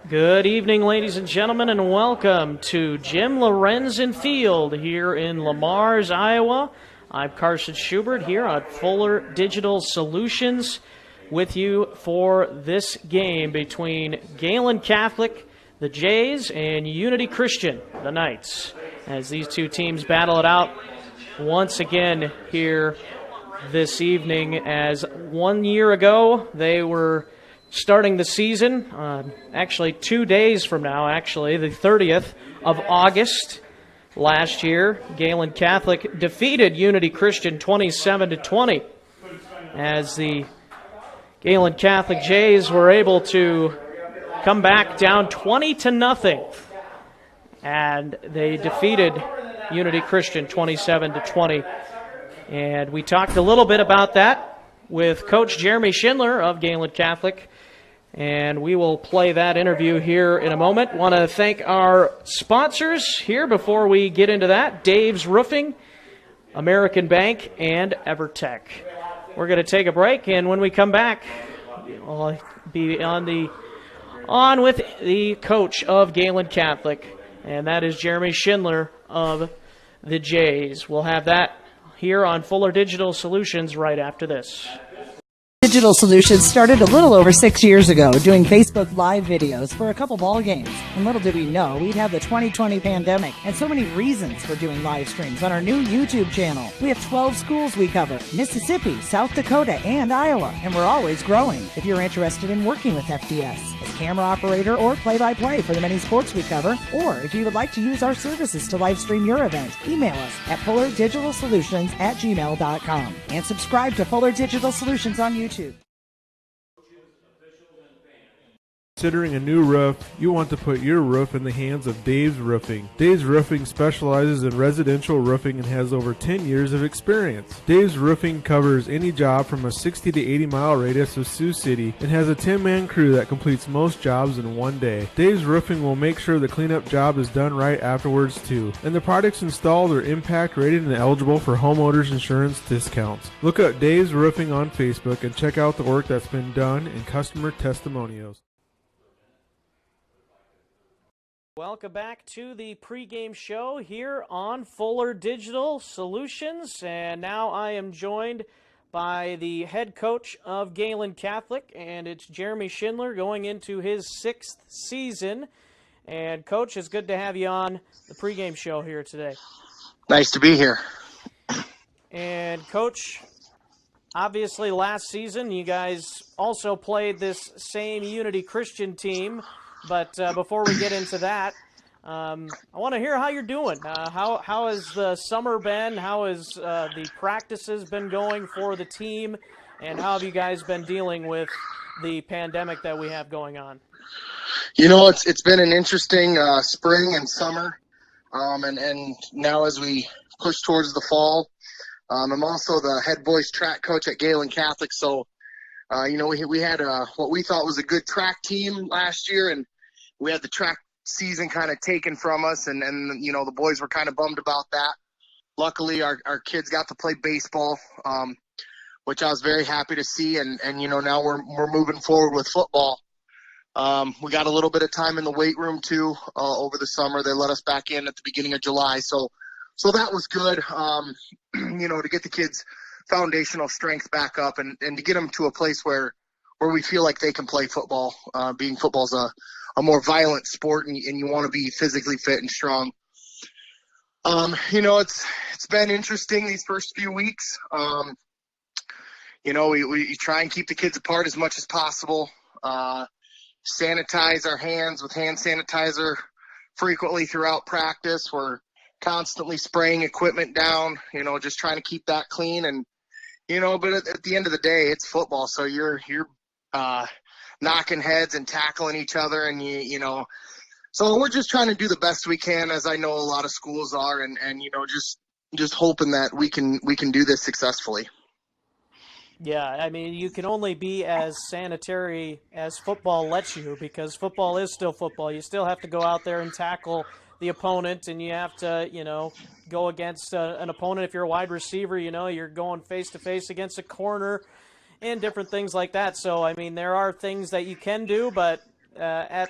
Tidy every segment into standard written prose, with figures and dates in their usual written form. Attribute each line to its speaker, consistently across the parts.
Speaker 1: Good evening, ladies and gentlemen, and welcome to Jim Lorenzen Field here in Lamars, Iowa. I'm Carson Schubert here on Fuller Digital Solutions with you for this game between Gehlen Catholic, the Jays, and Unity Christian, the Knights, as these two teams battle it out once again here this evening. As 1 year ago they were starting the season, actually 2 days from now, the 30th of August last year, Gehlen Catholic defeated Unity Christian 27-20 as the Gehlen Catholic Jays were able to come back down 20-0, and they defeated Unity Christian 27-20. And we talked a little bit about that with Coach Jeremy Schindler of Gehlen Catholic, and we will play that interview here in a moment. Want to thank our sponsors here before we get into that: Dave's Roofing, American Bank, and Evertech. We're going to take a break, and when we come back, we'll be on with the coach of Gehlen Catholic, and that is Jeremy Schindler of the Jays. We'll have that here on Fuller Digital Solutions right after this.
Speaker 2: Digital Solutions started a little over 6 years ago doing Facebook Live videos for a couple ball games. And little did we know we'd have the 2020 pandemic and so many reasons for doing live streams on our new YouTube channel. We have 12 schools we cover: Mississippi, South Dakota, and Iowa. And we're always growing. If you're interested in working with FDS as camera operator or play-by-play for the many sports we cover, or if you would like to use our services to live stream your event, email us at fullerdigitalsolutions@gmail.com and subscribe to Fuller Digital Solutions on YouTube.
Speaker 3: Considering a new roof, you want to put your roof in the hands of Dave's Roofing. Dave's Roofing specializes in residential roofing and has over 10 years of experience. Dave's Roofing covers any job from a 60 to 80 mile radius of Sioux City and has a 10-man crew that completes most jobs in one day. Dave's Roofing will make sure the cleanup job is done right afterwards too. And the products installed are impact rated and eligible for homeowners insurance discounts. Look up Dave's Roofing on Facebook and check out the work that's been done and customer testimonials.
Speaker 1: Welcome back to the pregame show here on Fuller Digital Solutions, and now I am joined by the head coach of Gehlen Catholic, and it's Jeremy Schindler going into his 6th season. And Coach, it's good to have you on the pregame show here today.
Speaker 4: Nice to be here.
Speaker 1: And Coach, obviously last season you guys also played this same Unity Christian team. But before we get into that, I want to hear how you're doing. How has the summer been? How has the practices been going for the team? And how have you guys been dealing with the pandemic that we have going on?
Speaker 4: You know, it's been an interesting spring and summer, and now as we push towards the fall, I'm also the head boys track coach at Gehlen Catholic. So, you know, we had what we thought was a good track team last year, and we had the track season kind of taken from us, and you know, the boys were kind of bummed about that. Luckily, our kids got to play baseball, which I was very happy to see, and you know, now we're moving forward with football. We got a little bit of time in the weight room too over the summer. They let us back in at the beginning of July, so that was good. You know, to get the kids' foundational strength back up and to get them to a place where we feel like they can play football. Being football's a more violent sport, and you want to be physically fit and strong. You know, it's been interesting these first few weeks. You know, we try and keep the kids apart as much as possible. Sanitize our hands with hand sanitizer frequently throughout practice. We're constantly spraying equipment down, you know, just trying to keep that clean. And, you know, but at the end of the day, it's football. So you're knocking heads and tackling each other, and you know, so we're just trying to do the best we can, as I know a lot of schools are, and you know, just hoping that we can do this successfully.
Speaker 1: Yeah, I mean, you can only be as sanitary as football lets you, because football is still football. You still have to go out there and tackle the opponent, and you have to, you know, go against an opponent. If you're a wide receiver, you know, you're going face-to-face against a corner and different things like that. So, I mean, there are things that you can do, but at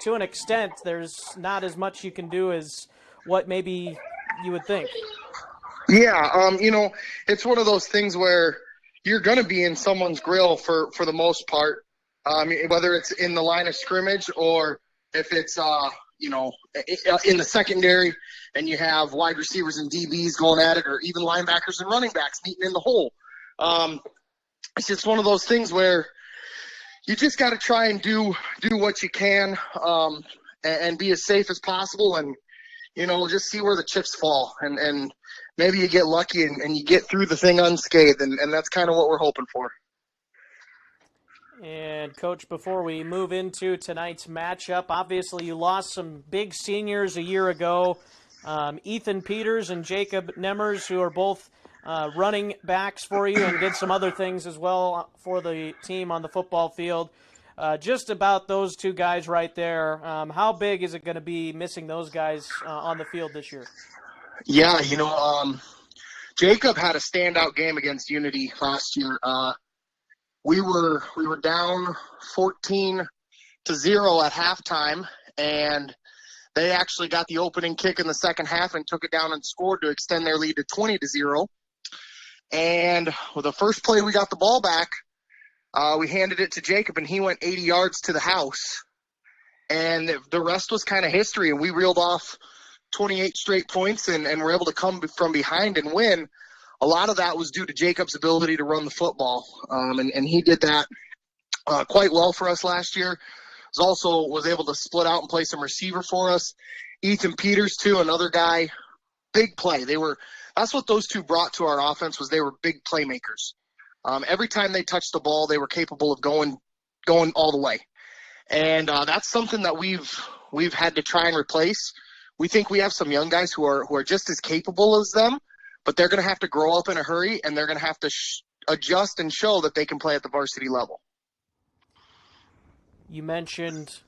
Speaker 1: to an extent, there's not as much you can do as what maybe you would think.
Speaker 4: Yeah, it's one of those things where you're going to be in someone's grill for the most part, whether it's in the line of scrimmage or if it's, in the secondary and you have wide receivers and DBs going at it, or even linebackers and running backs meeting in the hole. It's just one of those things where you just got to try and do what you can and be as safe as possible and, just see where the chips fall. And maybe you get lucky and you get through the thing unscathed, and that's kind of what we're hoping for.
Speaker 1: And, Coach, before we move into tonight's matchup, obviously you lost some big seniors a year ago, Ethan Peters and Jacob Nemmers, who are both running backs for you and did some other things as well for the team on the football field. Just about those two guys right there, how big is it going to be missing those guys on the field this year?
Speaker 4: Yeah, Jacob had a standout game against Unity last year. We were down 14-0 at halftime, and they actually got the opening kick in the second half and took it down and scored to extend their lead to 20-0. And with the first play we got the ball back, we handed it to Jacob, and he went 80 yards to the house. And the rest was kind of history, and we reeled off 28 straight points and were able to come from behind and win. A lot of that was due to Jacob's ability to run the football, and he did that quite well for us last year. Was able to split out and play some receiver for us. Ethan Peters, too, another guy, big play. That's what those two brought to our offense, was they were big playmakers. Every time they touched the ball, they were capable of going all the way. And that's something that we've had to try and replace. We think we have some young guys who are just as capable as them, but they're going to have to grow up in a hurry, and they're going to have to adjust and show that they can play at the varsity level.
Speaker 1: You mentioned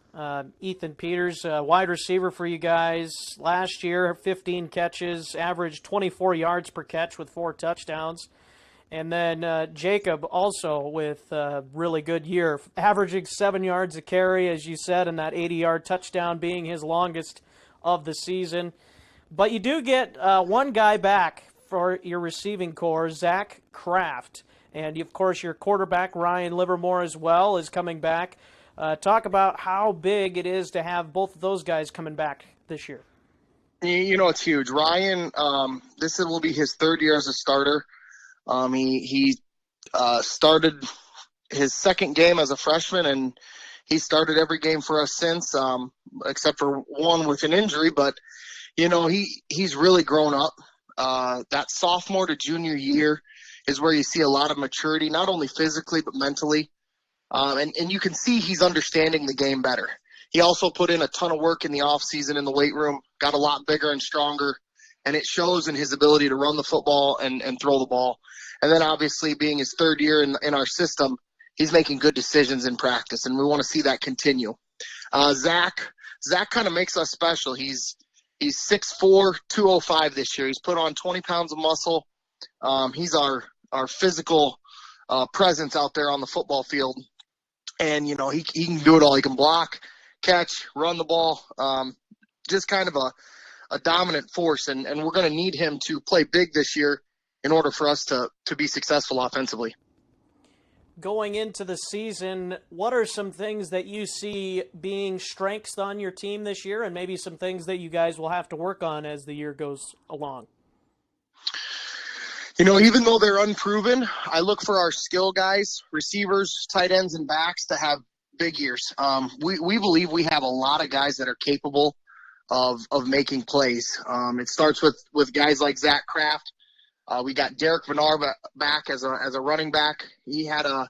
Speaker 1: Ethan Peters, wide receiver for you guys. Last year, 15 catches, averaged 24 yards per catch with 4 touchdowns. And then Jacob also with a really good year, averaging 7 yards a carry, as you said, and that 80-yard touchdown being his longest of the season. But you do get one guy back for your receiving core, Zach Kraft. And, of course, your quarterback, Ryan Livermore, as well, is coming back. Talk about how big it is to have both of those guys coming back this year.
Speaker 4: It's huge. Ryan, this will be his third year as a starter. He started his second game as a freshman, and he started every game for us since, except for one with an injury. But, he's really grown up. That sophomore to junior year is where you see a lot of maturity, not only physically but mentally. And you can see he's understanding the game better. He also put in a ton of work in the offseason in the weight room, got a lot bigger and stronger, and it shows in his ability to run the football and throw the ball. And then obviously being his third year in our system, he's making good decisions in practice, and we want to see that continue. Zach kind of makes us special. He's 6'4", 205 this year. He's put on 20 pounds of muscle. He's our physical presence out there on the football field. And, he can do it all. He can block, catch, run the ball, just kind of a dominant force. And we're going to need him to play big this year in order for us to be successful offensively.
Speaker 1: Going into the season, what are some things that you see being strengths on your team this year, and maybe some things that you guys will have to work on as the year goes along?
Speaker 4: Even though they're unproven, I look for our skill guys, receivers, tight ends, and backs to have big years. We believe we have a lot of guys that are capable of making plays. It starts with guys like Zach Kraft. We got Derek Vinar back as a running back. He had a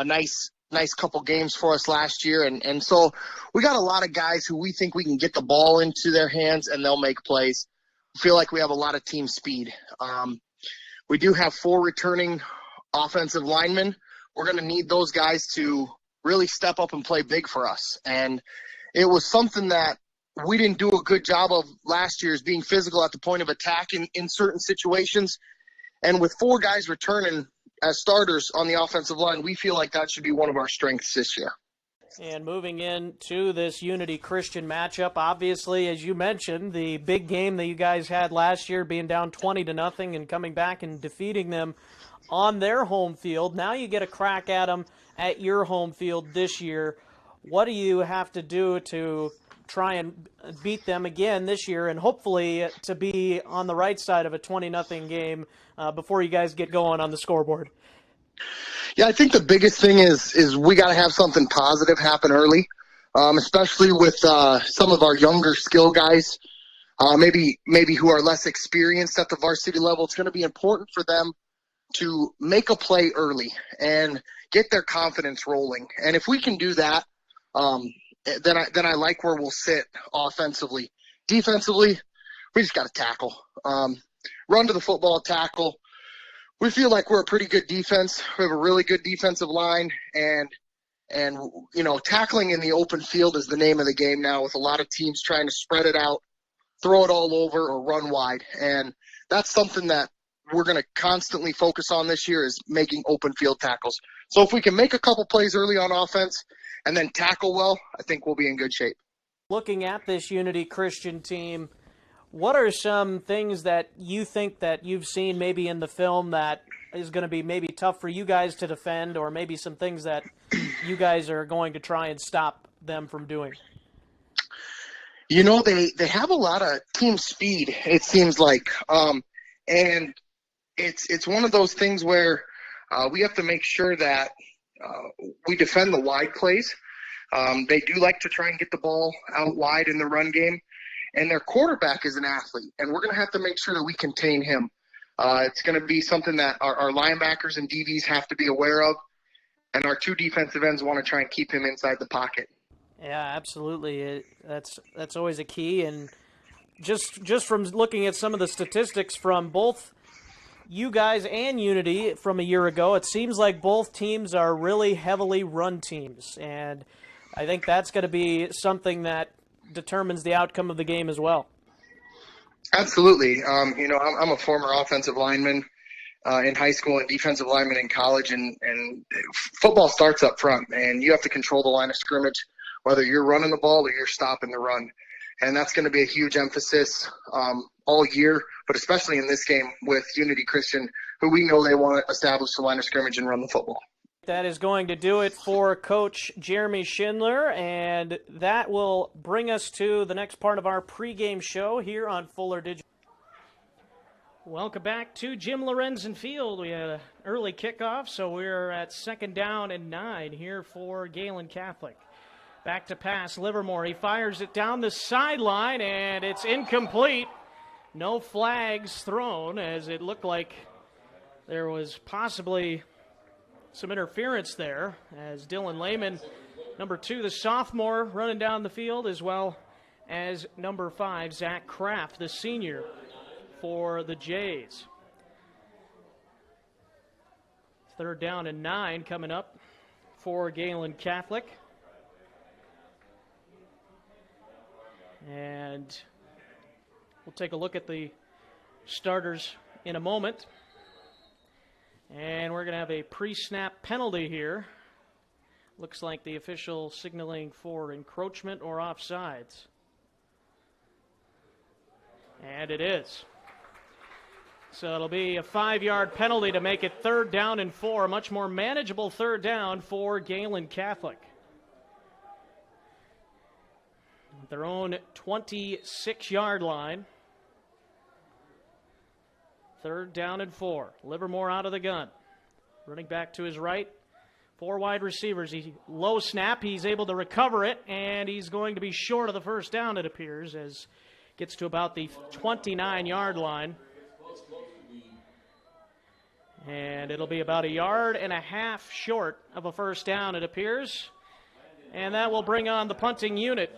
Speaker 4: nice couple games for us last year. And so we got a lot of guys who we think we can get the ball into their hands and they'll make plays. We feel like we have a lot of team speed. We do have 4 returning offensive linemen. We're going to need those guys to really step up and play big for us. And it was something that we didn't do a good job of last year, is being physical at the point of attack in certain situations. And with 4 guys returning as starters on the offensive line, we feel like that should be one of our strengths this year.
Speaker 1: And moving into this Unity Christian matchup, obviously, as you mentioned, the big game that you guys had last year, being down 20-0 and coming back and defeating them on their home field. Now you get a crack at them at your home field this year. What do you have to do to try and beat them again this year, and hopefully to be on the right side of a 20-0 game before you guys get going on the scoreboard?
Speaker 4: Yeah, I think the biggest thing is we got to have something positive happen early, especially with some of our younger skill guys, maybe who are less experienced at the varsity level. It's going to be important for them to make a play early and get their confidence rolling. And if we can do that, then I like where we'll sit offensively. Defensively, we just got to tackle, run to the football, tackle. We feel like we're a pretty good defense. We have a really good defensive line, and tackling in the open field is the name of the game now, with a lot of teams trying to spread it out, throw it all over, or run wide. And that's something that we're going to constantly focus on this year, is making open field tackles. So if we can make a couple plays early on offense and then tackle well, I think we'll be in good shape.
Speaker 1: Looking at this Unity Christian team, what are some things that you think that you've seen maybe in the film that is going to be maybe tough for you guys to defend, or maybe some things that you guys are going to try and stop them from doing?
Speaker 4: They have a lot of team speed, it seems like. And it's one of those things where we have to make sure that we defend the wide plays. They do like to try and get the ball out wide in the run game. And their quarterback is an athlete, and we're going to have to make sure that we contain him. It's going to be something that our linebackers and DBs have to be aware of, and our two defensive ends want to try and keep him inside the pocket.
Speaker 1: Yeah, absolutely. That's always a key. And just from looking at some of the statistics from both you guys and Unity from a year ago, it seems like both teams are really heavily run teams, and I think that's going to be something that determines the outcome of the game as well.
Speaker 4: Absolutely. I'm a former offensive lineman in high school and defensive lineman in college, and football starts up front, and you have to control the line of scrimmage, whether you're running the ball or you're stopping the run. And that's going to be a huge emphasis all year, but especially in this game with Unity Christian, who we know they want to establish the line of scrimmage and run the football.
Speaker 1: That is going to do it for Coach Jeremy Schindler, and that will bring us to the next part of our pregame show here on Fuller Digital. Welcome back to Jim Lorenzen Field. We had an early kickoff, so we're at 2nd down and 9 here for Gehlen Catholic. Back to pass, Livermore. He fires it down the sideline, and it's incomplete. No flags thrown, as it looked like there was possibly some interference there, as Dylan Lehman, number 2, the sophomore, running down the field, as well as number 5, Zach Kraft, the senior for the Jays. 3rd down and 9 coming up for Gehlen Catholic. And we'll take a look at the starters in a moment. And we're going to have a pre-snap penalty here. Looks like the official signaling for encroachment or offsides. And it is. So it'll be a 5-yard penalty to make it 3rd down and 4. A much more manageable 3rd down for Gehlen Catholic. Their own 26-yard line. 3rd down and 4. Livermore out of the gun. Running back to his right. 4 wide receivers. Low snap. He's able to recover it, and he's going to be short of the 1st down, it appears, as gets to about the 29-yard line. And it'll be about 1.5 yards short of a 1st down, it appears. And that will bring on the punting unit.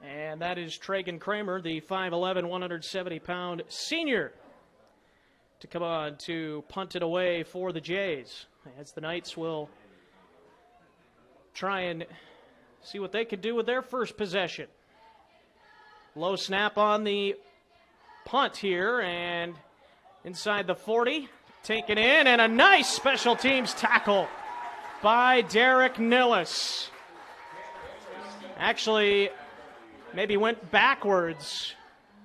Speaker 1: And that is Tragan Kramer, the 5'11", 170-pound senior, to come on to punt it away for the Jays, as the Knights will try and see what they can do with their first possession. Low snap on the punt here, and inside the 40, taken in, and a nice special teams tackle by Derek Nillis. Actually, maybe went backwards.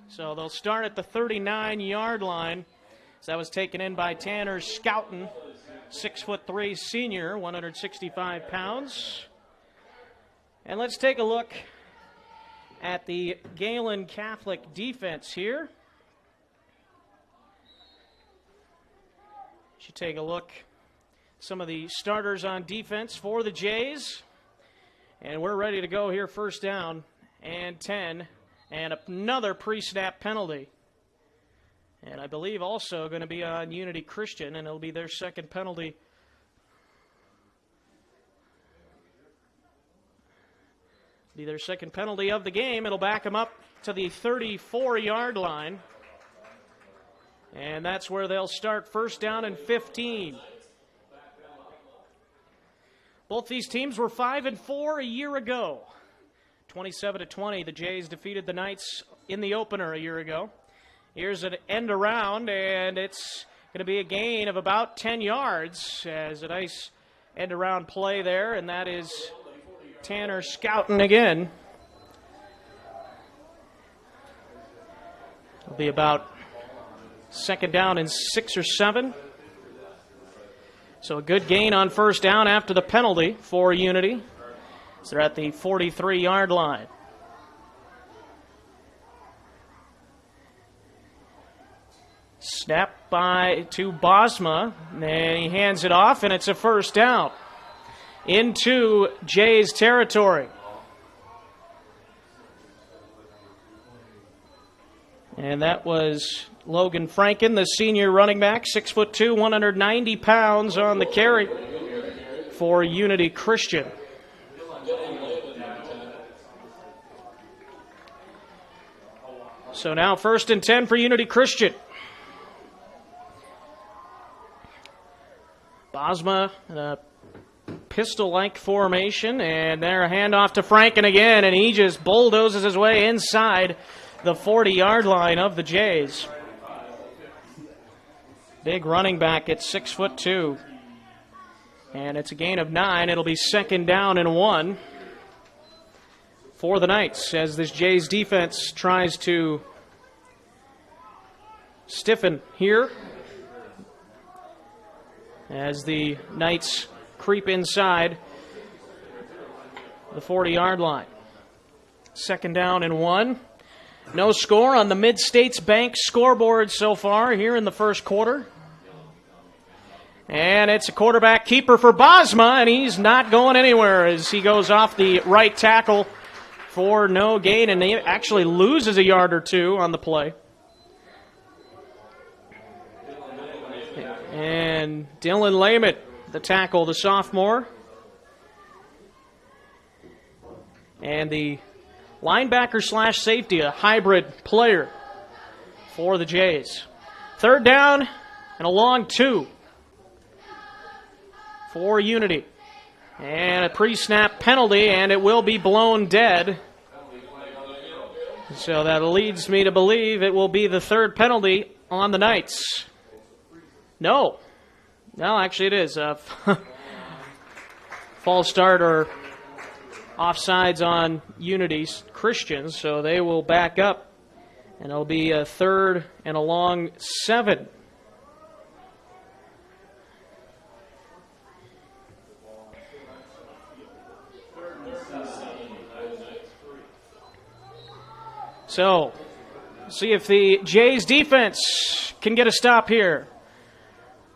Speaker 1: So they'll start at the 39-yard line. So that was taken in by Tanner Scouten, 6'3" senior, 165 pounds. And let's take a look at the Gehlen Catholic defense here. Should take a look at some of the starters on defense for the Jays. And we're ready to go here, first down and 10, and another pre-snap penalty. And I believe also going to be on Unity Christian, and it'll be their second penalty. Be their second penalty of the game. It'll back them up to the 34-yard line. And that's where they'll start, first down and 15. Both these teams were 5-4 a year ago. 27-20, the Jays defeated the Knights in the opener a year ago. Here's an end around, and it's going to be a gain of about 10 yards as a nice end around play there, and that is Tanner Scouten again. It'll be about second down and 6 or 7. So a good gain on first down after the penalty for Unity. So they're at the 43-yard line. Snap to Bosma, and he hands it off, and it's a first down into Jays territory. And that was Logan Franken, the senior running back, 6'2", 190 pounds on the carry for Unity Christian. So now first and 10 for Unity Christian. Bosma in a pistol-like formation, and there a handoff to Franken again, and he just bulldozes his way inside the 40-yard line of the Jays. Big running back at 6'2". And it's a gain of 9. It'll be second down and 1 for the Knights as this Jays defense tries to stiffen here as the Knights creep inside the 40-yard line. Second down and 1. No score on the Mid-States Bank scoreboard so far here in the first quarter. And it's a quarterback keeper for Bosma, and he's not going anywhere as he goes off the right tackle for no gain, and he actually loses a yard or two on the play. And Dylan Lamott, the tackle, the sophomore. And the linebacker / safety, a hybrid player for the Jays. Third down and a long 2 for Unity. And a pre-snap penalty, and it will be blown dead. So that leads me to believe it will be the third penalty on the Knights. No, actually it is. False start or offsides on Unity's Christians, so they will back up, and it'll be a third and a long 7. So, see if the Jays defense can get a stop here.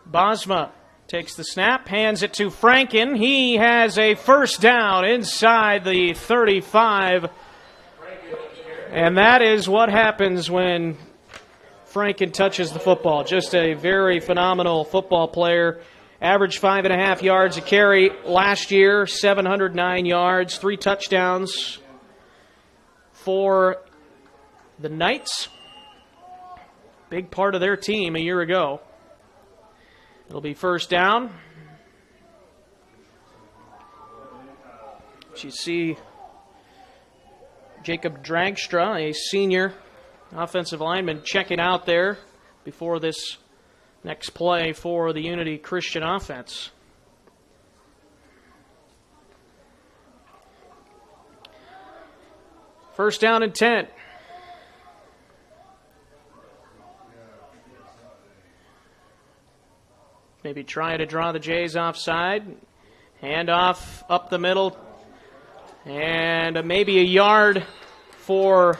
Speaker 1: Bosma takes the snap, hands it to Franken. He has a first down inside the 35. And that is what happens when Franken touches the football. Just a very phenomenal football player. Averaged 5.5 yards a carry last year, 709 yards, 3 touchdowns for the Knights. Big part of their team a year ago. It'll be first down. You see Jacob Dragstra, a senior offensive lineman, checking out there before this Next play for the Unity Christian offense. First down and 10. Maybe trying to draw the Jays offside. Handoff up the middle. And maybe a yard for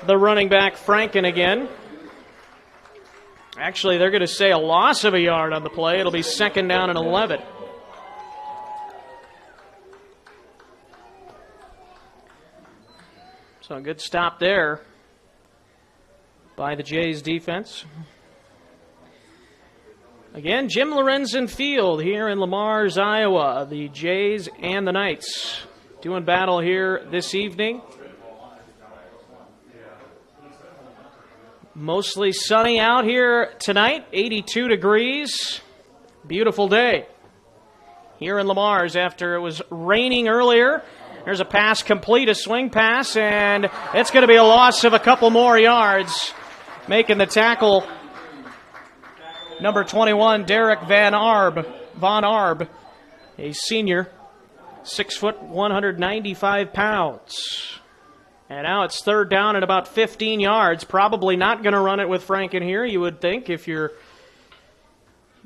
Speaker 1: the running back, Franken, again. Actually, they're going to say a loss of a yard on the play. It'll be second down and 11. So a good stop there by the Jays defense. Again, Jim Lorenzen Field here in Lamars, Iowa. The Jays and the Knights doing battle here this evening. Mostly sunny out here tonight, 82 degrees. Beautiful day here in Lamars after it was raining earlier. There's a pass complete, a swing pass, and it's going to be a loss of a couple more yards. Making the tackle, number 21, Derek Von Arb, a senior, 6 foot, 195 pounds. And now it's third down at about 15 yards. Probably not going to run it with Franken here, you would think, if you're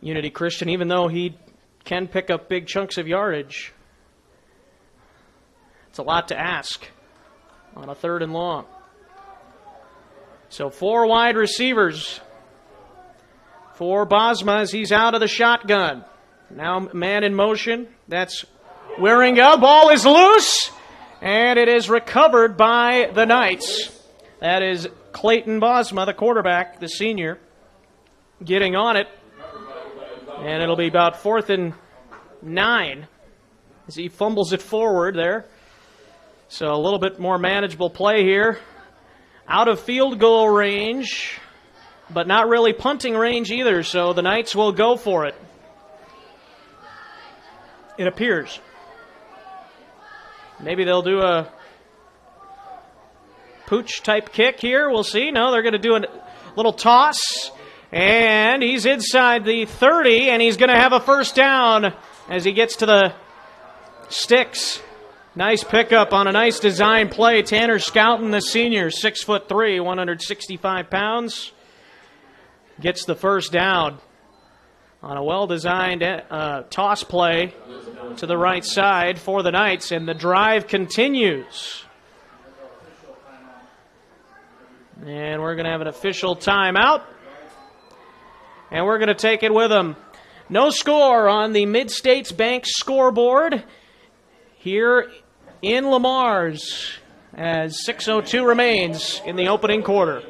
Speaker 1: Unity Christian, even though he can pick up big chunks of yardage. It's a lot to ask on a third and long. So 4 wide receivers for Bosma as he's out of the shotgun. Now man in motion. That's Wieringa. Ball is loose, and it is recovered by the Knights. That is Clayton Bosma, the quarterback, the senior, getting on it. And it'll be about 4th and 9 as he fumbles it forward there. So a little bit more manageable play here. Out of field goal range, but not really punting range either, so the Knights will go for it. It appears. Maybe they'll do a pooch-type kick here. We'll see. No, they're going to do a little toss. And he's inside the 30, and he's going to have a first down as he gets to the sticks. Nice pickup on a nice design play. Tanner Scouten, the senior, 6'3", 165 pounds, gets the first down on a well-designed toss play to the right side for the Knights, and the drive continues. And we're going to have an official timeout, and we're going to take it with them. No score on the Mid-States Bank scoreboard here in Lamars as 6:02 remains in the opening quarter.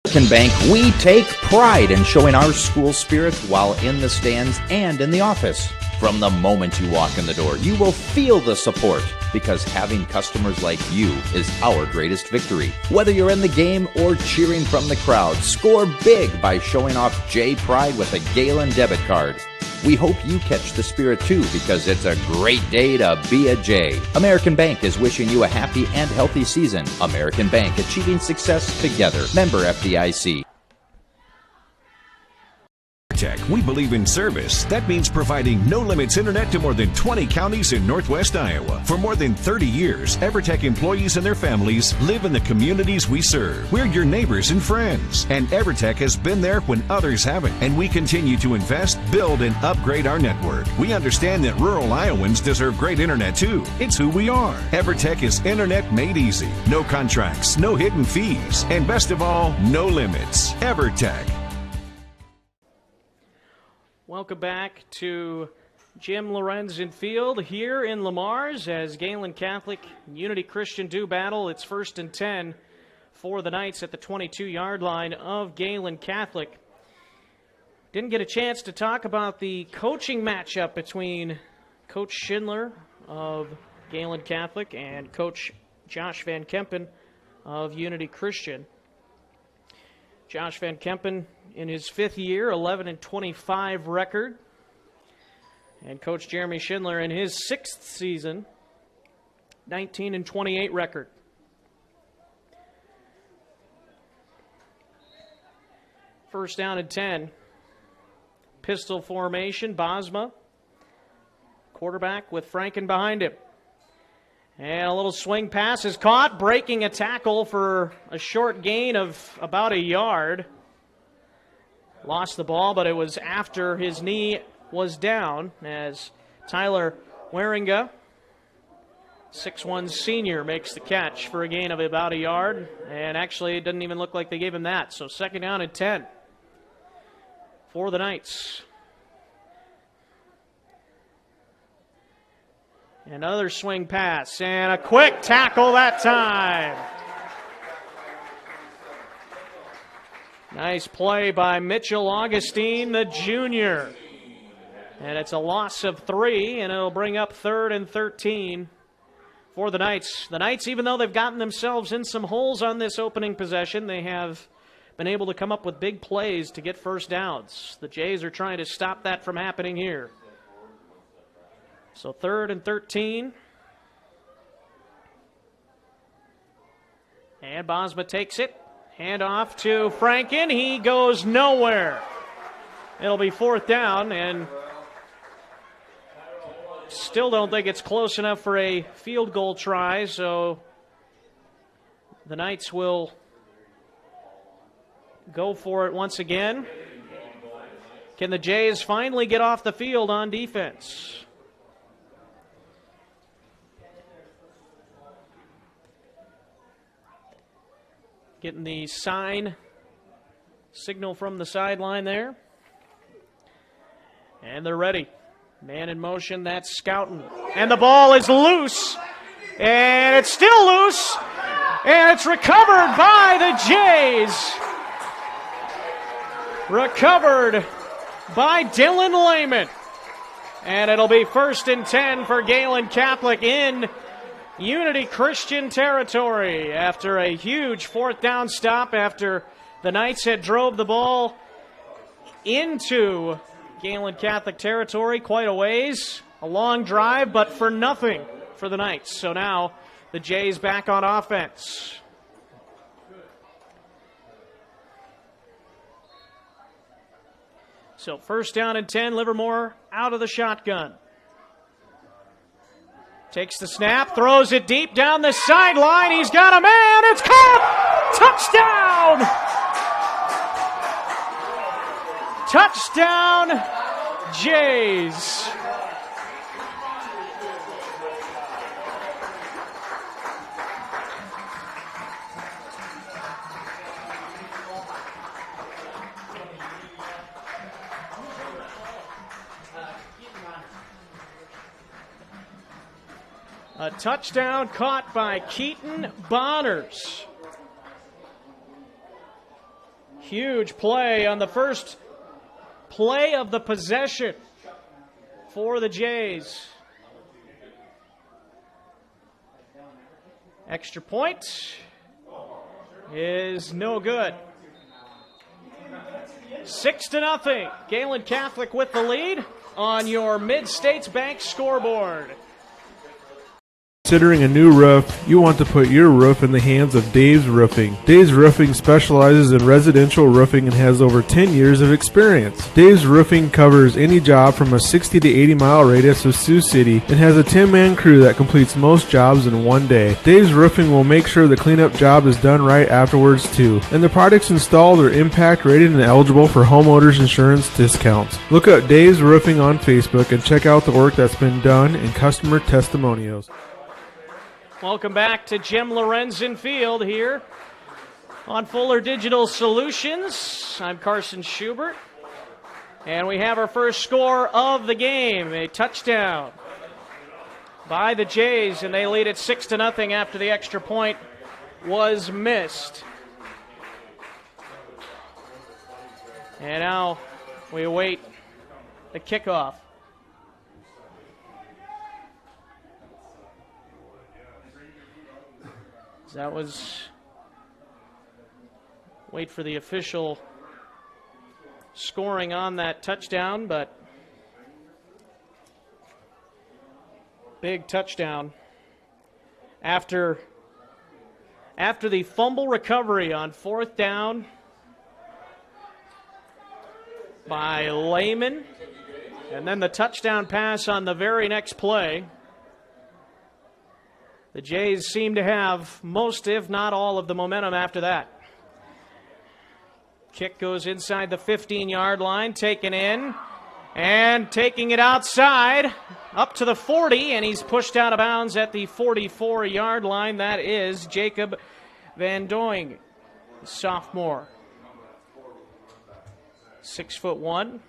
Speaker 5: American Bank, we take pride in showing our school spirit while in the stands and in the office. From the moment you walk in the door, you will feel the support because having customers like you is our greatest victory. Whether you're in the game or cheering from the crowd, score big by showing off J Pride with a Gehlen debit card. We hope you catch the spirit too because it's a great day to be a J. American Bank is wishing you a happy and healthy season. American Bank, achieving success together. Member FDIC.
Speaker 6: EverTech, we believe in service. That means providing no-limits internet to more than 20 counties in Northwest Iowa. For more than 30 years, EverTech employees and their families live in the communities we serve. We're your neighbors and friends. And EverTech has been there when others haven't. And we continue to invest, build, and upgrade our network. We understand that rural Iowans deserve great internet too. It's who we are. EverTech is internet made easy. No contracts, no hidden fees, and best of all, no limits. EverTech.
Speaker 1: Welcome back to Jim Lorenzen Field here in Lamars as Gehlen Catholic Unity Christian do battle. It's 1st and 10 for the Knights at the 22-yard line of Gehlen Catholic. Didn't get a chance to talk about the coaching matchup between Coach Schindler of Gehlen Catholic and Coach Josh Van Kempen of Unity Christian. Josh Van Kempen in his 5th year, 11-25 record. And Coach Jeremy Schindler in his 6th season, 19-28 record. first down and 10. Pistol formation, Bosma. Quarterback with Franken behind him. And a little swing pass is caught, breaking a tackle for a short gain of about a yard. Lost the ball, but it was after his knee was down as Tyler Waringa, 6'1" senior, makes the catch for a gain of about a yard. And actually, it doesn't even look like they gave him that. So second down and 10 for the Knights. Another swing pass and a quick tackle that time. Nice play by Mitchell Augustine, the junior. And it's a loss of 3, and it'll bring up 3rd and 13 for the Knights. The Knights, even though they've gotten themselves in some holes on this opening possession, they have been able to come up with big plays to get first downs. The Jays are trying to stop that from happening here. So 3rd and 13. And Bosma takes it. Hand off to Franken. He goes nowhere. It'll be 4th down, and still don't think it's close enough for a field goal try, so the Knights will go for it once again. Can the Jays finally get off the field on defense? Getting the signal from the sideline there. And they're ready. Man in motion, that's Scouten. And the ball is loose. And it's still loose. And it's recovered by the Jays. Recovered by Dylan Lehman. And it'll be 1st and 10 for Gehlen Catholic in Unity Christian territory after a huge 4th down stop after the Knights had drove the ball into Gehlen Catholic territory quite a ways. A long drive, but for nothing for the Knights. So now the Jays back on offense. So 1st down and 10, Livermore out of the shotgun. Takes the snap, throws it deep down the sideline. He's got a man. It's caught! Touchdown! Touchdown, Jays. A touchdown caught by Keaton Bonners. Huge play on the first play of the possession for the Jays. Extra point is no good. 6-0. Gehlen Catholic with the lead on your Mid-States Bank scoreboard.
Speaker 3: Considering a new roof, you want to put your roof in the hands of Dave's Roofing. Dave's Roofing specializes in residential roofing and has over 10 years of experience. Dave's Roofing covers any job from a 60 to 80 mile radius of Sioux City and has a 10-man crew that completes most jobs in one day. Dave's Roofing will make sure the cleanup job is done right afterwards too. And the products installed are impact rated and eligible for homeowners insurance discounts. Look up Dave's Roofing on Facebook and check out the work that's been done and customer testimonials.
Speaker 1: Welcome back to Jim Lorenzen Field here on Fuller Digital Solutions. I'm Carson Schubert, and we have our first score of the game, a touchdown by the Jays, and they lead it 6-0 after the extra point was missed. And now we await the kickoff. That was, wait for the official scoring on that touchdown, but big touchdown after the fumble recovery on 4th down. by Lehman. And then the touchdown pass on the very next play. The Jays seem to have most, if not all, of the momentum after that. Kick goes inside the 15-yard line, taken in, and taking it outside, up to the 40, and he's pushed out of bounds at the 44-yard line. That is Jacob Van Doing, sophomore. 6'1".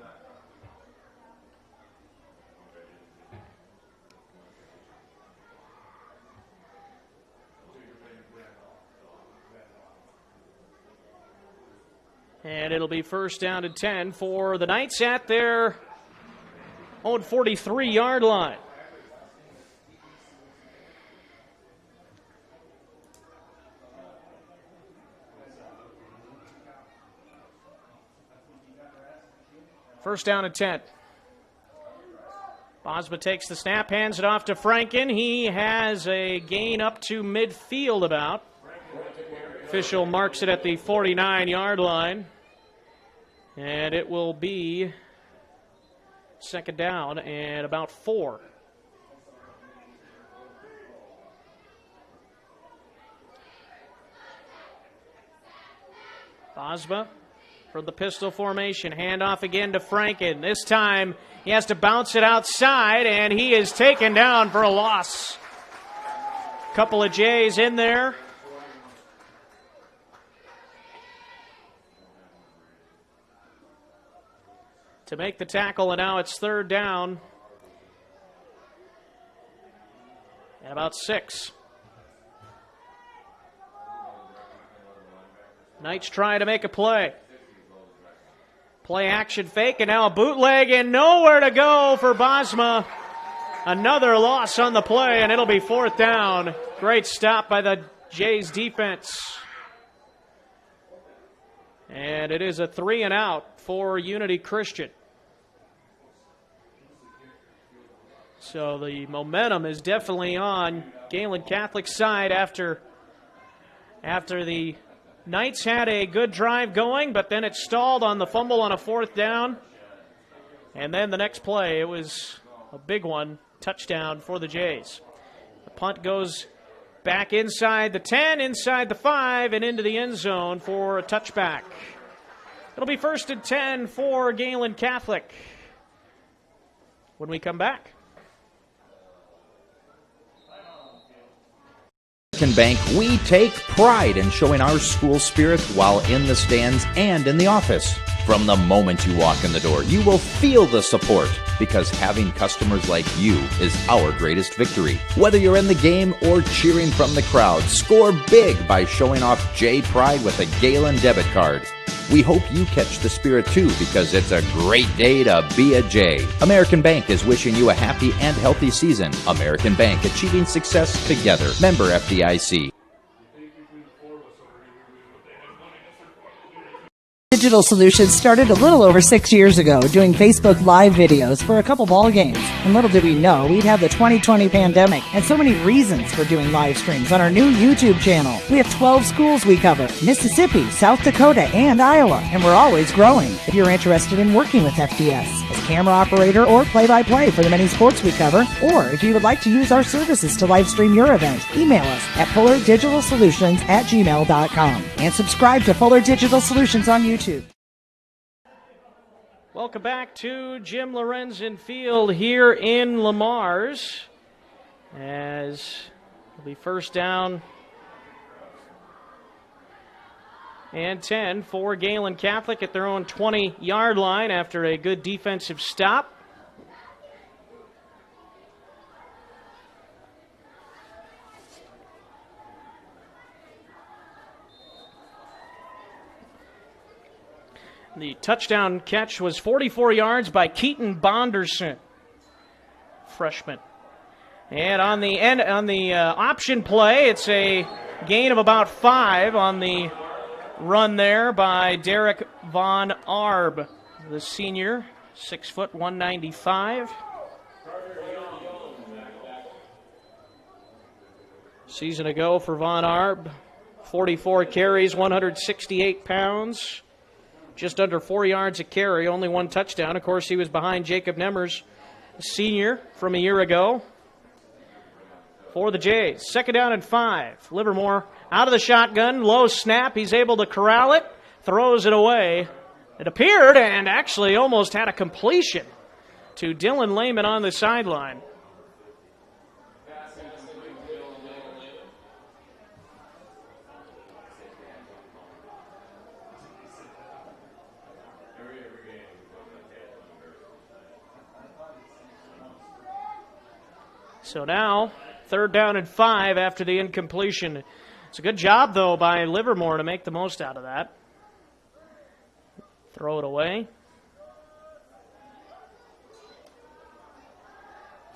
Speaker 1: And it'll be first down and 10 for the Knights at their own 43-yard line. First down and 10. Bosma takes the snap, hands it off to Franken. He has a gain up to midfield about. Official marks it at the 49-yard line. And it will be second down and about 4. Bosma from the pistol formation. Handoff again to Franken. This time he has to bounce it outside, and he is taken down for a loss. Couple of Jays in there. To make the tackle, and now it's third down. And about 6. Knights trying to make a play. Play action fake, and now a bootleg, and nowhere to go for Bosma. Another loss on the play, and it'll be fourth down. Great stop by the Jays defense. And it is a 3-and-out for Unity Christian. So the momentum is definitely on Gehlen Catholic's side after the Knights had a good drive going, but then it stalled on the fumble on a fourth down. And then the next play, it was a big one, touchdown for the Jays. The punt goes back inside the 10, inside the 5, and into the end zone for a touchback. It'll be first and 10 for Gehlen Catholic when we come back.
Speaker 5: American Bank, we take pride in showing our school spirit while in the stands and in the office. From the moment you walk in the door, you will feel the support because having customers like you is our greatest victory. Whether you're in the game or cheering from the crowd, score big by showing off J Pride with a Gehlen debit card. We hope you catch the spirit too because it's a great day to be a J. American Bank is wishing you a happy and healthy season. American Bank, achieving success together. Member FDIC.
Speaker 2: Digital Solutions started a little over 6 years ago doing Facebook Live videos for a couple ball games. And little did we know we'd have the 2020 pandemic and so many reasons for doing live streams on our new YouTube channel. We have 12 schools we cover: Mississippi, South Dakota, and Iowa. And we're always growing. If you're interested in working with FDS as camera operator or play-by-play for the many sports we cover, or if you would like to use our services to live stream your event, email us at fullerdigitalsolutions@gmail.com and subscribe to Fuller Digital Solutions on YouTube.
Speaker 1: Welcome back to Jim Lorenzen Field here in Lamar's, as it'll be first down and 10 for Gehlen Catholic at their own 20-yard line after a good defensive stop. The touchdown catch was 44 yards by Keaton Bonderson, freshman. And on the option play, it's a gain of about 5 on the run there by Derek Von Arb, the senior, 6 foot 195. Season ago for Von Arb, 44 carries, 168 pounds. just under 4 yards a carry, only 1 touchdown. Of course, he was behind Jacob Nemmers, senior from a year ago. For the Jays, 2nd down and 5. Livermore out of the shotgun, low snap. He's able to corral it, throws it away. It appeared and actually almost had a completion to Dylan Lehman on the sideline. So now, 3rd down and 5 after the incompletion. It's a good job, though, by Livermore to make the most out of that. Throw it away.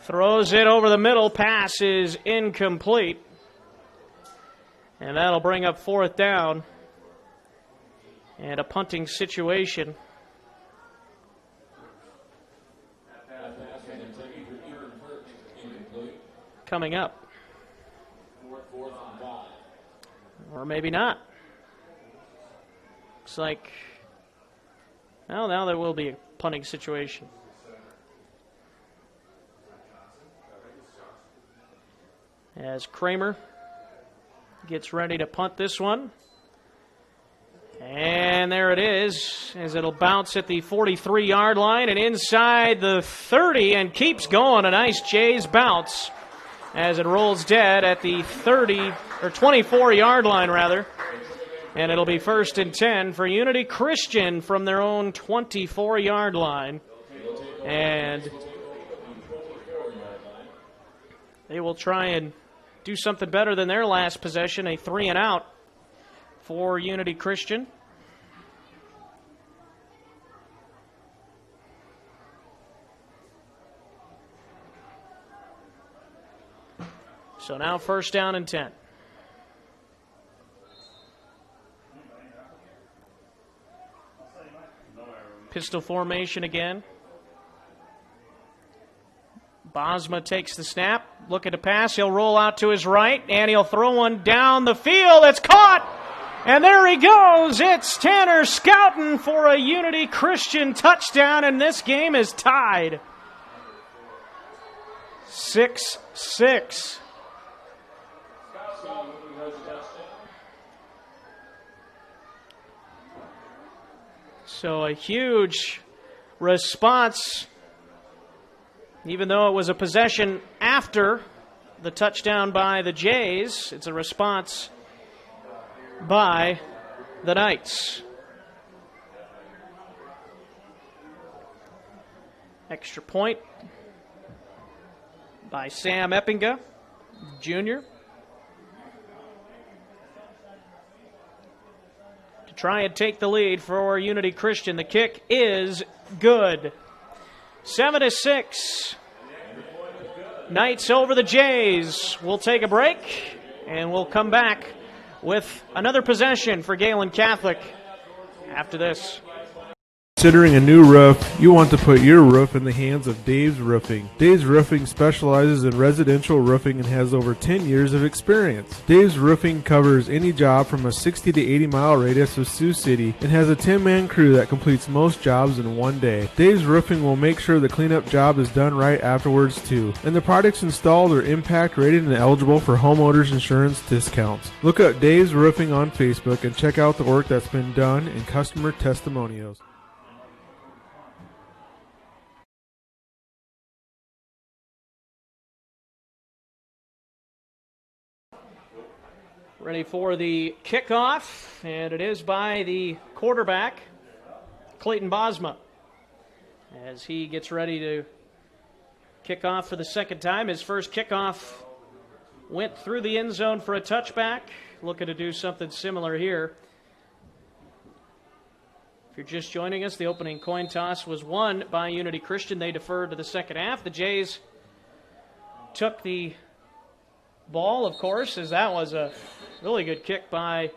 Speaker 1: Throws it over the middle. Pass is incomplete. And that'll bring up 4th down. And a punting situation. Coming up. Or maybe not. Looks like, well, now there will be a punting situation. As Kramer gets ready to punt this one. And there it is, as it'll bounce at the 43-yard line and inside the 30 and keeps going. A nice Jays bounce as it rolls dead at the 24-yard line, rather. And it'll be 1st and 10 for Unity Christian from their own 24-yard line. And they will try and do something better than their last possession, a 3-and-out for Unity Christian. So now 1st down and 10. Pistol formation again. Bosma takes the snap, looking to pass. He'll roll out to his right, and he'll throw one down the field. It's caught, and there he goes. It's Tanner Scouten for a Unity Christian touchdown, and this game is tied. 6-6. So a huge response, even though it was a possession after the touchdown by the Jays. It's a response by the Knights. Extra point by Sam Eppinga, Jr. to try and take the lead for Unity Christian. The kick is good. 7-6. Knights over the Jays. We'll take a break, and we'll come back with another possession for Gehlen Catholic after this.
Speaker 3: Considering a new roof, you want to put your roof in the hands of Dave's Roofing. Dave's Roofing specializes in residential roofing and has over 10 years of experience. Dave's Roofing covers any job from a 60 to 80 mile radius of Sioux City and has a 10-man crew that completes most jobs in one day. Dave's Roofing will make sure the cleanup job is done right afterwards too. And the products installed are impact rated and eligible for homeowners insurance discounts. Look up Dave's Roofing on Facebook and check out the work that's been done and customer testimonials.
Speaker 1: Ready for the kickoff, and it is by the quarterback, Clayton Bosma, as he gets ready to kick off for the second time. His first kickoff went through the end zone for a touchback. Looking to do something similar here. If you're just joining us, the opening coin toss was won by Unity Christian. They deferred to the second half. The Jays took the ball, of course, as that was a really good kick by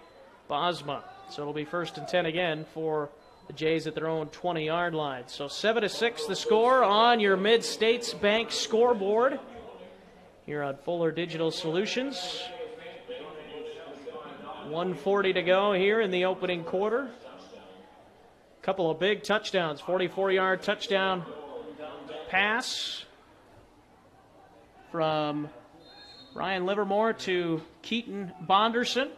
Speaker 1: Bosma. So it'll be 1st and 10 again for the Jays at their own 20-yard line. So 7-6 the score on your Mid-States Bank scoreboard here on Fuller Digital Solutions. 1:40 to go here in the opening quarter. couple of big touchdowns. 44-yard touchdown pass from Ryan Livermore to Keaton Bonderson.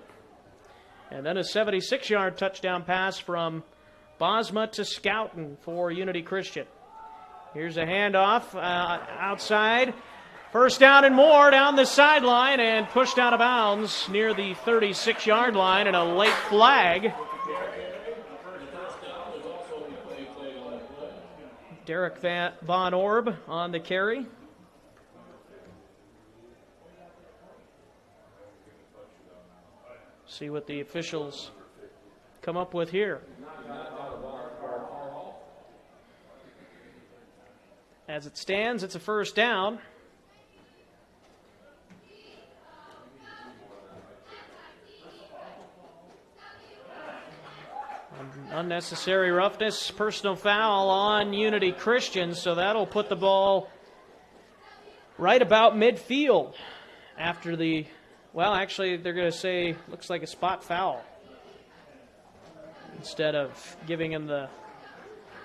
Speaker 1: And then a 76-yard touchdown pass from Bosma to Scouten for Unity Christian. Here's a handoff outside. First down and more down the sideline and pushed out of bounds near the 36-yard line, and a late flag. Derek Von Orb on the carry. See what the officials come up with here. As it stands, it's a first down. Unnecessary roughness, personal foul on Unity Christian, so that'll put the ball right about midfield after the, well, actually, they're going to say, looks like a spot foul instead of giving him the,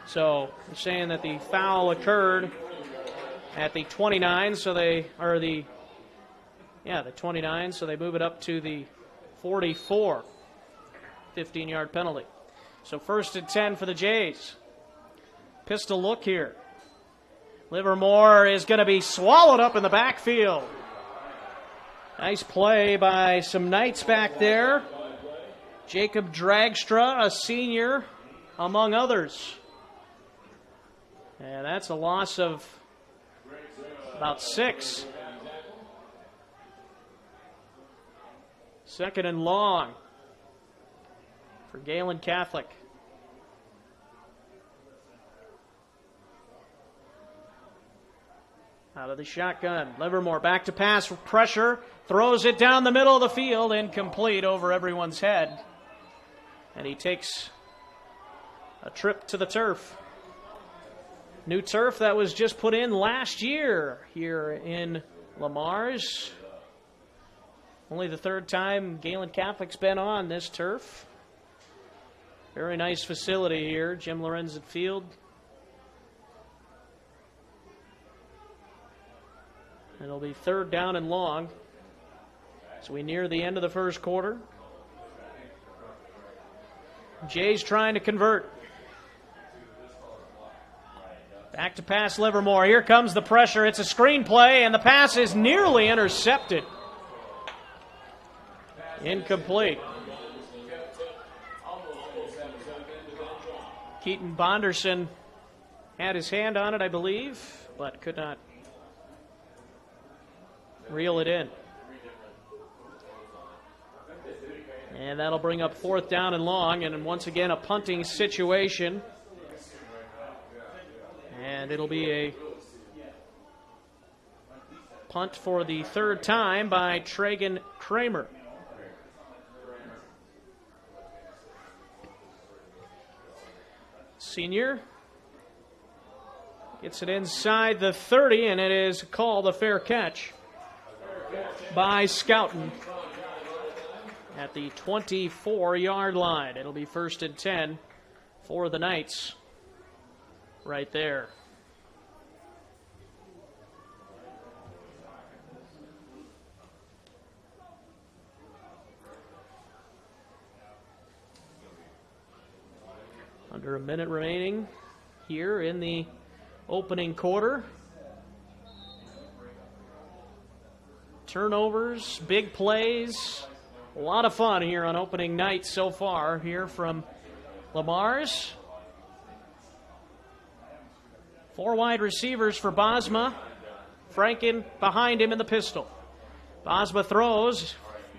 Speaker 1: so they're saying that the foul occurred at the 29, so they, or the 29, so they move it up to the 44, 15-yard penalty. So 1st and 10 for the Jays. Pistol look here. Livermore is going to be swallowed up in the backfield. Nice play by some Knights back there. Jacob Dragstra, a senior, among others. And that's a loss of about 6. 2nd and long for Gehlen Catholic. Out of the shotgun, Livermore back to pass, pressure, throws it down the middle of the field, incomplete over everyone's head. And he takes a trip to the turf. New turf that was just put in last year here in Lamar's. Only the 3rd time Gehlen Catholic's been on this turf. Very nice facility here, Jim Lorenzen Field. It'll be 3rd down and long as we near the end of the first quarter. Jays trying to convert. Back to pass Livermore. Here comes the pressure. It's a screen play, and the pass is nearly intercepted. Incomplete. Keaton Bonderson had his hand on it, I believe, but could not reel it in. And that'll bring up 4th down and long, and once again a punting situation. And it'll be a punt for the 3rd time by Tragan Kramer. Senior gets it inside the 30, and it is called a fair catch by Scouten at the 24-yard line. It'll be 1st and 10 for the Knights right there. Under a minute remaining here in the opening quarter. Turnovers, big plays, a lot of fun here on opening night so far here from Lamar's. 4 wide receivers for Bosma. Franken behind him in the pistol. Bosma throws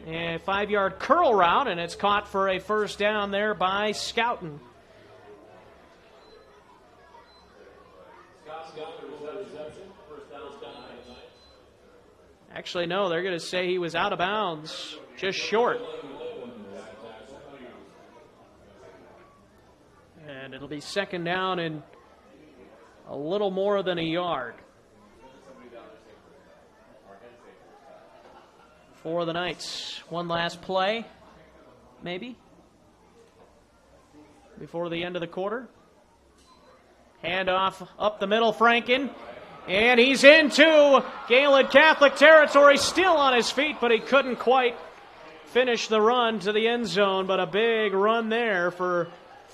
Speaker 1: a 5-yard curl route, and it's caught for a 1st down there by Scouten. Actually, no, they're going to say he was out of bounds, just short. And it'll be 2nd down and a little more than a yard for the Knights. One last play, maybe. before the end of the quarter. Handoff up the middle, Franken. And he's into Gehlen Catholic territory, still on his feet, but he couldn't quite finish the run to the end zone. But a big run there for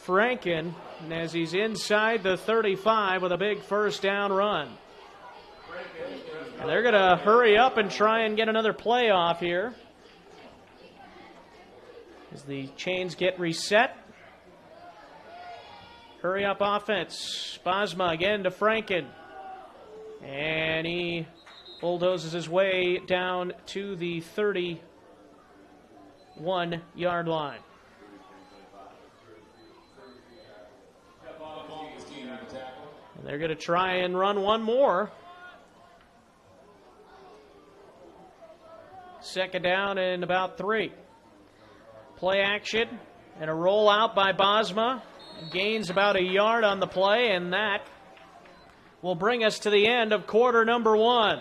Speaker 1: Franken as he's inside the 35 with a big first down run. And they're going to hurry up and try and get another playoff here as the chains get reset. Hurry up offense. Bosma again to Franken. And he bulldozes his way down to the 31-yard line. And they're going to try and run one more. Second down and about 3. Play action and a rollout by Bosma. Gains about a yard on the play, and that will bring us to the end of quarter number 1.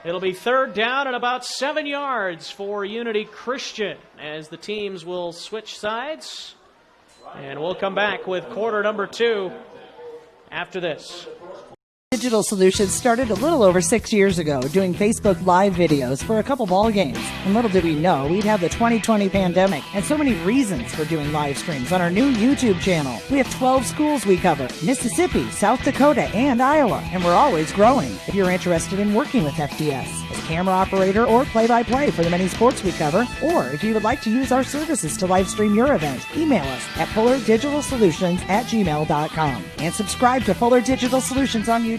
Speaker 1: It'll be third down and about 7 yards for Unity Christian as the teams will switch sides. And we'll come back with quarter number 2 after this.
Speaker 2: Digital Solutions started a little over 6 years ago doing Facebook Live videos for a couple ball games. And little did we know we'd have the 2020 pandemic and so many reasons for doing live streams on our new YouTube channel. We have 12 schools we cover: Mississippi, South Dakota, and Iowa. And we're always growing. If you're interested in working with FDS as a camera operator or play-by-play for the many sports we cover, or if you would like to use our services to live stream your event, email us at fullerdigitalsolutions@gmail.com and subscribe to Fuller Digital Solutions on YouTube.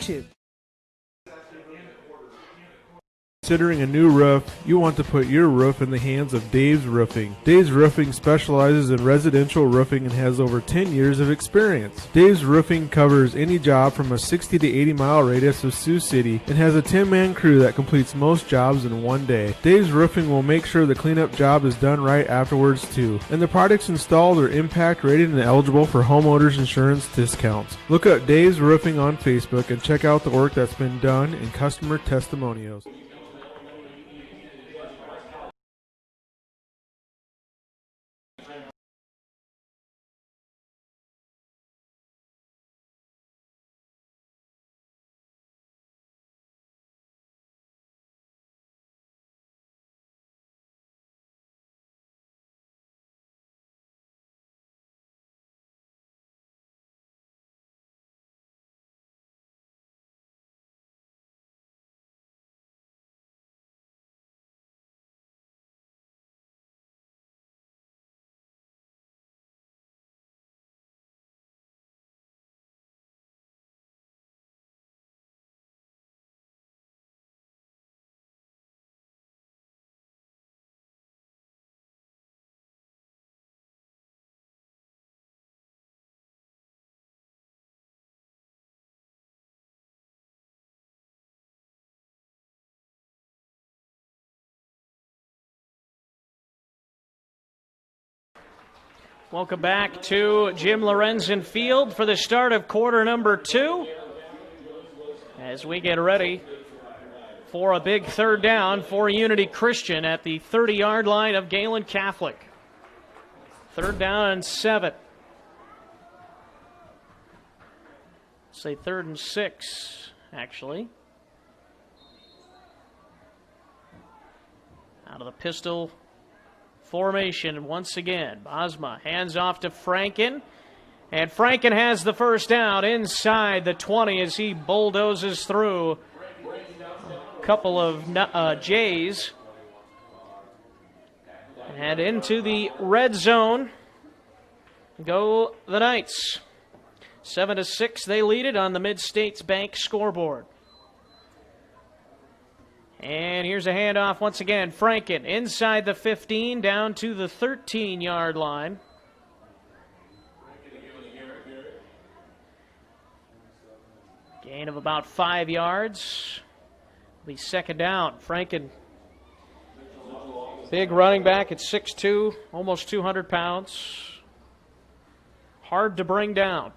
Speaker 3: Considering a new roof, you want to put your roof in the hands of Dave's Roofing. Dave's Roofing specializes in residential roofing and has over 10 years of experience. Dave's Roofing covers any job from a 60 to 80 mile radius of Sioux City and has a 10-man crew that completes most jobs in one day. Dave's Roofing will make sure the cleanup job is done right afterwards too. And the products installed are impact rated and eligible for homeowners insurance discounts. Look up Dave's Roofing on Facebook and check out the work that's been done and customer testimonials.
Speaker 1: Welcome back to Jim Lorenzen Field for the start of quarter number 2 as we get ready for a big third down for Unity Christian at the 30-yard line of Gehlen Catholic. Third down and 7. Say 3rd and 6, actually. Out of the pistol formation once again. Bosma hands off to Franken. And Franken has the first down inside the 20 as he bulldozes through a couple of J's. And into the red zone go the Knights. 7-6 they lead it on the Mid-States Bank scoreboard. And here's a handoff once again. Franken inside the 15 down to the 13-yard line. Gain of about 5 yards. Be second down. Franken, big running back at 6'2", almost 200 pounds. Hard to bring down.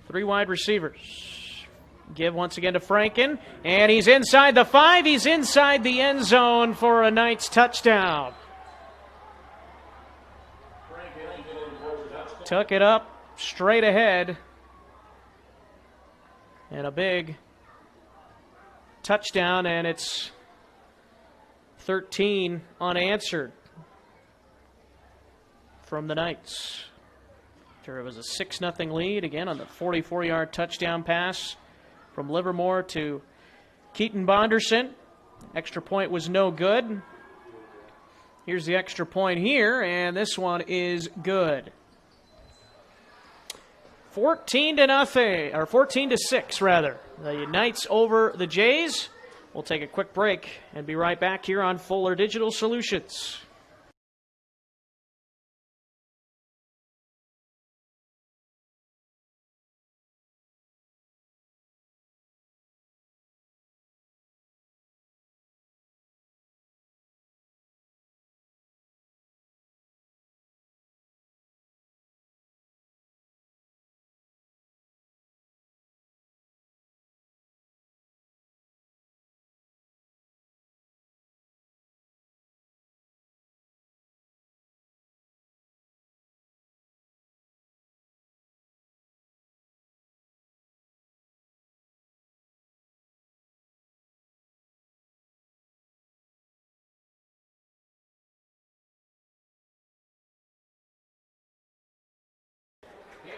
Speaker 1: 3 wide receivers. Give once again to Franken, and he's inside the 5. He's inside the end zone for a Knights touchdown. took it up straight ahead. And a big touchdown, and it's 13 unanswered from the Knights. After it was a 6-0 lead, again on the 44-yard touchdown pass from Livermore to Keaton Bonderson. Extra point was no good. Here's the extra point here, and this one is good. 14-0, or 14-6 rather. The Knights over the Jays. We'll take a quick break and be right back here on Fuller Digital Solutions.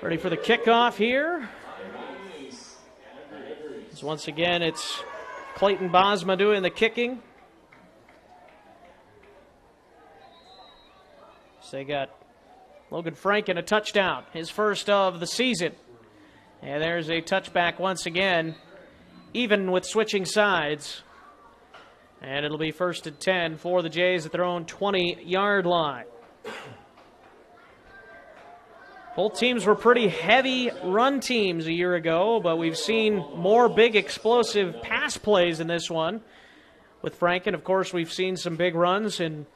Speaker 1: Ready for the kickoff here. So once again, it's Clayton Bosma doing the kicking. So they got Logan Franken a touchdown, his first of the season. And there's a touchback once again, even with switching sides. And it'll be 1st and 10 for the Jays at their own 20-yard line. Both teams were pretty heavy run teams a year ago, but we've seen more big explosive pass plays in this one. With Franken, of course, we've seen some big runs, and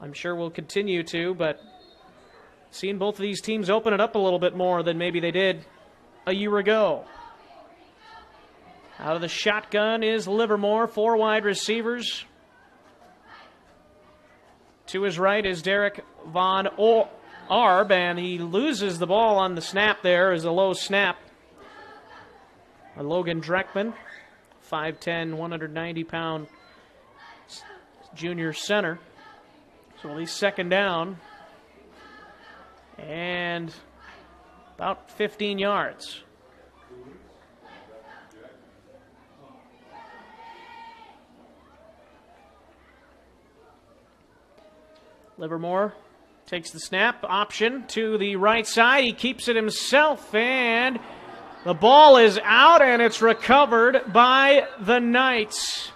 Speaker 1: I'm sure we'll continue to, but seeing both of these teams open it up a little bit more than maybe they did a year ago. Out of the shotgun is Livermore, 4 wide receivers. To his right is Derek Von Arb, and he loses the ball on the snap there as a low snap. Logan Dreckman, 5'10", 190-pound junior center. So at least 2nd down. And about 15 yards. Livermore takes the snap, option to the right side. He keeps it himself, and the ball is out, and it's recovered by the Knights.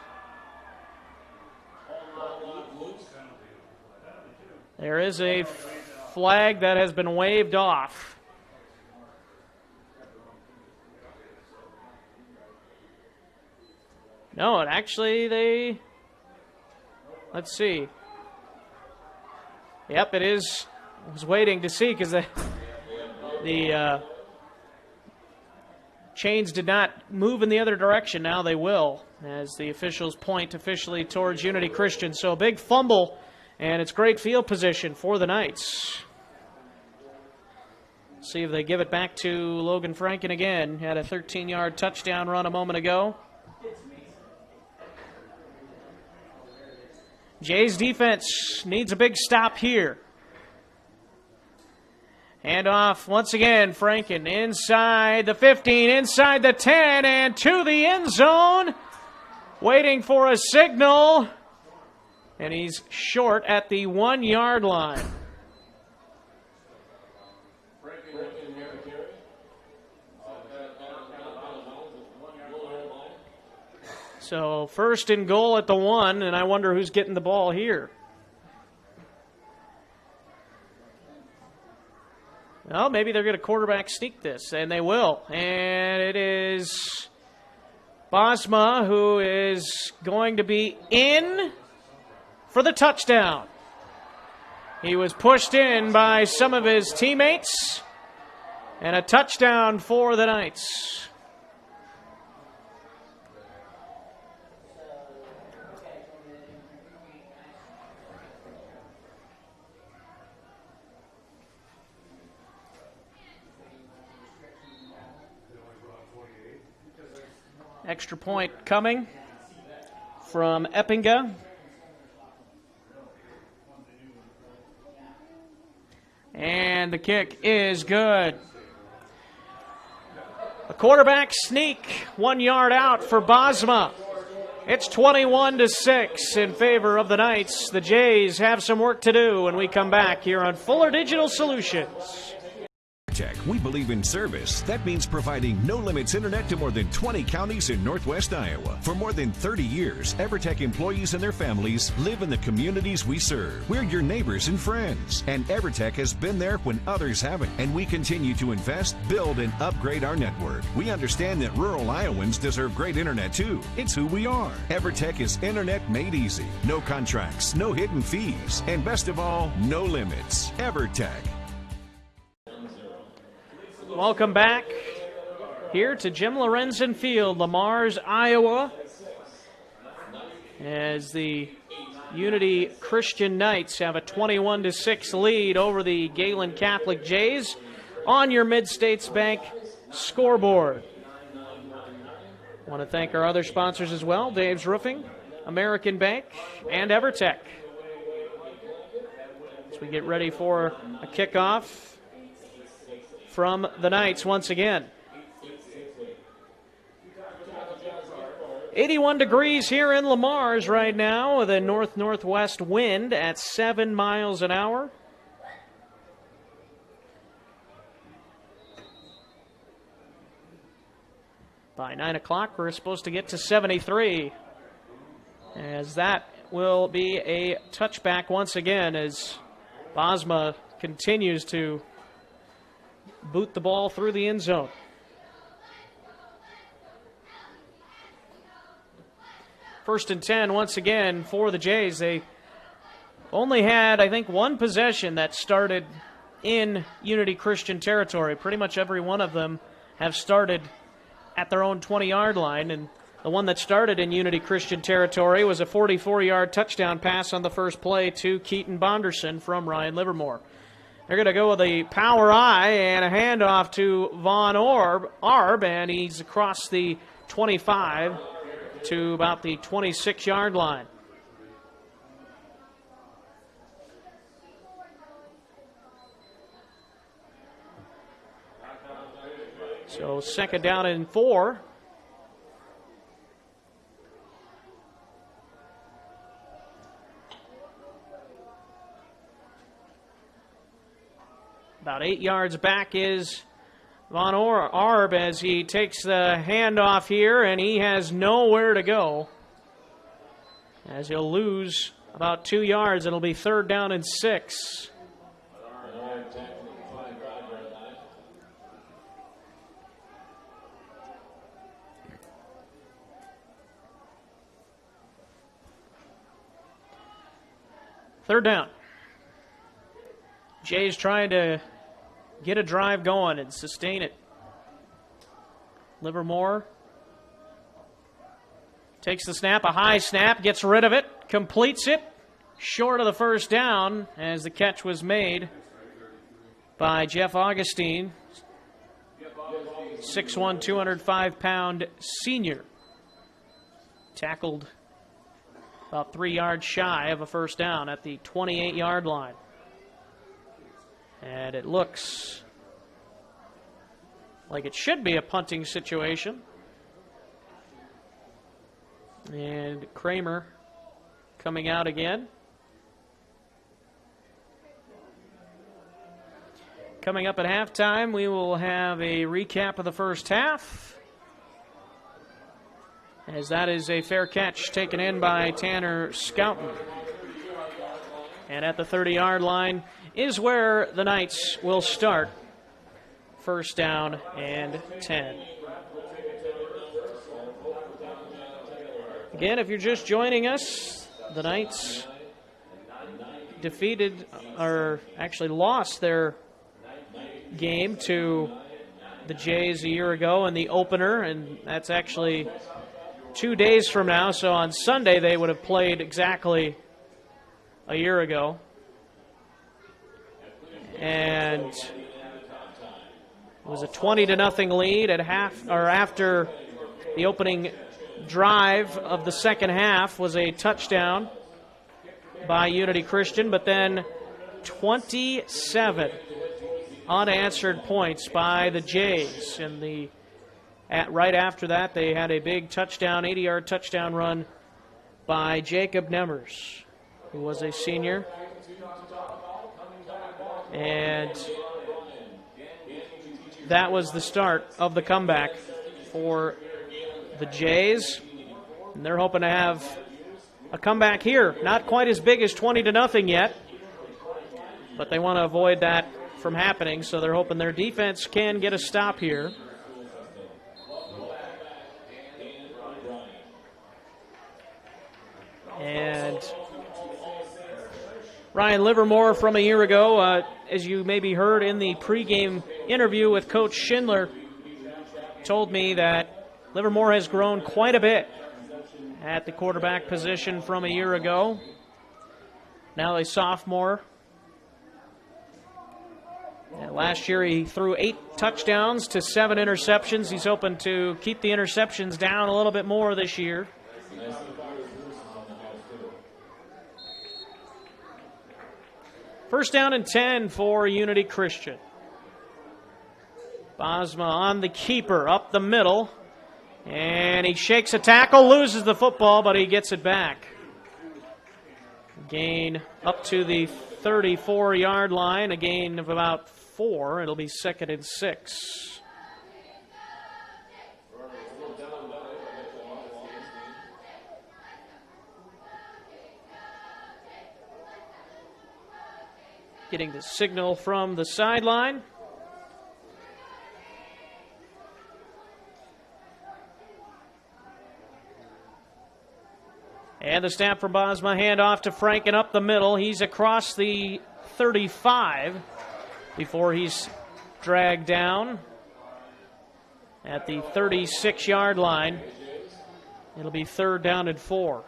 Speaker 1: There is a flag that has been waved off. No, it actually, let's see. Yep, it is. I was waiting to see because the chains did not move in the other direction. Now they will, as the officials point officially towards Unity Christian. So a big fumble, and it's great field position for the Knights. See if they give it back to Logan Franken again. Had a 13-yard touchdown run a moment ago. Jays defense needs a big stop here. Hand off once again, Franken inside the 15, inside the 10, and to the end zone. Waiting for a signal. And he's short at the 1-yard line. So 1st and goal at the 1, and I wonder who's getting the ball here. Well, maybe they're going to quarterback sneak this, and they will. And it is Bosma who is going to be in for the touchdown. He was pushed in by some of his teammates, and a touchdown for the Knights. Extra point coming from Eppinga. And the kick is good. A quarterback sneak, 1 yard out for Bosma. It's 21-6 in favor of the Knights. The Jays have some work to do when we come back here on Fuller Digital Solutions.
Speaker 6: EverTech, we believe in service. That means providing no-limits internet to more than 20 counties in northwest Iowa. For more than 30 years, EverTech employees and their families live in the communities we serve. We're your neighbors and friends. And EverTech has been there when others haven't. And we continue to invest, build, and upgrade our network. We understand that rural Iowans deserve great internet too. It's who we are. EverTech is internet made easy. No contracts, no hidden fees, and best of all, no limits. EverTech.
Speaker 1: Welcome back here to Jim Lorenzen Field, Lamars, Iowa, as the Unity Christian Knights have a 21-6 lead over the Gehlen Catholic Jays on your Mid-States Bank scoreboard. I want to thank our other sponsors as well, Dave's Roofing, American Bank, and EverTech. As we get ready for a kickoff from the Knights once again. 81 degrees here in Lamars right now with a north-northwest wind at 7 miles an hour. By 9 o'clock, we're supposed to get to 73, as that will be a touchback once again as Bosma continues to boot the ball through the end zone. First and 10 once again for the Jays. They only had, I think, one possession that started in Unity Christian territory. Pretty much every one of them have started at their own 20-yard line, and the one that started in Unity Christian territory was a 44-yard touchdown pass on the first play to Keaton Bonderson from Ryan Livermore. They're going to go with a power eye and a handoff to Von Arb, and he's across the 25 to about the 26-yard line. So second down and 4. About 8 yards back is Von Arb as he takes the handoff here, and he has nowhere to go. As he'll lose about 2 yards, it'll be third down and 6. Third down. Jay's trying to get a drive going and sustain it. Livermore takes the snap, a high snap, gets rid of it, completes it, short of the first down as the catch was made by Jeff Augustine, 6'1", 205-pound senior. Tackled about 3 yards shy of a first down at the 28-yard line. And it looks like it should be a punting situation. And Kramer coming out again. Coming up at halftime, we will have a recap of the first half, as that is a fair catch taken in by Tanner Scouten. And at the 30-yard line is where the Knights will start. First down and 10. Again, if you're just joining us, the Knights defeated, or actually lost their game to the Jays a year ago in the opener, and that's actually 2 days from now. So on Sunday they would have played exactly a year ago. And it was a 20-0 lead at half, or after The opening drive of the second half was a touchdown by Unity Christian, but then 27 unanswered points by the Jays. And right after that, they had a big touchdown, 80-yard touchdown run by Jacob Nemmers, who was a senior. And that was the start of the comeback for the Jays. And they're hoping to have a comeback here. Not quite as big as 20-0 yet, but they want to avoid that from happening, so they're hoping their defense can get a stop here. And Ryan Livermore from a year ago, as you maybe heard in the pregame interview with Coach Schindler, told me that Livermore has grown quite a bit at the quarterback position from a year ago. Now a sophomore. And last year he threw 8 touchdowns to 7 interceptions. He's hoping to keep the interceptions down a little bit more this year. First down and 10 for Unity Christian. Bosma on the keeper, up the middle. And he shakes a tackle, loses the football, but he gets it back. Gain up to the 34-yard line, a gain of about 4. It'll be 2nd and 6. Getting the signal from the sideline. And the snap from Bosma, handoff to Franken up the middle. He's across the 35 before he's dragged down at the 36-yard line. It'll be 3rd down and 4.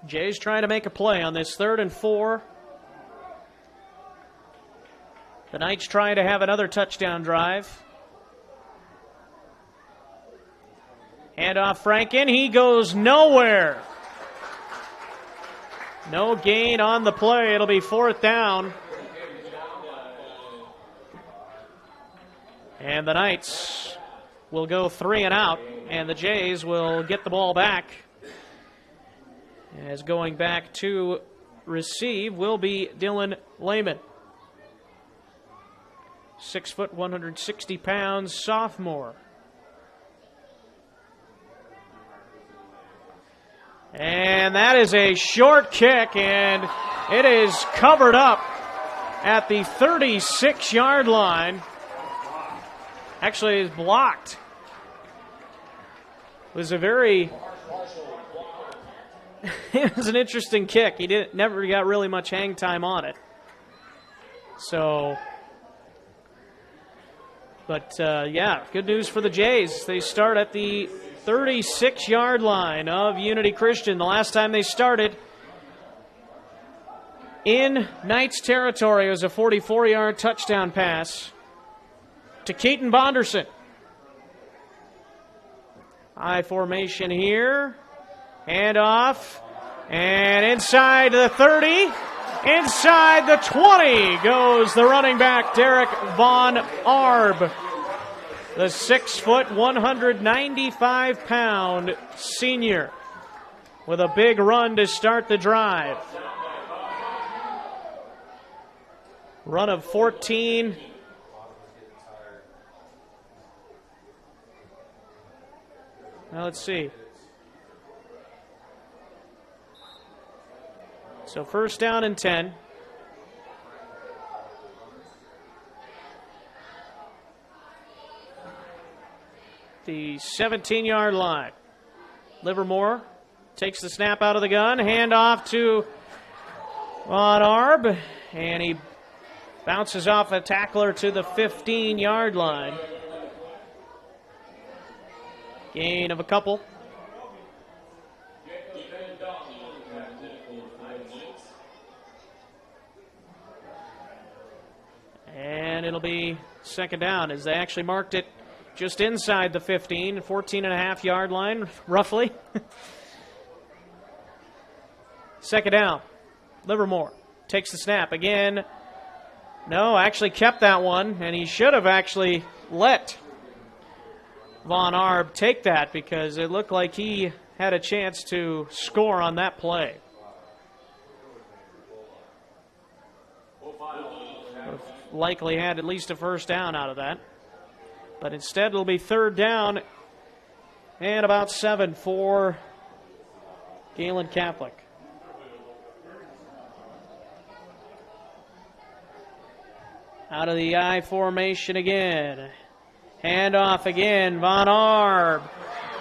Speaker 1: Jay's trying to make a play on this 3rd and 4. The Knights trying to have another touchdown drive. Handoff Franken. He goes nowhere. No gain on the play. It'll be 4th down. And the Knights will go 3 and out. And the Jays will get the ball back. As going back to receive will be Dylan Lehman. 6 foot, 160 pounds, sophomore. And that is a short kick, and it is covered up at the 36-yard line. Actually, it's blocked. It was it was an interesting kick. He never got really much hang time on it. So, but yeah, good news for the Jays. They start at the 36-yard line of Unity Christian. The last time they started in Knights territory, it was a 44-yard touchdown pass to Keaton Bonderson. High formation here. Handoff. And inside the 30. Inside the 20 goes the running back, Derek Von Arb. The 6 foot, 195 pound senior with a big run to start the drive. Run of 14. Now let's see. So 1st down and 10. The 17-yard line. Livermore takes the snap out of the gun. Hand off to Von Arb. And he bounces off a tackler to the 15-yard line. Gain of a couple. it'll be second down, as they actually marked it just inside the 15, 14.5-yard line, roughly. Second down. Livermore takes the snap again. No, actually kept that one, and he should have actually let Von Arb take that because it looked like he had a chance to score on that play. Likely had at least a first down out of that. But instead it'll be third down and about 7 for Gehlen Catholic. Out of the I formation again. Handoff again. Von Arb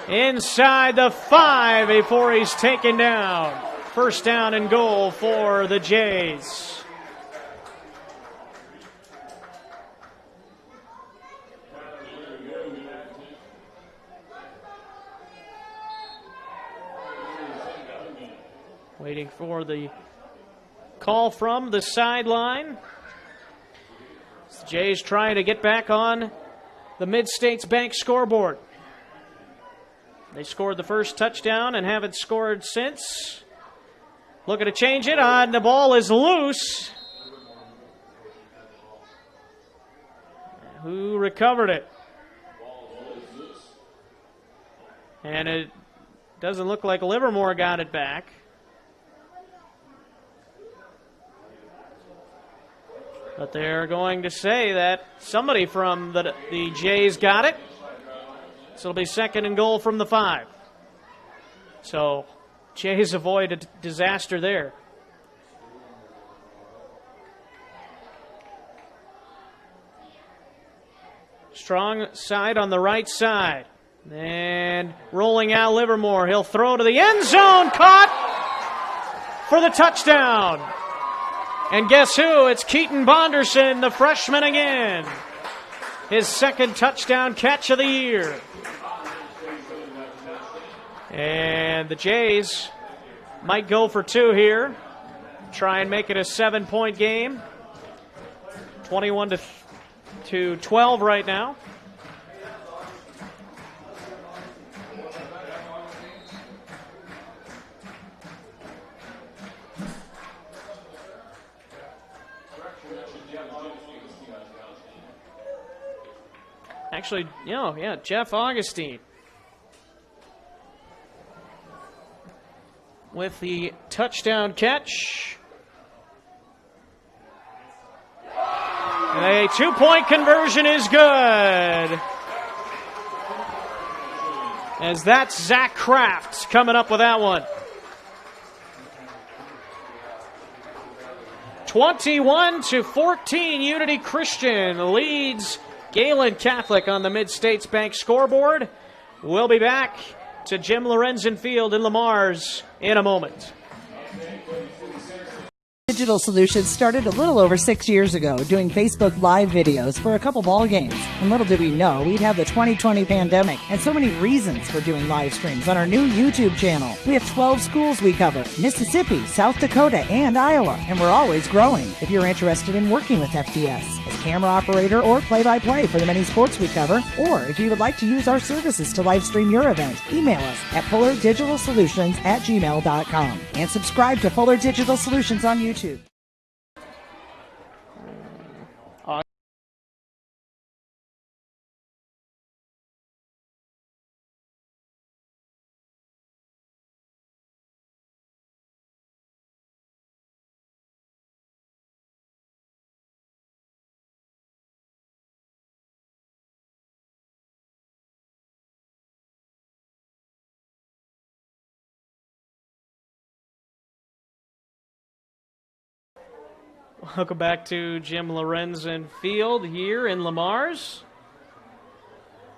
Speaker 1: inside the 5 before he's taken down. First down and goal for the Jays. Waiting for the call from the sideline. The Jays trying to get back on the Mid-States Bank scoreboard. They scored the first touchdown and haven't scored since. Looking to change it on. The ball is loose. Who recovered it? And it doesn't look like Livermore got it back. But they're going to say that somebody from the Jays got it. So it'll be second and goal from the 5. So Jays avoid a disaster there. Strong side on the right side. And rolling out Livermore. He'll throw to the end zone. Caught for the touchdown. And guess who? It's Keaton Bonderson, the freshman again. His second touchdown catch of the year. And the Jays might go for 2 here. Try and make it a 7-point game. 21 to 12 right now. Actually, Jeff Augustine with the touchdown catch. A 2-point conversion is good. As that's Zach Kraft coming up with that one. 21-14, Unity Christian leads Gehlen Catholic on the Mid-States Bank scoreboard. We'll be back to Jim Lorenzen Field in Lamar's in a moment.
Speaker 2: Digital Solutions started a little over 6 years ago doing Facebook Live videos for a couple ball games. And little did we know we'd have the 2020 pandemic and so many reasons for doing live streams on our new YouTube channel. We have 12 schools we cover: Mississippi, South Dakota, and Iowa. And we're always growing. If you're interested in working with FDS as camera operator or play-by-play for the many sports we cover, or if you would like to use our services to live stream your event, email us at fullerdigitalsolutions@gmail.com and subscribe to Fuller Digital Solutions on YouTube.
Speaker 1: Welcome back to Jim Lorenzen Field here in Lamar's.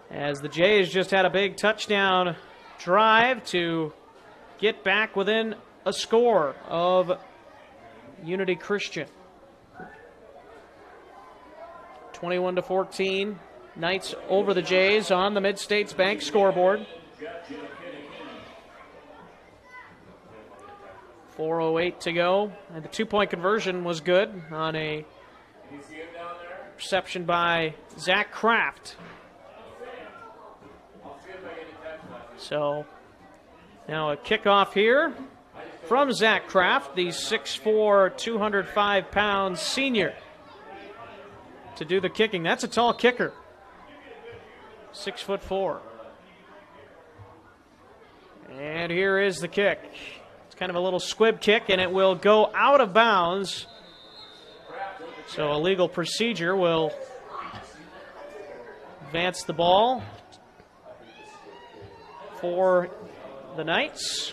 Speaker 1: As the Jays just had a big touchdown drive to get back within a score of Unity Christian. 21-14, Knights over the Jays on the Mid-States Bank scoreboard. 4:08 to go, and the 2-point conversion was good on a Reception by Zach Kraft. So now a kickoff here from Zach Kraft, the 6'4", 205-pound senior, to do the kicking. That's a tall kicker. 6'4". And here is the kick. It's kind of a little squib kick, and it will go out of bounds. So a legal procedure will advance the ball for the Knights.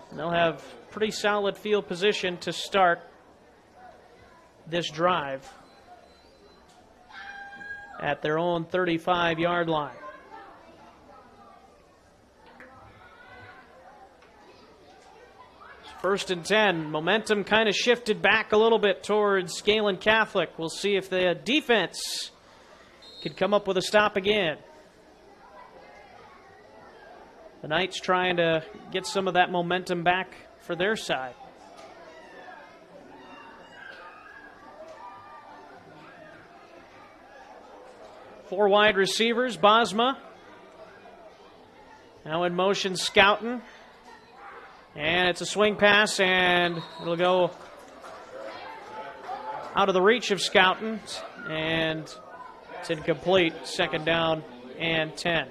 Speaker 1: And they'll have pretty solid field position to start this drive at their own 35-yard line. First and 10. Momentum kind of shifted back a little bit towards Gehlen Catholic. We'll see if the defense can come up with a stop again. The Knights trying to get some of that momentum back for their side. Four wide receivers. Bosma now in motion, Scouten. And it's a swing pass, and it'll go out of the reach of Scouten, and it's incomplete. Second down and 10.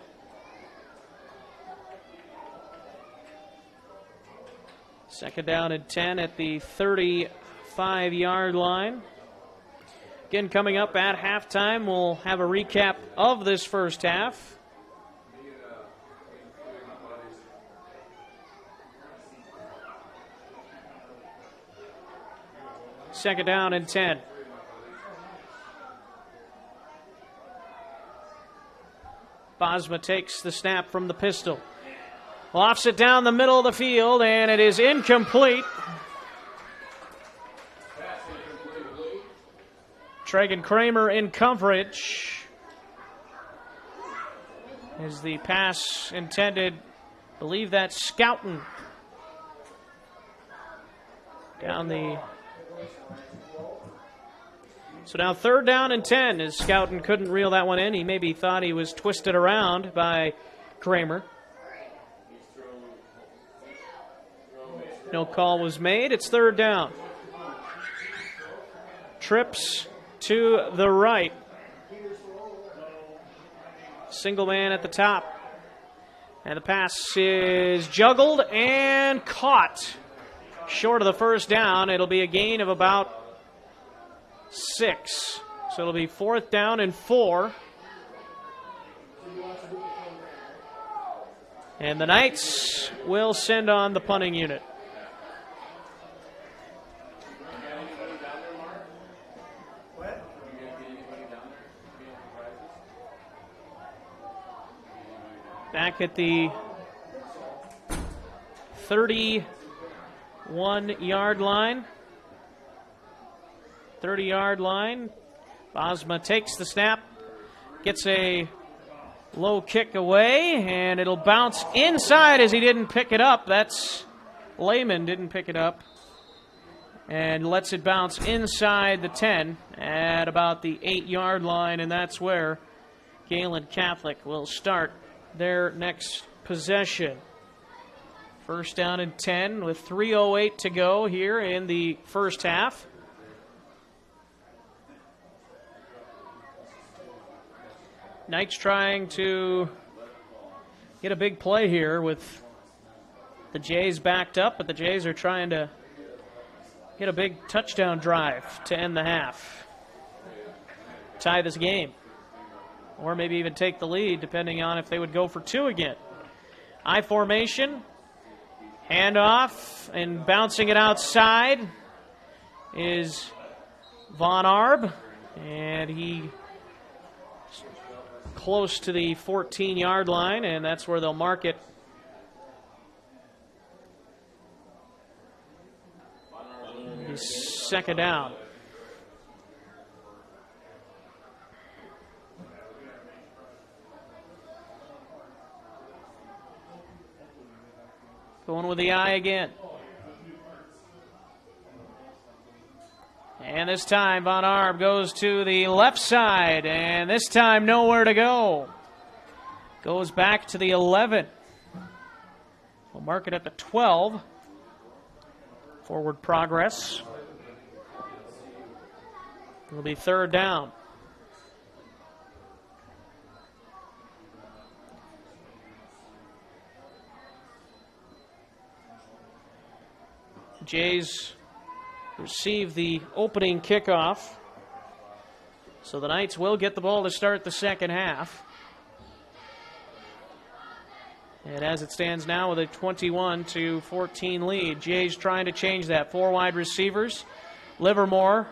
Speaker 1: Second down and 10 at the 35-yard line. Again, coming up at halftime, we'll have a recap of this first half. Second down and 10. Bosma takes the snap from the pistol. Lofts it down the middle of the field, and it is incomplete. Tragan Kramer in coverage. Is the pass intended? I believe that's Scouten. Down the... So now third down and 10 as Scouten couldn't reel that one in. He maybe thought he was twisted around by Kramer. No call was made. It's third down. Trips to the right. Single man at the top. And the pass is juggled and caught. Short of the first down. It'll be a gain of about 6. So it'll be fourth down and 4. And the Knights will send on the punting unit. Back at the 31-yard line. 30-yard line. Bosma takes the snap, gets a low kick away, and it'll bounce inside as he didn't pick it up. That's Lehman didn't pick it up. And lets it bounce inside the 10 at about the 8-yard line, and that's where Gehlen Catholic will start their next possession. First down and 10 with 3:08 to go here in the first half. Knights trying to get a big play here with the Jays backed up, but the Jays are trying to get a big touchdown drive to end the half. Tie this game. Or maybe even take the lead, depending on if they would go for 2 again. I formation. Handoff, and bouncing it outside is Von Arb. And he close to the 14-yard line, and that's where they'll mark it. Second down. Going with the eye again. And this time, Von Arb goes to the left side, and this time nowhere to go. Goes back to the 11. We'll mark it at the 12. Forward progress. It'll be third down. Jays receive the opening kickoff. So the Knights will get the ball to start the second half. And as it stands now with a 21-14 lead, Jays trying to change that. 4 wide receivers. Livermore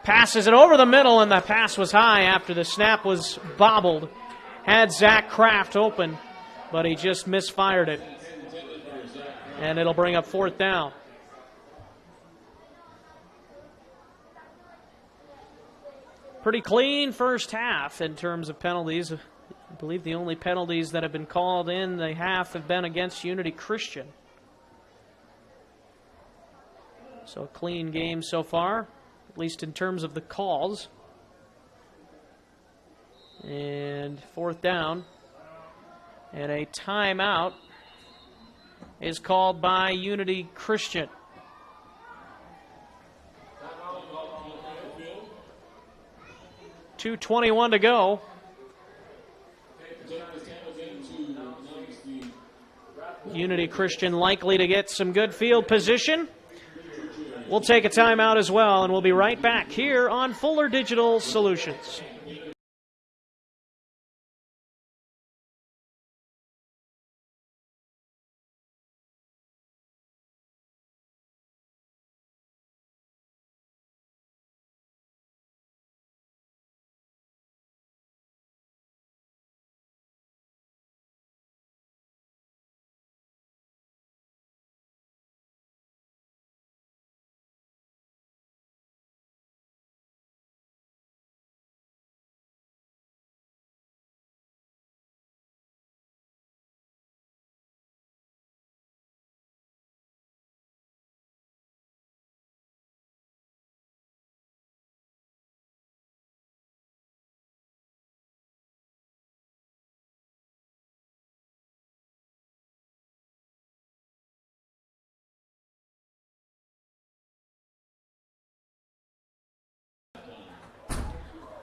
Speaker 1: passes it over the middle, and the pass was high after the snap was bobbled. Had Zach Kraft open, but he just misfired it. And it'll bring up fourth down. Pretty clean first half in terms of penalties. I believe the only penalties that have been called in the half have been against Unity Christian. So a clean game so far, at least in terms of the calls. And fourth down. And a timeout is called by Unity Christian. .2:21 to go. Unity Christian likely to get some good field position. We'll take a timeout as well, and we'll be right back here on Fuller Digital Solutions.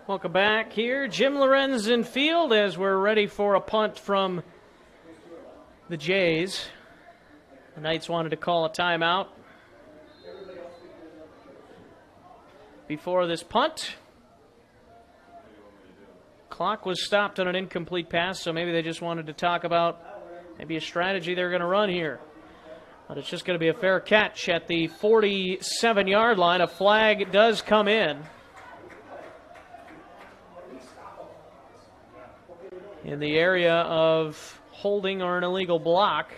Speaker 1: Welcome back here. Jim Lorenz in field as we're ready for a punt from the Jays. The Knights wanted to call a timeout before this punt. Clock was stopped on an incomplete pass, so maybe they just wanted to talk about maybe a strategy they're going to run here. But it's just going to be a fair catch at the 47-yard line. A flag does come in the area of holding or an illegal block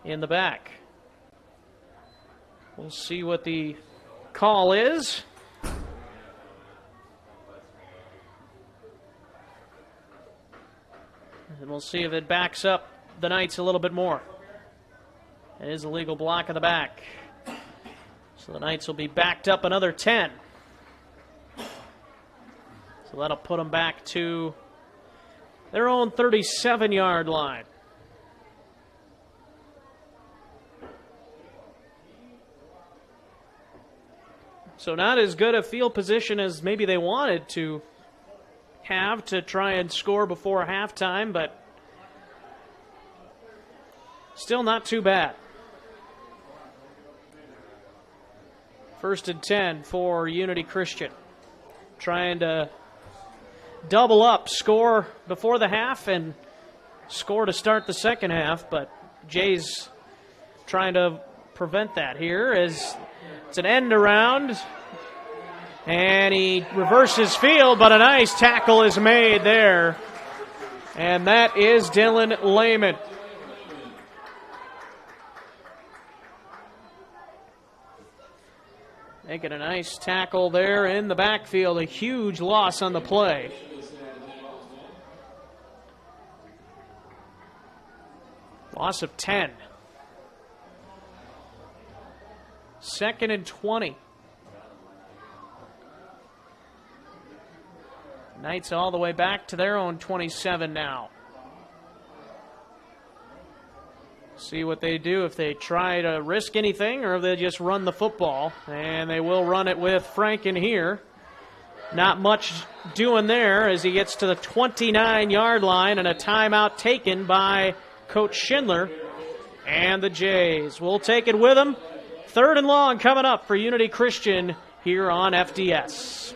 Speaker 1: in the back. We'll see what the call is. And we'll see if it backs up the Knights a little bit more. It is a legal block in the back. So the Knights will be backed up another 10. So that'll put them back to their own 37-yard line. So not as good a field position as maybe they wanted to have to try and score before halftime, but still not too bad. 1st and 10 for Unity Christian. Trying to double up, score before the half and score to start the second half, but Jays trying to prevent that here as it's an end around, and he reverses field, but a nice tackle is made there, and that is Dylan Lehman. Making a nice tackle there in the backfield, a huge loss on the play. Loss of 10. 2nd and 20. Knights all the way back to their own 27 now. See what they do, if they try to risk anything or if they just run the football. And they will run it with Franken here. Not much doing there as he gets to the 29-yard line, and a timeout taken by Coach Schindler. And the Jays will take it with them. 3rd and long coming up for Unity Christian here on FDS.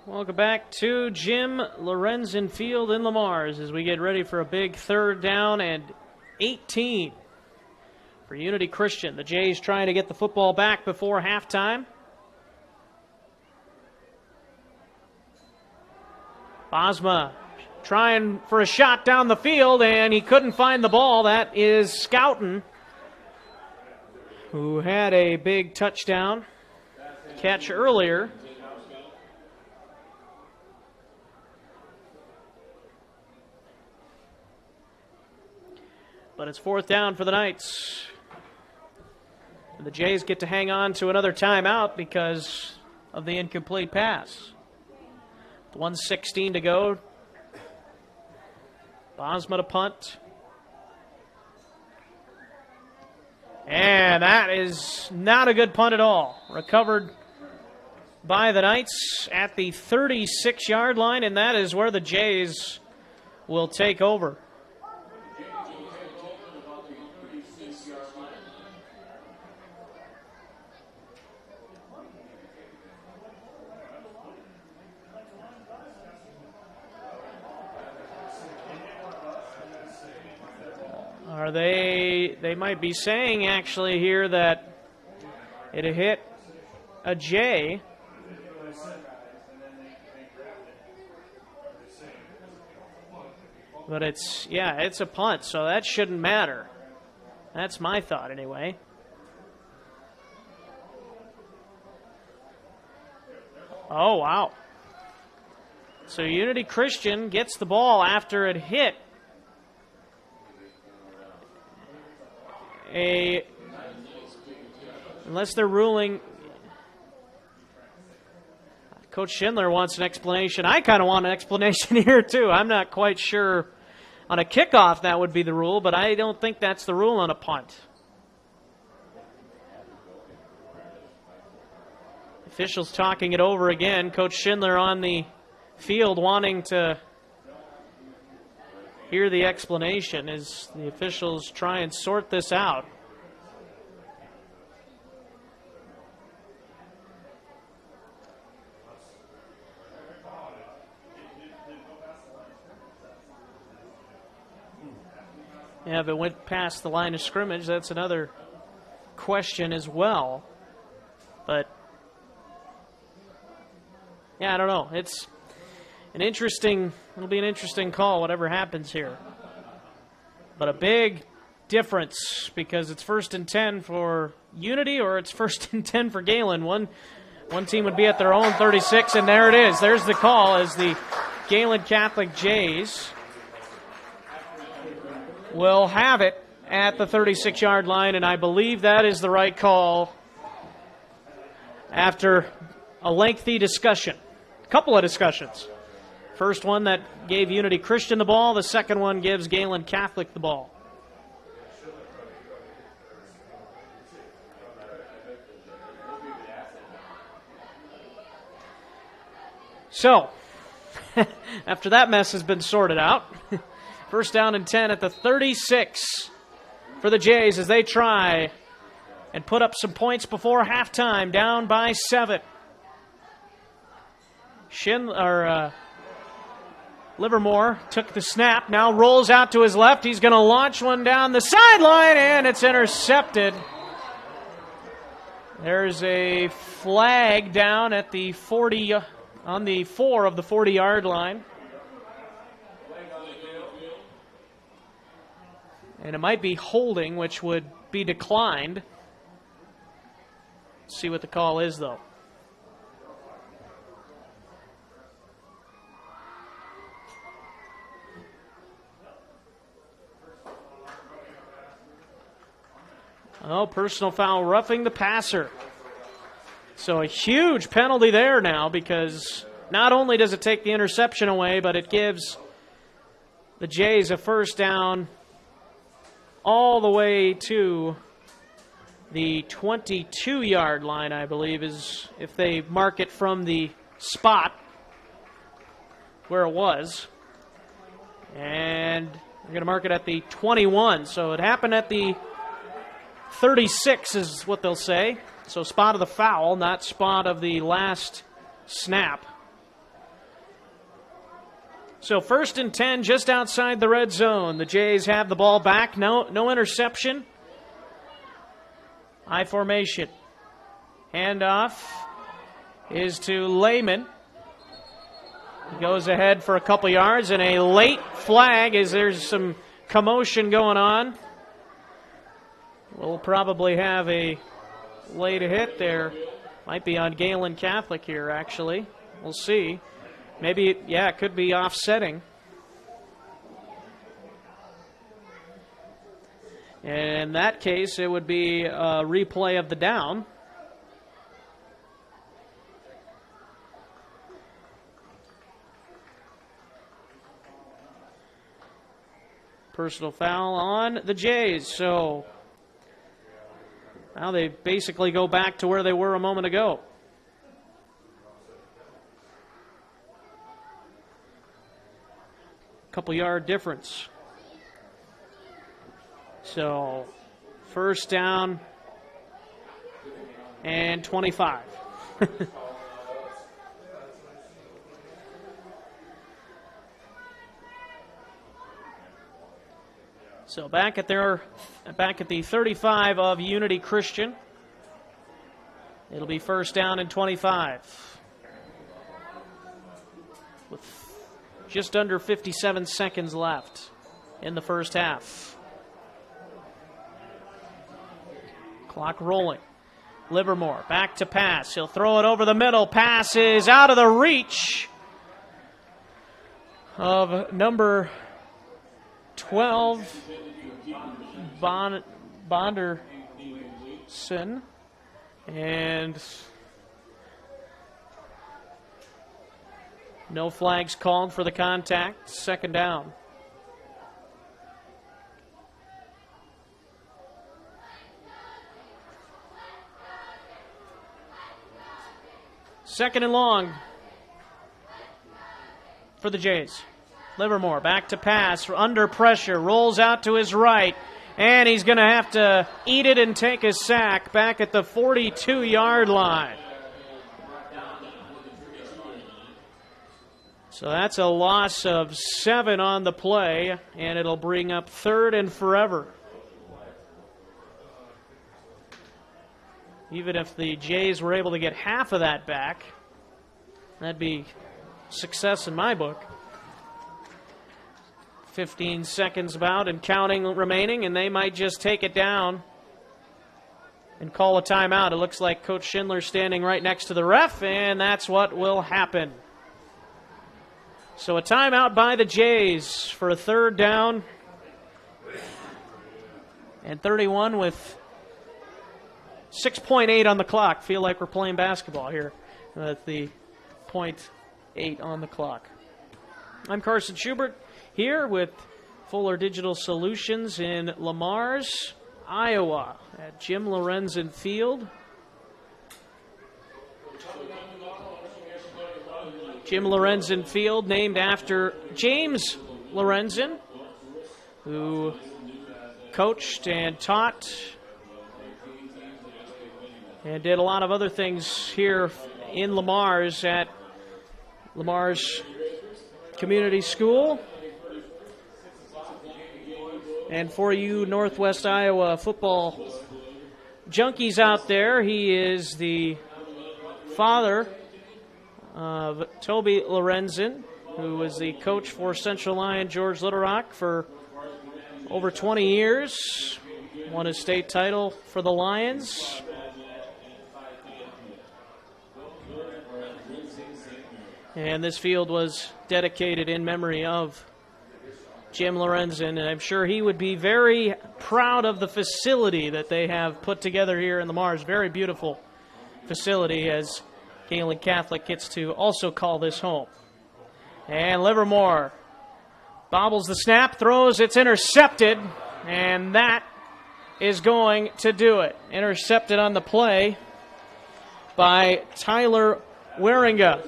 Speaker 1: Welcome back to Jim Lorenzen Field in Lamars as we get ready for a big 3rd down and 18 for Unity Christian. The Jays trying to get the football back before halftime. Bosma trying for a shot down the field, and he couldn't find the ball. That is Scouten, who had a big touchdown catch earlier. But it's 4th down for the Knights. And the Jays get to hang on to another timeout because of the incomplete pass. 1:16 to go. Bosma to punt. And that is not a good punt at all. Recovered by the Knights at the 36-yard line, and that is where the Jays will take over. Are they might be saying actually here that it hit a J. But it's a punt, so that shouldn't matter. That's my thought anyway. Oh, wow. So Unity Christian gets the ball after it hit unless they're ruling. Coach Schindler wants an explanation. I kind of want an explanation here too. I'm not quite sure. On a kickoff that would be the rule, but I don't think that's the rule on a punt. Officials talking it over again. Coach Schindler on the field wanting to hear the explanation as the officials try and sort this out. Yeah, if it went past the line of scrimmage, that's another question as well. But yeah, I don't know. It'll be an interesting call, whatever happens here. But a big difference because it's 1st and 10 for Unity or it's 1st and 10 for Gehlen. One team would be at their own 36, and there it is. There's the call as the Gehlen Catholic Jays will have it at the 36-yard line, and I believe that is the right call after a lengthy discussion. A couple of discussions. First one that gave Unity Christian the ball. The second one gives Gehlen Catholic the ball. So, after that mess has been sorted out, first down and 10 at the 36 for the Jays as they try and put up some points before halftime, down by 7. Livermore took the snap, now rolls out to his left. He's going to launch one down the sideline, and it's intercepted. There's a flag down at the 40, on the 4 of the 40-yard line. And it might be holding, which would be declined. Let's see what the call is, though. Oh, personal foul, roughing the passer. So a huge penalty there now, because not only does it take the interception away, but it gives the Jays a first down all the way to the 22-yard line, I believe, is if they mark it from the spot where it was. And they're going to mark it at the 21. So it happened at the 36 is what they'll say. So spot of the foul, not spot of the last snap. So first and 10, just outside the red zone. The Jays have the ball back. No interception. I formation. Handoff is to Lehman. He goes ahead for a couple yards, and a late flag as there's some commotion going on. We'll probably have a late hit there. Might be on Gehlen Catholic here, actually. We'll see. Maybe, it could be offsetting. In that case, it would be a replay of the down. Personal foul on the Jays. So now they basically go back to where they were a moment ago. Couple yard difference. So first down and 25. So back at the 35 of Unity Christian. It'll be first down and 25. With just under 57 seconds left in the first half. Clock rolling. Livermore back to pass. He'll throw it over the middle. Pass is out of the reach of number 12, Bonderson. And no flags called for the contact. Second down. Second and long for the Jays. Livermore back to pass, under pressure, rolls out to his right, and he's going to have to eat it and take a sack back at the 42-yard line. So that's a loss of 7 on the play, and it'll bring up third and forever. Even if the Jays were able to get half of that back, that'd be success in my book. 15 seconds about and counting remaining, and they might just take it down and call a timeout. It looks like Coach Schindler standing right next to the ref, and that's what will happen. So a timeout by the Jays for a third down and 31 with 6.8 on the clock. Feel like we're playing basketball here with the .8 on the clock. I'm Carson Schubert here with Fuller Digital Solutions in Lamars, Iowa at Jim Lorenzen Field. Jim Lorenzen Field named after James Lorenzen, who coached and taught and did a lot of other things here in Lamars at Lamars Community School. And for you Northwest Iowa football junkies out there, he is the father of Toby Lorenzen, who was the coach for Central Lyon George Little Rock for over 20 years, won a state title for the Lions. And this field was dedicated in memory of Jim Lorenzen, and I'm sure he would be very proud of the facility that they have put together here in Lamars. Very beautiful facility, as Gehlen Catholic gets to also call this home. And Livermore bobbles the snap, throws, it's intercepted, and that is going to do it. Intercepted on the play by Tyler Waringa.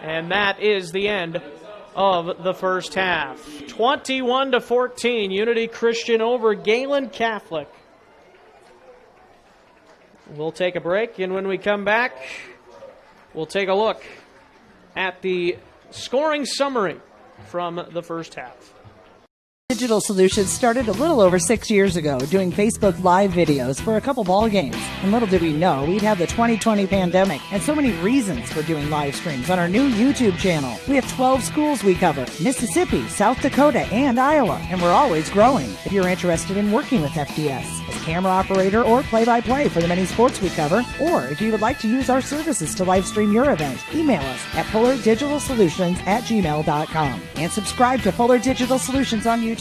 Speaker 1: And that is the end of the first half. 21-14, Unity Christian over Gehlen Catholic. We'll take a break, and when we come back, we'll take a look at the scoring summary from the first half.
Speaker 2: Digital Solutions started a little over 6 years ago doing Facebook Live videos for a couple ball games. And little did we know we'd have the 2020 pandemic and so many reasons for doing live streams on our new YouTube channel. We have 12 schools we cover: Mississippi, South Dakota, and Iowa. And we're always growing. If you're interested in working with FDS as camera operator or play-by-play for the many sports we cover, or if you would like to use our services to live stream your event, email us at fullerdigitalsolutions@gmail.com and subscribe to Fuller Digital Solutions on YouTube.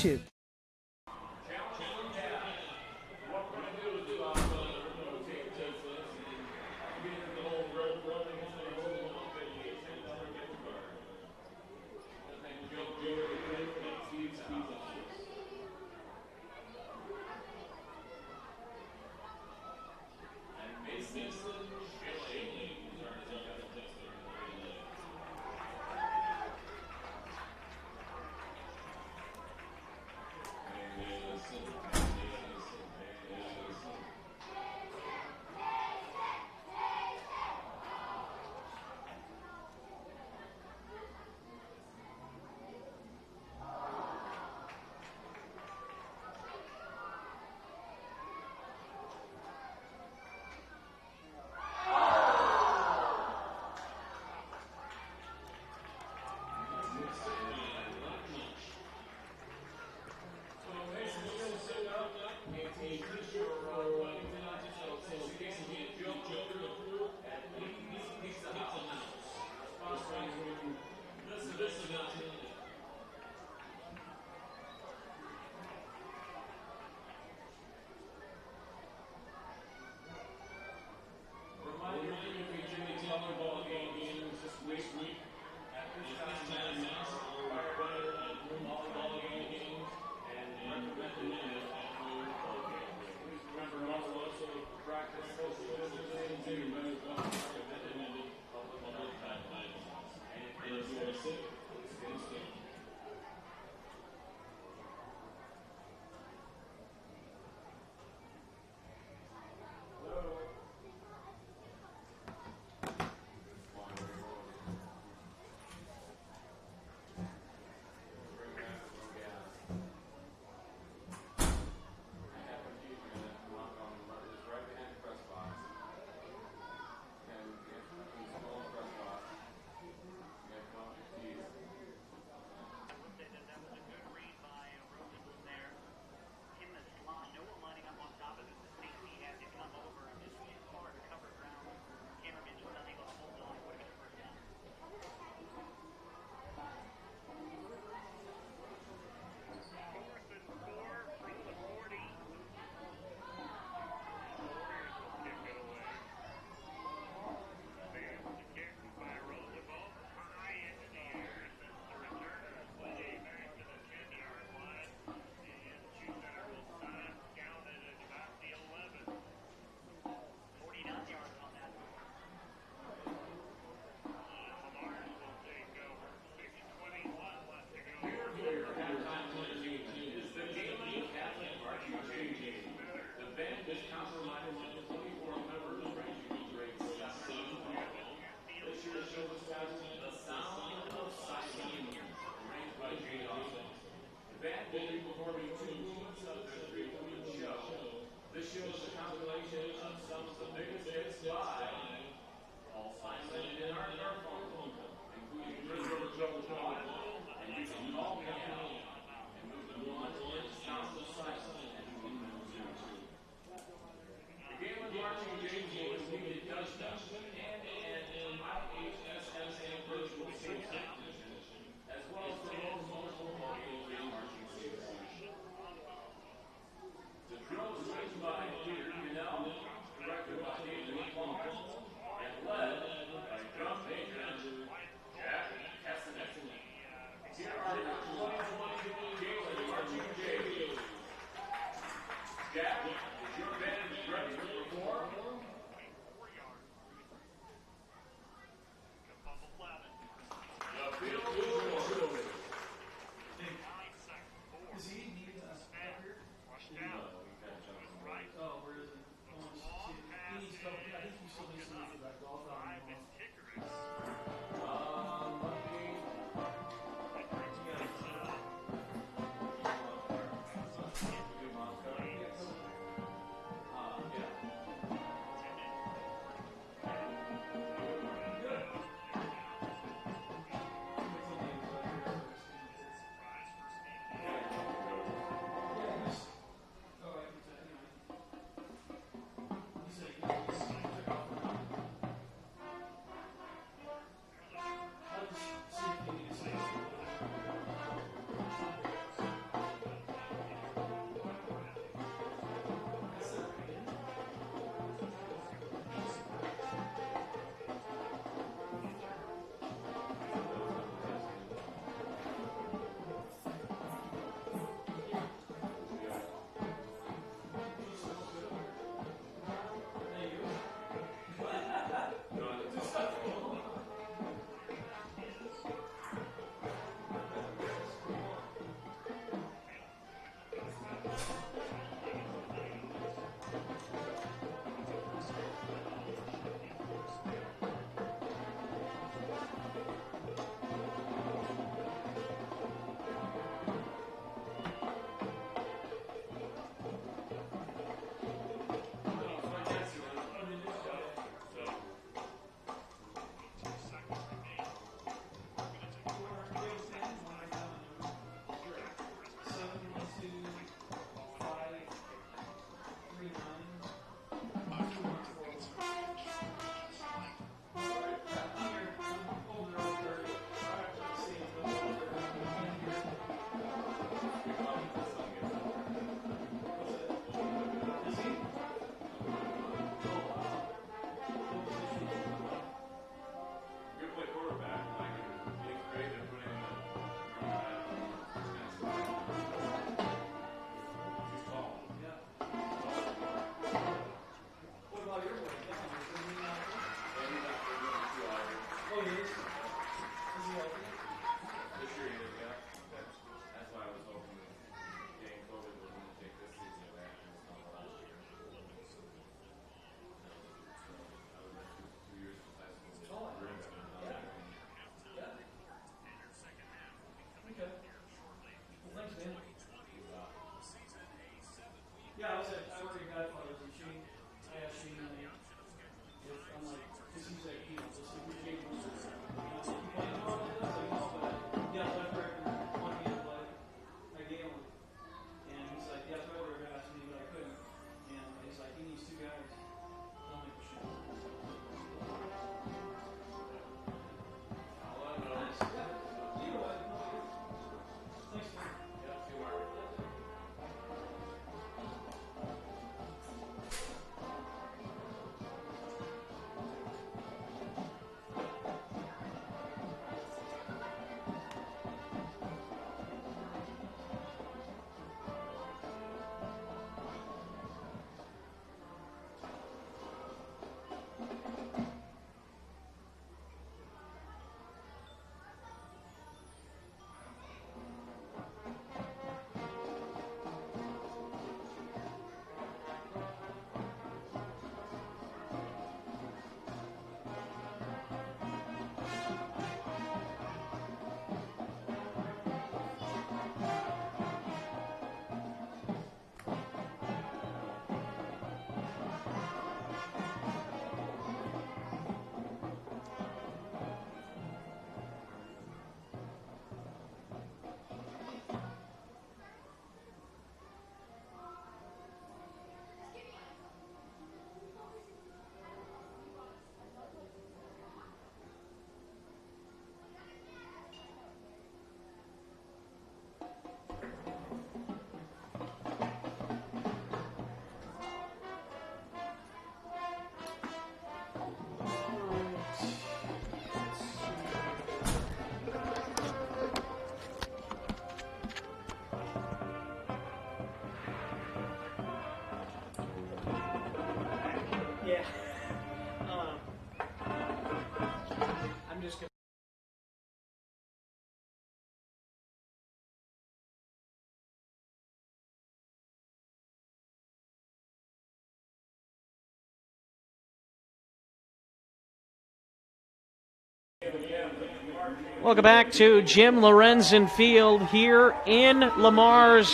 Speaker 1: Welcome back to Jim Lorenzen Field here in Lamar's.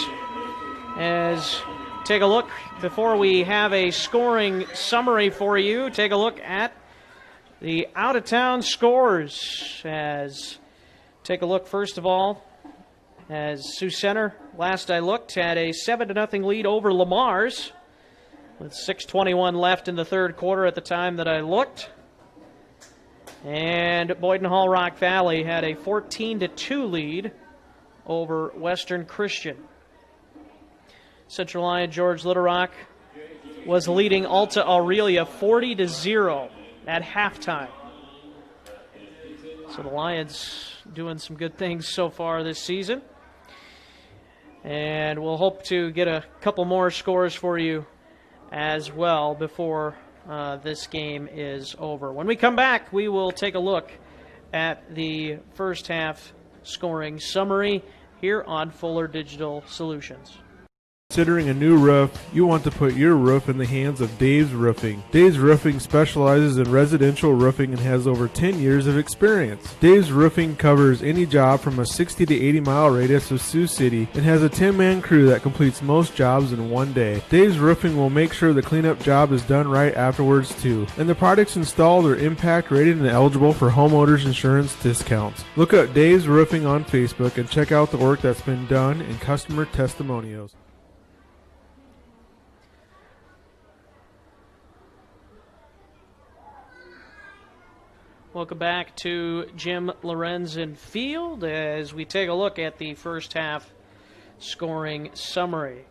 Speaker 1: As take a look, before we have a scoring summary for you, take a look at the out-of-town scores. As take a look first of all, as Sioux Center, last I looked, had a 7-0 lead over Lamar's with 6:21 left in the third quarter at the time that I looked. And Boyden Hall Rock Valley had a 14-2 lead over Western Christian. Central Lyon George Little Rock was leading Alta Aurelia 40-0 at halftime. So the Lions doing some good things so far this season. And we'll hope to get a couple more scores for you as well before this game is over. When we come back, we will take a look at the first half scoring summary here on Fuller Digital Solutions.
Speaker 3: Considering a new roof, you want to put your roof in the hands of Dave's Roofing. Dave's Roofing specializes in residential roofing and has over 10 years of experience. Dave's Roofing covers any job from a 60 to 80 mile radius of Sioux City and has a 10-man crew that completes most jobs in one day. Dave's Roofing will make sure the cleanup job is done right afterwards too. And the products installed are impact rated and eligible for homeowners insurance discounts. Look up Dave's Roofing on Facebook and check out the work that's been done and customer testimonials.
Speaker 1: Welcome back to Jim Lorenzen Field as we take a look at the first half scoring summary.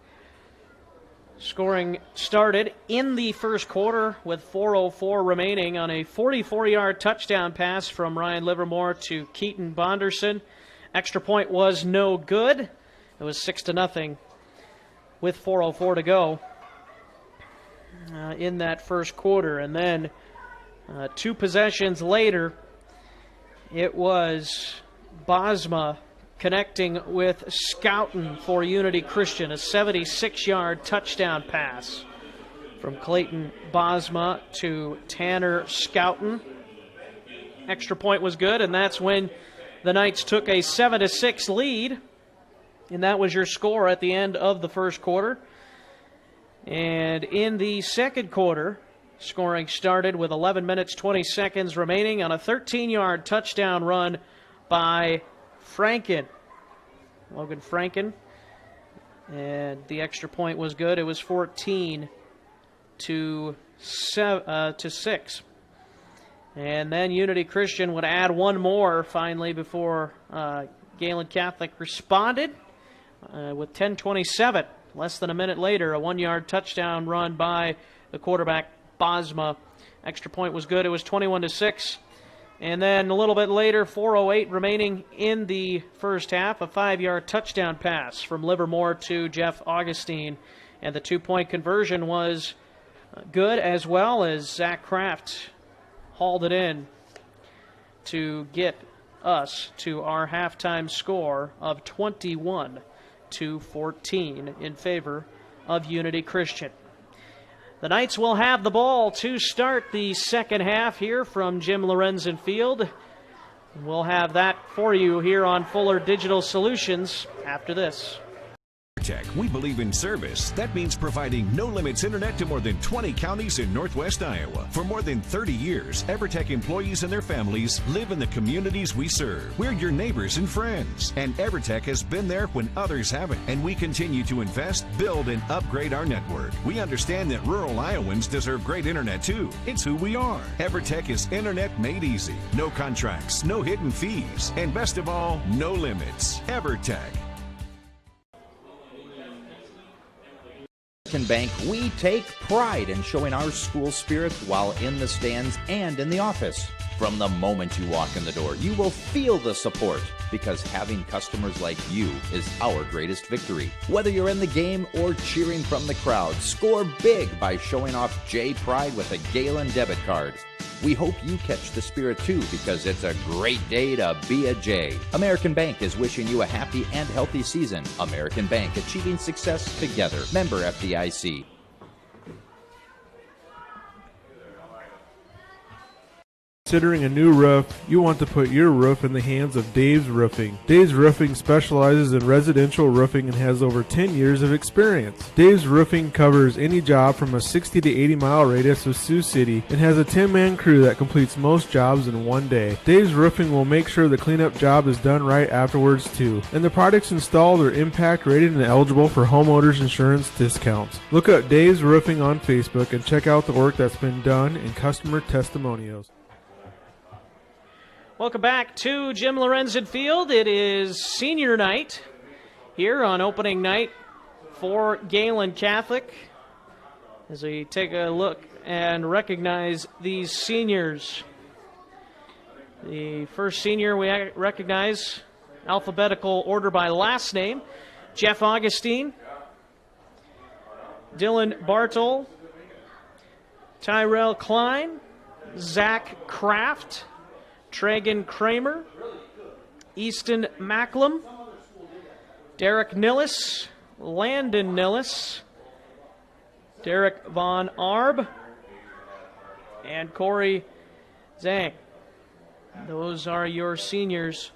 Speaker 1: Scoring started in the first quarter with 4:04 remaining on a 44-yard touchdown pass from Ryan Livermore to Keaton Bonderson. Extra point was no good. It was 6-0 with 4:04 to go in that first quarter. And then two possessions later, it was Bosma connecting with Scouten for Unity Christian, a 76-yard touchdown pass from Clayton Bosma to Tanner Scouten. Extra point was good, and that's when the Knights took a 7-6 lead, and that was your score at the end of the first quarter. And in the second quarter, scoring started with 11 minutes, 20 seconds remaining on a 13-yard touchdown run by Franken, Logan Franken. And the extra point was good. It was 14-6. And then Unity Christian would add one more finally before Gehlen Catholic responded with 10:27. Less than a minute later, a 1-yard touchdown run by the quarterback Bosma. Extra point was good. It was 21-6. And then a little bit later, 4:08 remaining in the first half, a 5-yard touchdown pass from Livermore to Jeff Augustine. And the 2-point conversion was good, as well as Zach Kraft hauled it in to get us to our halftime score of 21-14 in favor of Unity Christian. The Knights will have the ball to start the second half here from Jim Lorenzen Field. We'll have that for you here on Fuller Digital Solutions after this.
Speaker 6: EverTech, we believe in service. That means providing no-limits internet to more than 20 counties in northwest Iowa. For more than 30 years, EverTech employees and their families live in the communities we serve. We're your neighbors and friends, and EverTech has been there when others haven't, and we continue to invest, build, and upgrade our network. We understand that rural Iowans deserve great internet too. It's who we are. EverTech is internet made easy. No contracts, no hidden fees, and best of all, no limits. EverTech.
Speaker 5: Bank, we take pride in showing our school spirit while in the stands and in the office. From the moment you walk in the door, you will feel the support because having customers like you is our greatest victory. Whether you're in the game or cheering from the crowd, score big by showing off J Pride with a Gehlen debit card. We hope you catch the spirit too because it's a great day to be a J. American Bank is wishing you a happy and healthy season. American Bank, achieving success together. Member FDIC.
Speaker 3: Considering a new roof, you want to put your roof in the hands of Dave's Roofing. Dave's Roofing specializes in residential roofing and has over 10 years of experience. Dave's Roofing covers any job from a 60 to 80 mile radius of Sioux City and has a 10-man crew that completes most jobs in one day. Dave's Roofing will make sure the cleanup job is done right afterwards too. And the products installed are impact rated and eligible for homeowners insurance discounts. Look up Dave's Roofing on Facebook and check out the work that's been done and customer testimonials.
Speaker 1: Welcome back to Jim Lorenzen Field. It is senior night here on opening night for Gehlen Catholic. As we take a look and recognize these seniors. The first senior we recognize, alphabetical order by last name, Jeff Augustine, Dylan Bartol, Tyrell Klein, Zach Kraft, Tragan Kramer, Easton Macklem, Derek Nillis, Landon Nillis, Derek Von Arb, and Corey Zhang. Those are your seniors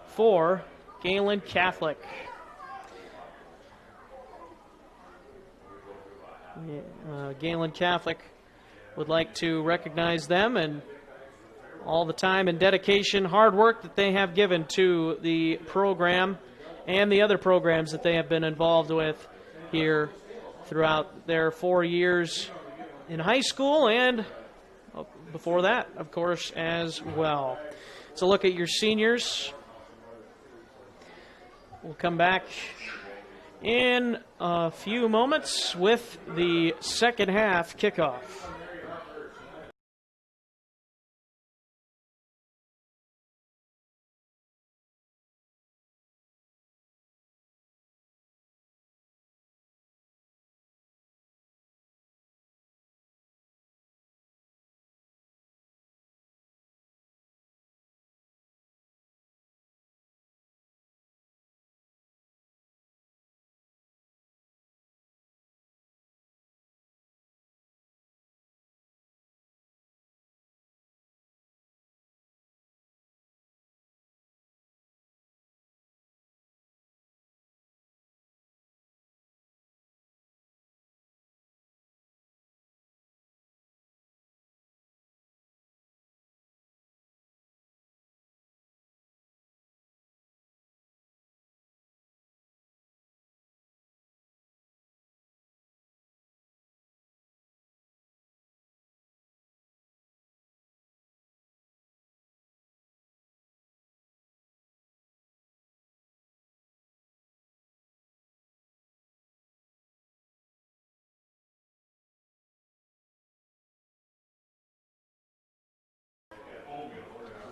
Speaker 1: for Gehlen Catholic. Gehlen Catholic would like to recognize them and all the time and dedication, hard work that they have given to the program and the other programs that they have been involved with here throughout their 4 years in high school and before that, of course, as well. So look at your seniors. We'll come back in a few moments with the second half kickoff.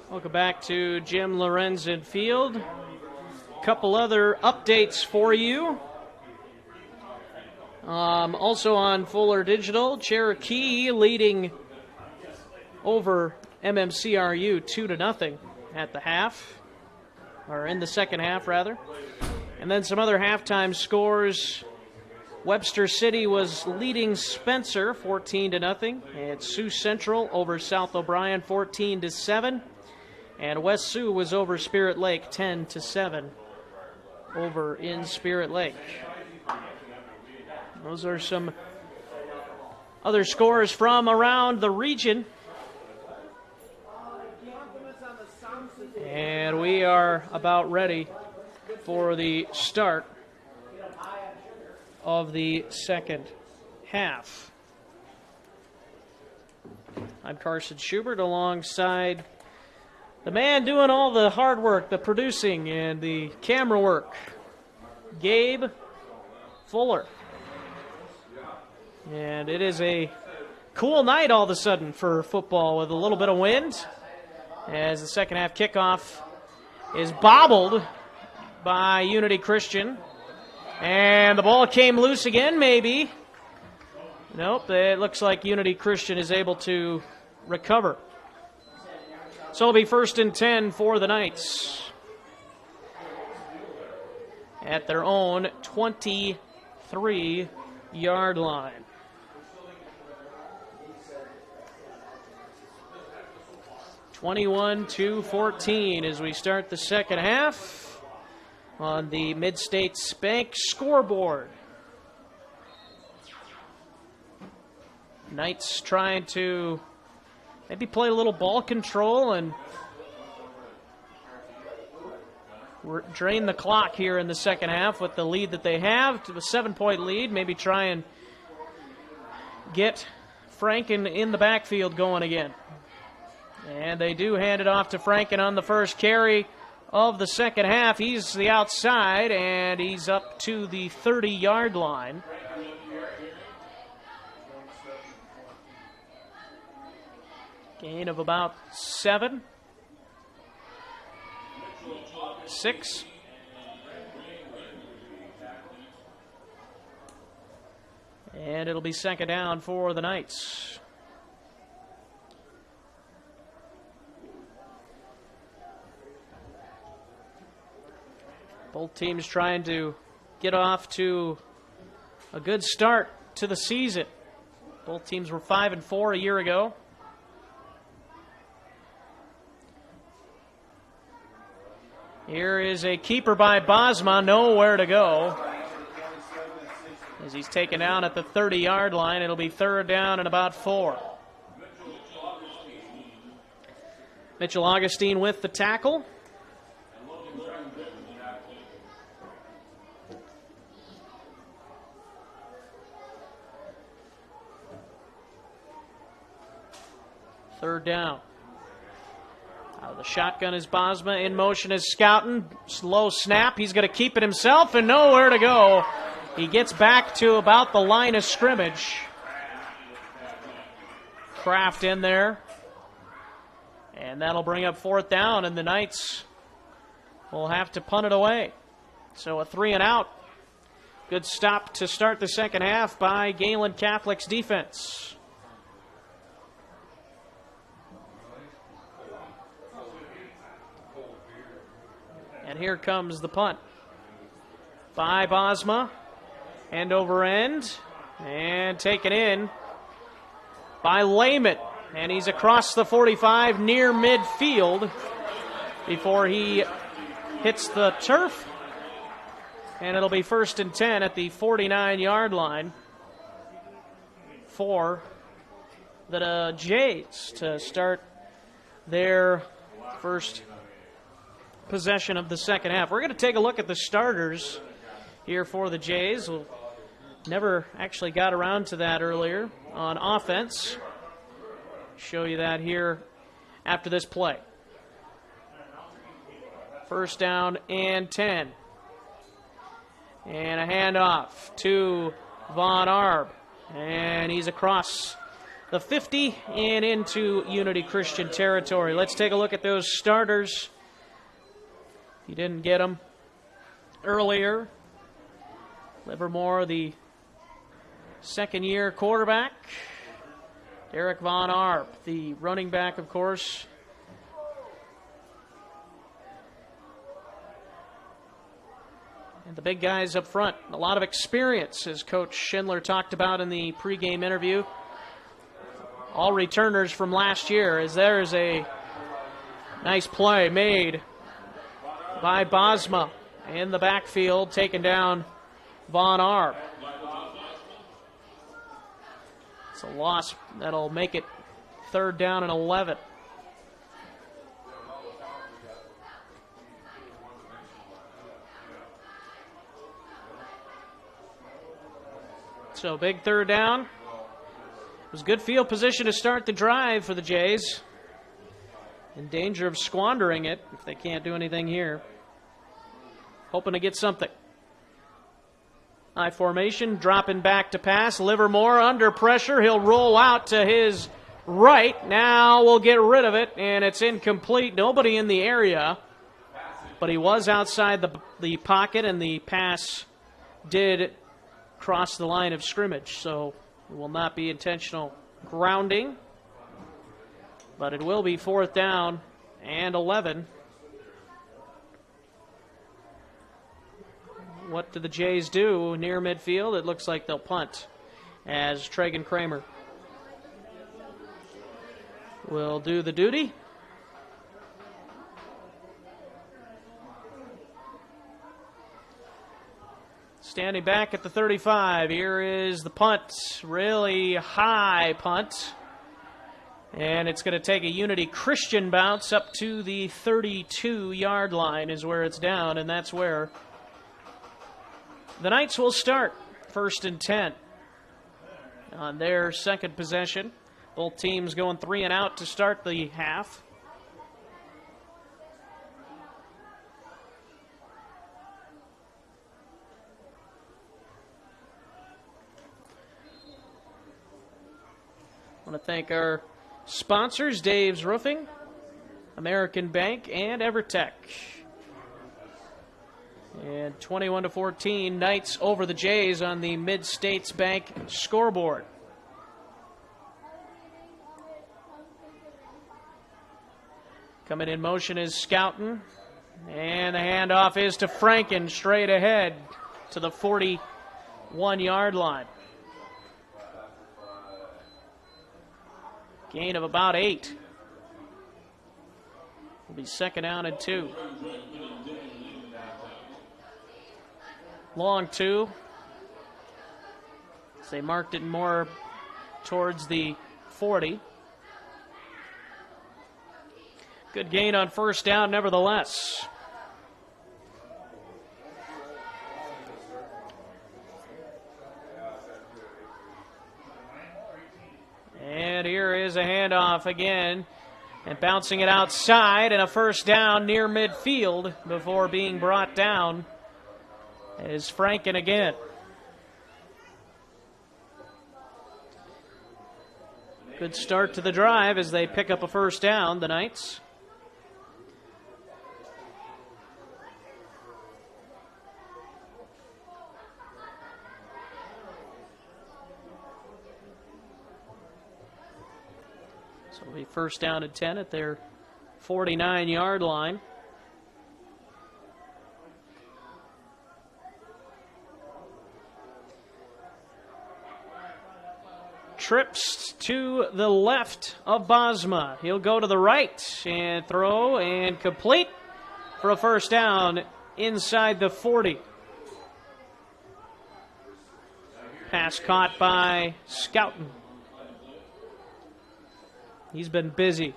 Speaker 1: Welcome back to Jim Lorenzen Field. A couple other updates for you. Also on Fuller Digital, Cherokee leading over MMCRU 2-0 at the half, or in the second half rather. And then some other halftime scores. Webster City was leading Spencer 14-0. And Sioux Central over South O'Brien 14-7. And West Sioux was over Spirit Lake 10-7 over in Spirit Lake. Those are some other scores from around the region. And we are about ready for the start of the second half. I'm Carson Schubert alongside the man doing all the hard work, the producing and the camera work, Gabe Fuller. And it is a cool night all of a sudden for football with a little bit of wind as the second half kickoff is bobbled by Unity Christian. And the ball came loose again, maybe. Nope, it looks like Unity Christian is able to recover. So it'll be 1st and 10 for the Knights at their own 23-yard line. 21-14 as we start the second half on the Mid-States Bank scoreboard. Knights trying to maybe play a little ball control and drain the clock here in the second half with the lead that they have, to a 7-point lead. Maybe try and get Franken in the backfield going again. And they do hand it off to Franken on the first carry of the second half. He's the outside, and he's up to the 30-yard line. Gain of about 7. 6. And it'll be second down for the Knights. Both teams trying to get off to a good start to the season. Both teams were 5-4 a year ago. Here is a keeper by Bosma, nowhere to go. As he's taken down at the 30-yard line, it'll be third down and about 4. Mitchell Augustine with the tackle. Third down. Out of the shotgun is Bosma. In motion is Scouten. Slow snap. He's going to keep it himself and nowhere to go. He gets back to about the line of scrimmage. Kraft in there. And that'll bring up fourth down, and the Knights will have to punt it away. So a 3-and-out. Good stop to start the second half by Gehlen Catholic's defense. And here comes the punt by Bosma. End over end. And taken in by Lehman. And he's across the 45 near midfield before he hits the turf. And it'll be first and 10 at the 49-yard line for the Jays to start their first possession of the second half. We're going to take a look at the starters here for the Jays. We'll never actually got around to that earlier on offense. Show you that here after this play. First down and 10. And a handoff to Von Arb. And he's across the 50 and into Unity Christian territory. Let's take a look at those starters. You didn't get them earlier. Livermore, the second-year quarterback. Derek Von Arp, the running back, of course. And the big guys up front. A lot of experience, as Coach Schindler talked about in the pregame interview. All returners from last year, as there's a nice play made by Bosma in the backfield, taking down Von Arp. It's a loss that'll make it third down and 11. So big third down. It was good field position to start the drive for the Jays. In danger of squandering it if they can't do anything here. Hoping to get something. High formation, dropping back to pass. Livermore under pressure. He'll roll out to his right. Now we'll get rid of it, and it's incomplete. Nobody in the area, but he was outside the pocket, and the pass did cross the line of scrimmage, so it will not be intentional grounding. But it will be fourth down and 11. What do the Jays do near midfield? It looks like they'll punt, as Tragan Kramer will do the duty. Standing back at the 35. Here is the punt. Really high punt. And it's going to take a Unity Christian bounce up to the 32-yard line is where it's down, and that's where the Knights will start. 1st and 10 on their second possession. Both teams going 3 and out to start the half. I want to thank our sponsors, Dave's Roofing, American Bank, and EverTech. And 21-14, Knights over the Jays on the Mid-States Bank scoreboard. Coming in motion is Scouten. And the handoff is to Franken straight ahead to the 41-yard line. Gain of about 8. Will be 2nd down and 2. Long 2. So they marked it more towards the 40. Good gain on 1st down, nevertheless. And here is a handoff again. And bouncing it outside, and a 1st down near midfield before being brought down is Franken again. Good start to the drive as they pick up a 1st down, the Knights. So it'll be 1st down and 10 at their 49-yard line. Trips to the left of Bosma. He'll go to the right and throw and complete for a 1st down inside the 40. Pass caught by Scouten. He's been busy.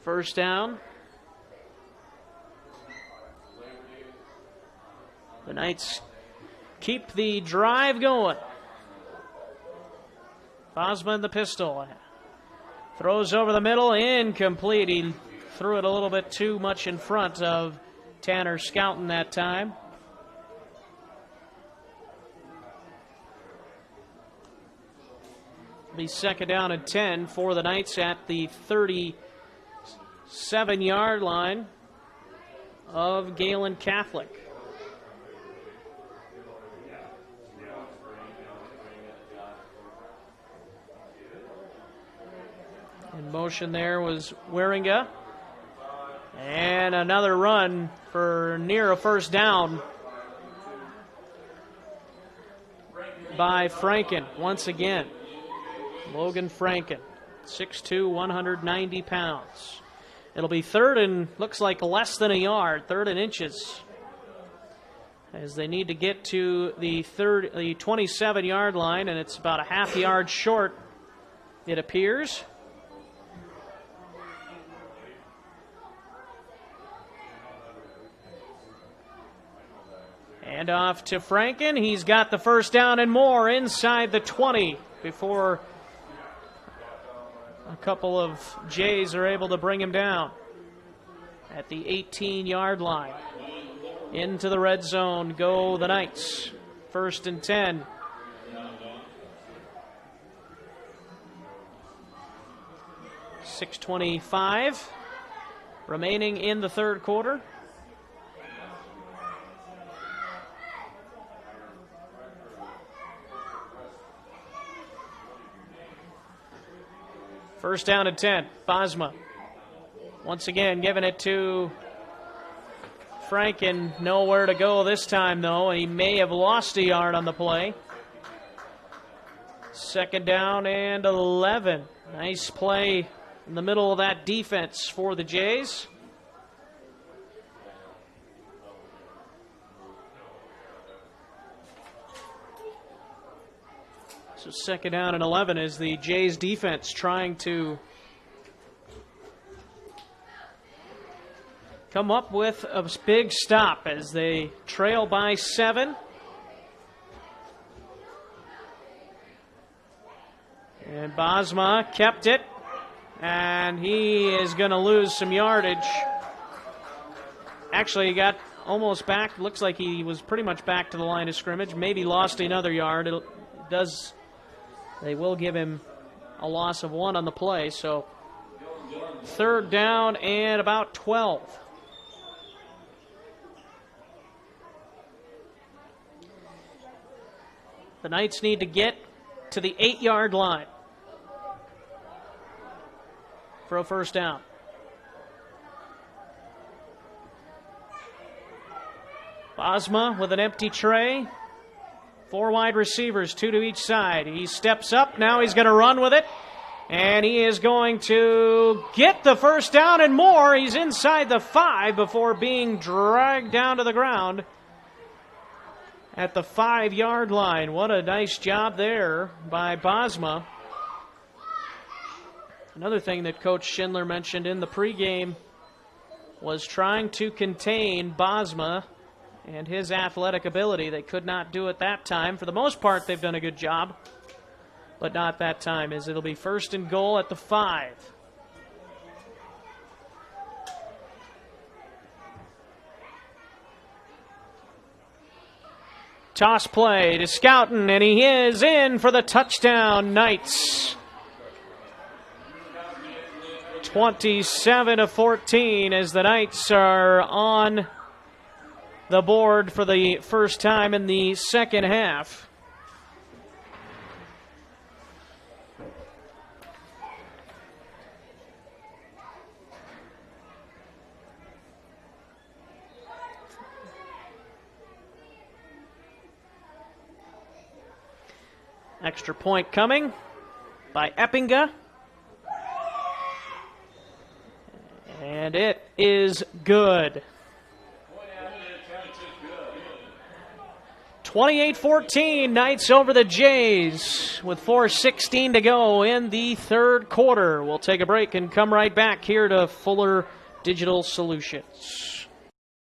Speaker 1: First down. The Knights keep the drive going. Bosma in the pistol. Throws over the middle, incomplete. He threw it a little bit too much in front of Tanner Scouten that time. The 2nd down and 10 for the Knights at the 37-yard line of Gehlen Catholic. In motion there was Waringa. And another run for near a 1st down by Franken once again. Logan Franken, 6'2", 190 pounds. It'll be 3rd and looks like less than a yard, 3rd and inches, as they need to get to the 27-yard line, and it's about a half yard short, it appears. And off to Franken. He's got the 1st down and more inside the 20 before a couple of Jays are able to bring him down at the 18-yard line. Into the red zone go the Knights. 1st and 10. .625 remaining in the 3rd quarter. First down and 10. Bosma once again giving it to Franken. Nowhere to go this time, though. He may have lost a yard on the play. 2nd down and 11. Nice play in the middle of that defense for the Jays. So second down and 11 is the Jays defense trying to come up with a big stop as they trail by 7. And Bosma kept it, and he is going to lose some yardage. Actually, he got almost back. Looks like he was pretty much back to the line of scrimmage. Maybe lost another yard. They will give him a loss of 1 on the play. So third down and about 12. The Knights need to get to the 8-yard line for a first down. Bosma with an empty tray. 4 wide receivers, 2 to each side. He steps up. Now he's going to run with it. And he is going to get the first down and more. He's inside the 5 before being dragged down to the ground at the 5-yard line. What a nice job there by Bosma. Another thing that Coach Schindler mentioned in the pregame was trying to contain Bosma and his athletic ability. They could not do it that time. For the most part, they've done a good job, but not that time, as it'll be first and goal at the 5. Toss play to Scouten, and he is in for the touchdown, Knights. 27-14 as the Knights are on the board for the first time in the second half. Extra point coming by Eppinga. And it is good. 28-14, Knights over the Jays with 4:16 to go in the third quarter. We'll take a break and come right back here to Fuller Digital Solutions.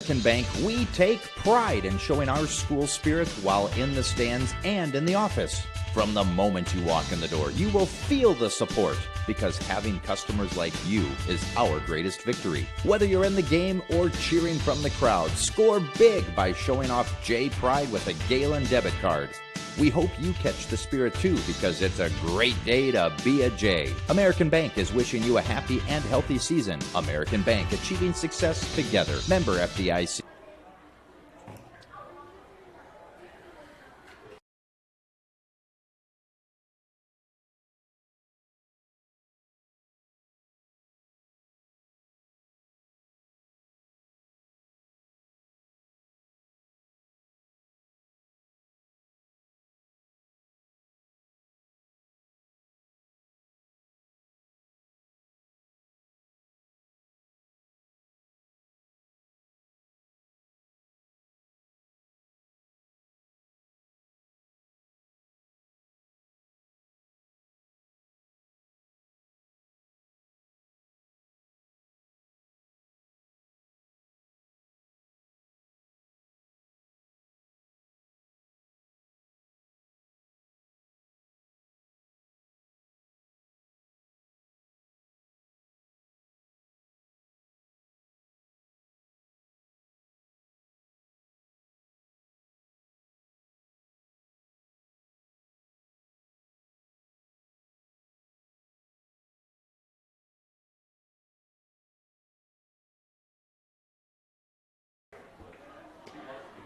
Speaker 5: American Bank, we take pride in showing our school spirit while in the stands and in the office. From the moment you walk in the door, you will feel the support because having customers like you is our greatest victory. Whether you're in the game or cheering from the crowd, score big by showing off J Pride with a Gehlen debit card. We hope you catch the spirit too because it's a great day to be a J. American Bank is wishing you a happy and healthy season. American Bank, achieving success together. Member FDIC.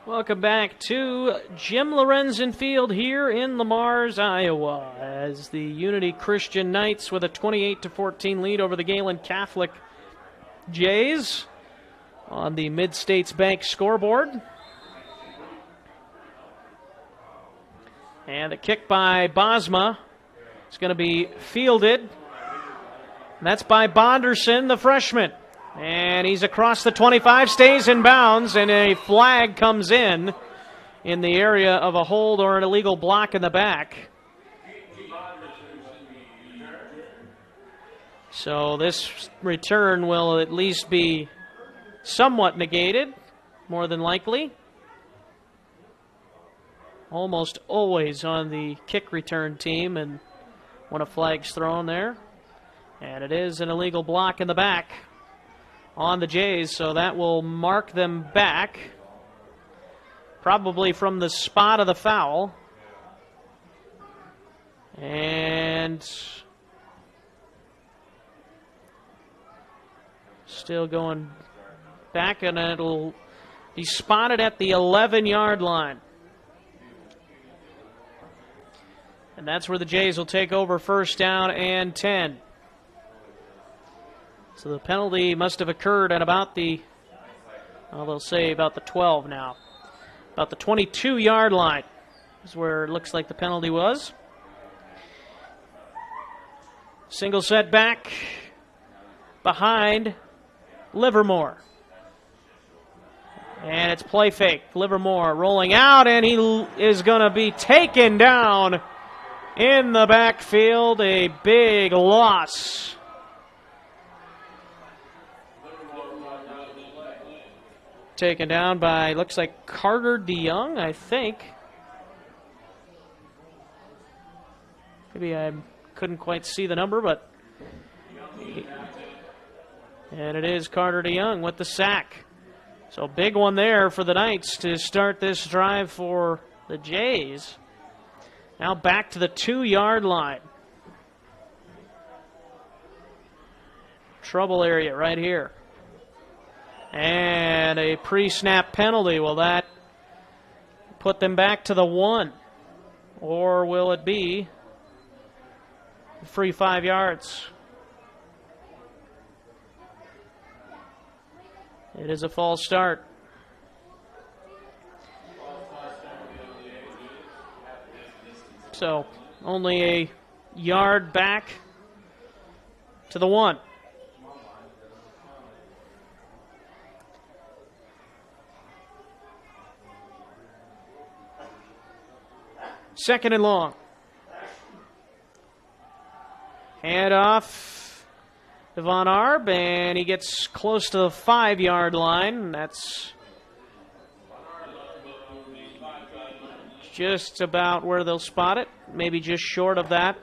Speaker 1: Welcome back to Jim Lorenzen Field here in Lamars, Iowa, as the Unity Christian Knights with a 28-14 lead over the Gehlen Catholic Jays on the Mid-States Bank scoreboard. And the kick by Bosma is going to be fielded That's by Bonderson, the freshman. And he's across the 25, stays in bounds, and a flag comes in the area of a hold or an illegal block in the back. So this return will at least be somewhat negated, more than likely. Almost always on the kick return team, and when a flag's thrown there. And it is an illegal block in the back on the Jays, so that will mark them back, probably from the spot of the foul. And still going back, and it'll be spotted at the 11-yard line. And that's where the Jays will take over first down and 10. So the penalty must have occurred at about the, well, they'll say about the 12 now. About the 22-yard line is where it looks like the penalty was. Single set back behind Livermore. And it's play fake. Livermore rolling out, and he is going to be taken down in the backfield. A big loss. Taken down by, looks like Carter DeYoung, I think. Maybe I couldn't quite see the number, but. And it is Carter DeYoung with the sack. So big one there for the Knights to start this drive for the Jays. Now back to the 2-yard line. Trouble area right here. And a pre-snap penalty. Will that put them back to the 1? Or will it be free 5 yards? It is a false start. So only a yard back to the 1. Second and long. Hand off to Von Arb, and he gets close to the 5-yard line. That's just about where they'll spot it, maybe just short of that.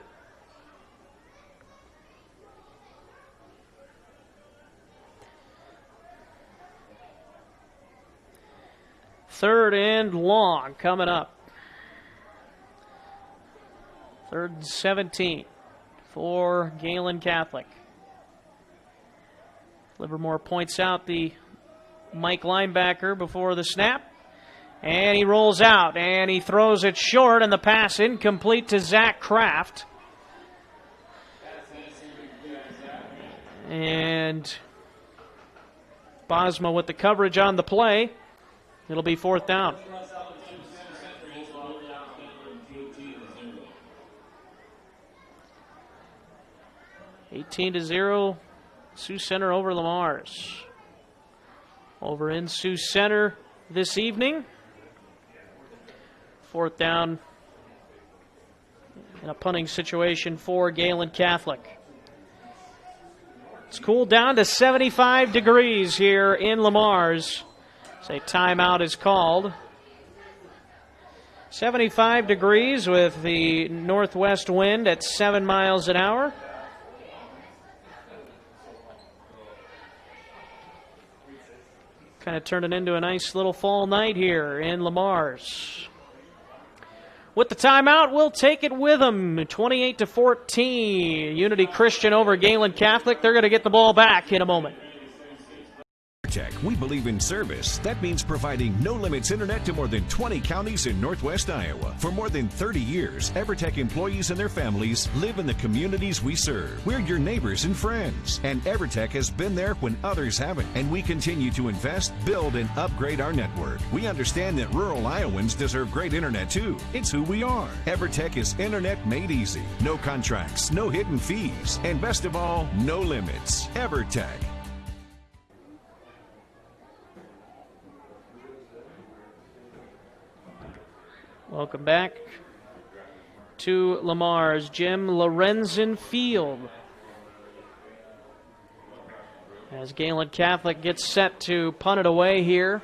Speaker 1: Third and long coming up. 3rd and 17 for Gehlen Catholic. Livermore points out the Mike linebacker before the snap. And he rolls out, and he throws it short, and the pass incomplete to Zach Kraft. And Bosma with the coverage on the play. It'll be 4th down. (18-0), Sioux Center over Lamar's. Over in Sioux Center this evening. 4th down in a punting situation for Gehlen Catholic. It's cooled down to 75 degrees here in Lamar's. So a timeout is called. 75 degrees with the northwest wind at 7 miles an hour. Kind of turning into a nice little fall night here in Lamar's. With the timeout, we'll take it with them. 28-14. Unity Christian over Gehlen Catholic. They're going to get the ball back in a moment.
Speaker 6: EverTech, we believe in service. That means providing no-limits internet to more than 20 counties in Northwest Iowa. For more than 30 years, EverTech employees and their families live in the communities we serve. We're your neighbors and friends. And EverTech has been there when others haven't. And we continue to invest, build, and upgrade our network. We understand that rural Iowans deserve great internet too. It's who we are. EverTech is internet made easy. No contracts, no hidden fees, and best of all, no limits. EverTech.
Speaker 1: Welcome back to Lamar's Jim Lorenzen Field, as Gehlen Catholic gets set to punt it away here.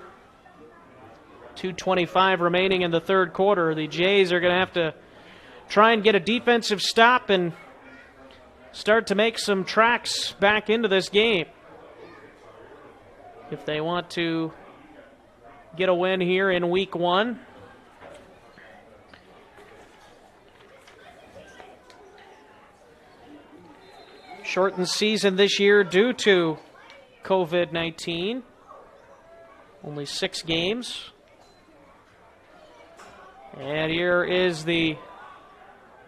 Speaker 1: 2:25 remaining in the third quarter. The Jays are going to have to try and get a defensive stop and start to make some tracks back into this game if they want to get a win here in week one. Shortened season this year due to COVID-19. Only 6 games. And here is the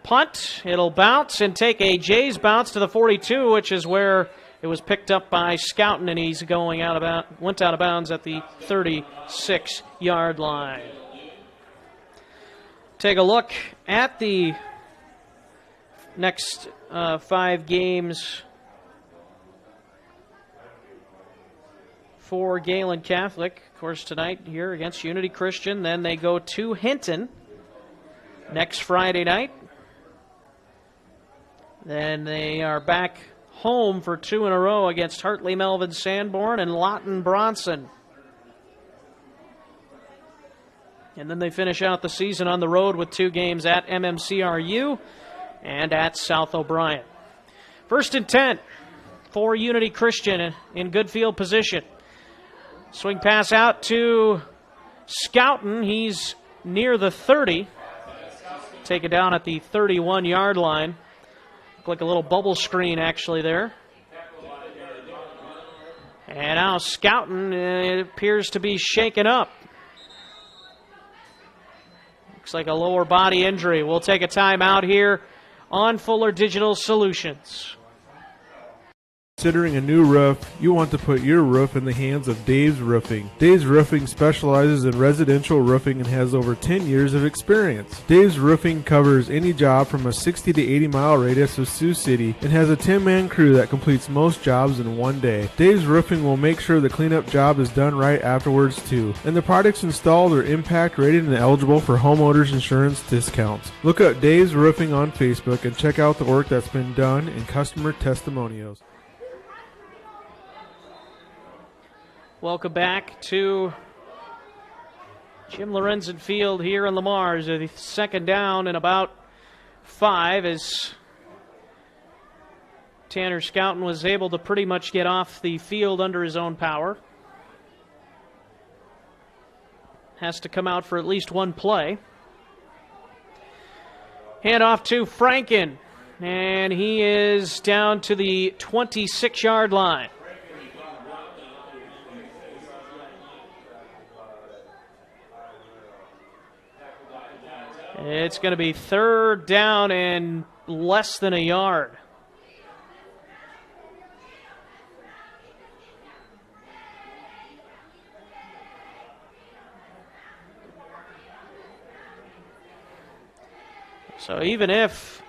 Speaker 1: punt. It'll bounce and take a Jays bounce to the 42, which is where it was picked up by Scouten, and he's went out of bounds at the 36-yard line. Take a look at the next 5 games for Gehlen Catholic. Of course, tonight here against Unity Christian. Then they go to Hinton next Friday night. Then they are back home for 2 in a row against Hartley Melvin Sanborn and Lawton Bronson. And then they finish out the season on the road with 2 games at MMCRU and at South O'Brien. 1st and 10 for Unity Christian in good field position. Swing pass out to Scouten. He's near the 30. Taken down at the 31-yard line. Looked like a little bubble screen actually there. And now Scouten appears to be shaken up. Looks like a lower body injury. We'll take a timeout here on Fuller Digital Solutions.
Speaker 3: Considering a new roof, you want to put your roof in the hands of Dave's Roofing. Dave's Roofing specializes in residential roofing and has over 10 years of experience. Dave's Roofing covers any job from a 60 to 80 mile radius of Sioux City and has a 10-man crew that completes most jobs in one day. Dave's Roofing will make sure the cleanup job is done right afterwards too. And the products installed are impact rated and eligible for homeowners insurance discounts. Look up Dave's Roofing on Facebook and check out the work that's been done and customer testimonials.
Speaker 1: Welcome back to Jim Lorenzen Field here in Lamar's. The 2nd down and about 5 as Tanner Scouten was able to pretty much get off the field under his own power. Has to come out for at least one play. Hand off to Franken, and he is down to the 26-yard line. It's going to be 3rd down and less than a yard. So even if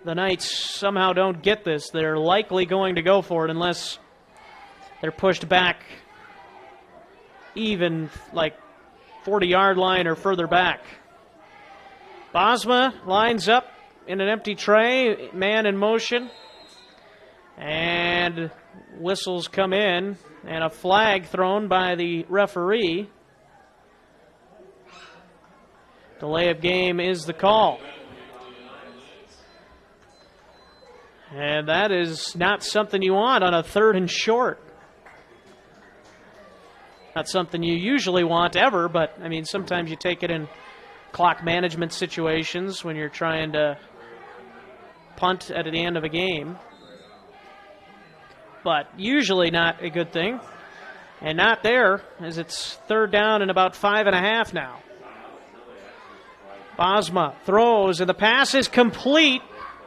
Speaker 1: the Knights somehow don't get this, they're likely going to go for it unless they're pushed back even like 40-yard line or further back. Bosma lines up in an empty tray, man in motion, and whistles come in, and a flag thrown by the referee. Delay of game is the call. And that is not something you want on a 3rd and short. Not something you usually want ever, but, I mean, sometimes you take it in clock management situations when you're trying to punt at the end of a game. But usually not a good thing. And not there, as it's third down and about 5.5 now. Bosma throws, and the pass is complete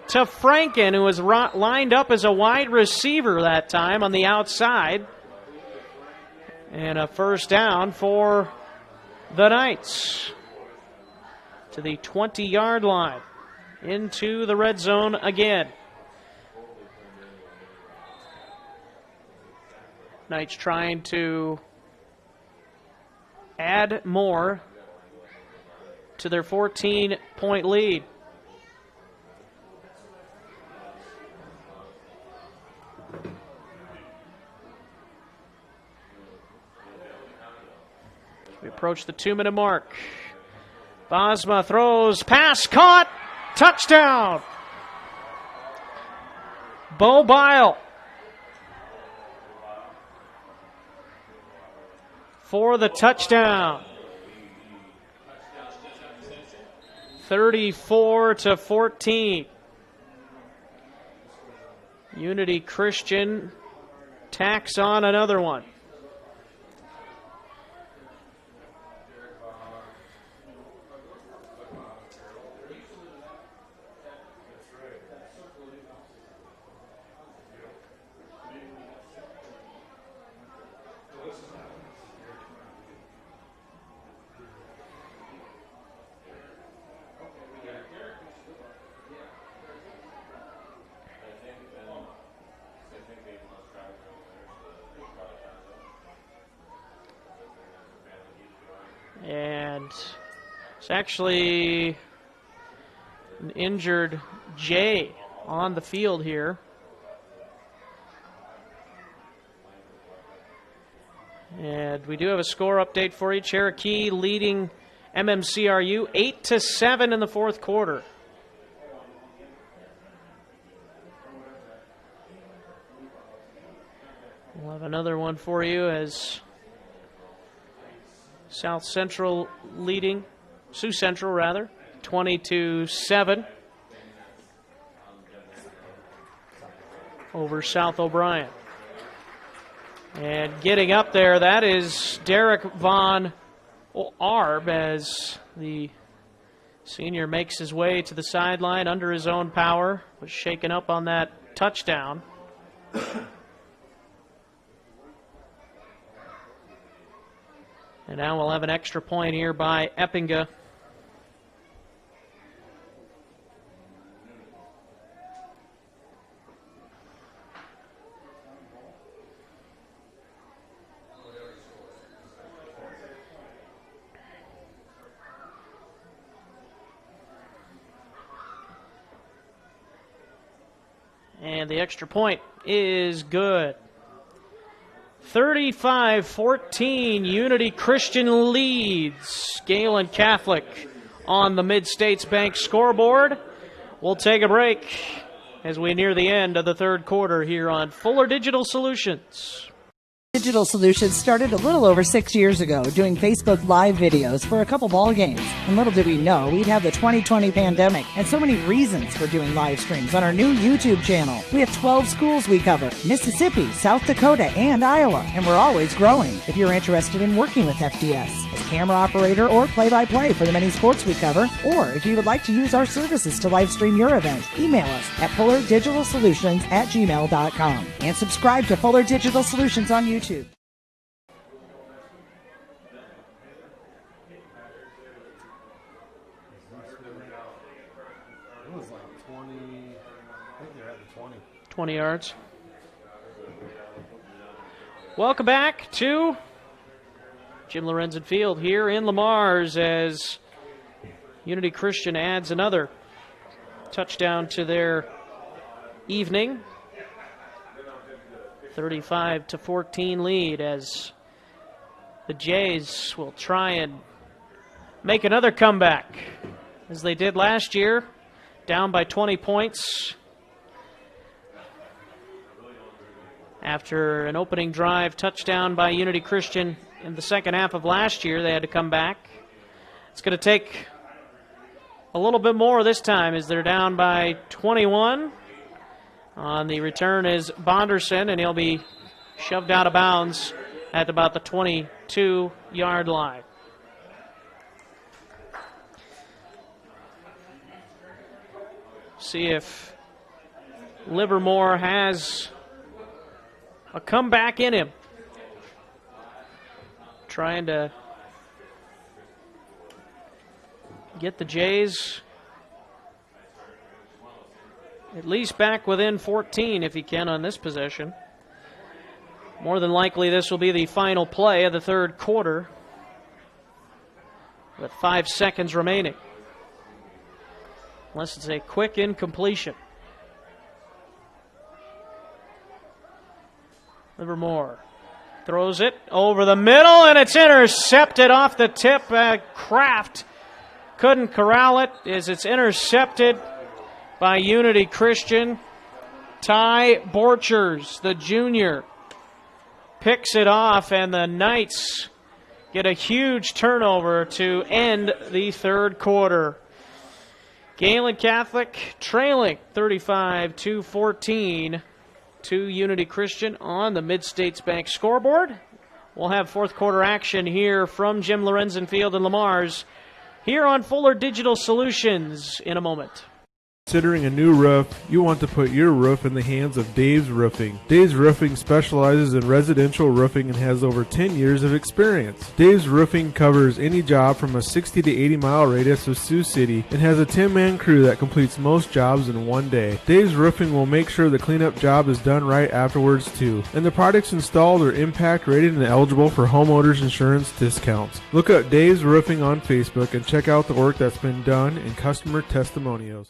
Speaker 1: to Franken, who was lined up as a wide receiver that time on the outside. And a first down for the Knights to the 20-yard line, into the red zone again. Knights trying to add more to their 14-point lead. We approach the 2-minute mark. Bosma throws, pass caught, touchdown. Bo Bile for the touchdown. 34-14. Unity Christian tacks on another one. And it's actually an injured Jay on the field here. And we do have a score update for you. Cherokee leading MMCRU 8-7 in the fourth quarter. We'll have another one for you as South Central leading, Sioux Central rather, 20-7 over South O'Brien. And getting up there, that is Derek Von Arb, as the senior makes his way to the sideline under his own power, was shaken up on that touchdown. And now we'll have an extra point here by Eppinga. And the extra point is good. 35-14, Unity Christian leads Gehlen Catholic on the Mid-States Bank scoreboard. We'll take a break as we near the end of the third quarter here on Fuller Digital Solutions.
Speaker 2: Digital Solutions started a little over 6 years ago doing Facebook Live videos for a couple ball games. And little did we know we'd have the 2020 pandemic and so many reasons for doing live streams on our new YouTube channel. We have 12 schools we cover: Mississippi, South Dakota, and Iowa. And we're always growing. If you're interested in working with FDS as camera operator or play-by-play for the many sports we cover, or if you would like to use our services to live stream your event, email us at fullerdigitalsolutions@gmail.com and subscribe to Fuller Digital Solutions on YouTube. It
Speaker 3: was like 20, I think they're at the 20.
Speaker 1: 20 yards. Welcome back to Jim Lorenzen Field here in Lamar's as Unity Christian adds another touchdown to their evening. 35-14 lead as the Jays will try and make another comeback as they did last year, down by 20 points. After an opening drive touchdown by Unity Christian in the second half of last year, they had to come back. It's going to take a little bit more this time as they're down by 21. On the return is Bonderson, and he'll be shoved out of bounds at about the 22-yard line. See if Livermore has a comeback in him. Trying to get the Jays at least back within 14 if he can on this possession. More than likely this will be the final play of the third quarter with 5 seconds remaining. Unless it's a quick incompletion. Livermore throws it over the middle, and it's intercepted off the tip. Kraft couldn't corral it as it's intercepted by Unity Christian. Ty Borchers, the junior, picks it off, and the Knights get a huge turnover to end the third quarter. Gehlen Catholic trailing 35-14 to Unity Christian on the Mid-States Bank scoreboard. We'll have fourth quarter action here from Jim Lorenzen Field in Lamar's here on Fuller Digital Solutions in a moment.
Speaker 3: Considering a new roof, you want to put your roof in the hands of Dave's Roofing. Dave's Roofing specializes in residential roofing and has over 10 years of experience. Dave's Roofing covers any job from a 60 to 80 mile radius of Sioux City and has a 10-man crew that completes most jobs in one day. Dave's Roofing will make sure the cleanup job is done right afterwards too. And the products installed are impact rated and eligible for homeowners insurance discounts. Look up Dave's Roofing on Facebook and check out the work that's been done and customer testimonials.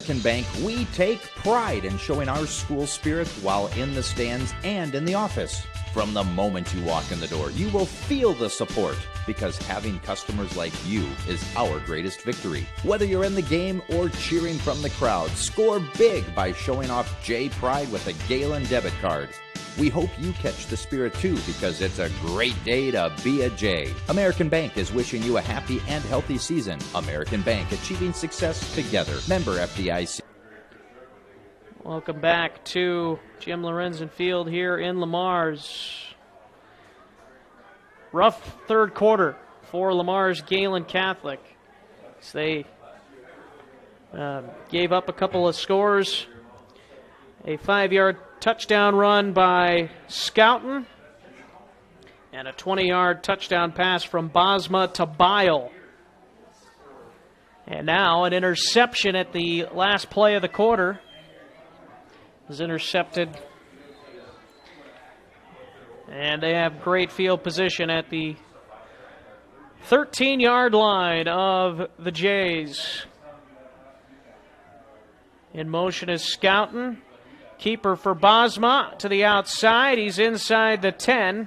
Speaker 5: American Bank, we take pride in showing our school spirit while in the stands and in the office. From the moment you walk in the door, you will feel the support because having customers like you is our greatest victory. Whether you're in the game or cheering from the crowd, score big by showing off J Pride with a Gehlen debit card. We hope you catch the spirit too because it's a great day to be a J. American Bank is wishing you a happy and healthy season. American Bank, achieving success together. Member FDIC.
Speaker 1: Welcome back to Jim Lorenzen Field here in Lamar's. Rough third quarter for Lamar's Gehlen Catholic. So they gave up a couple of scores. A 5-yard touchdown run by Scouten and a 20-yard touchdown pass from Bosma to Bile. And now an interception at the last play of the quarter. Is intercepted. And they have great field position at the 13-yard line of the Jays. In motion is Scouten. Keeper for Bosma to the outside. He's inside the 10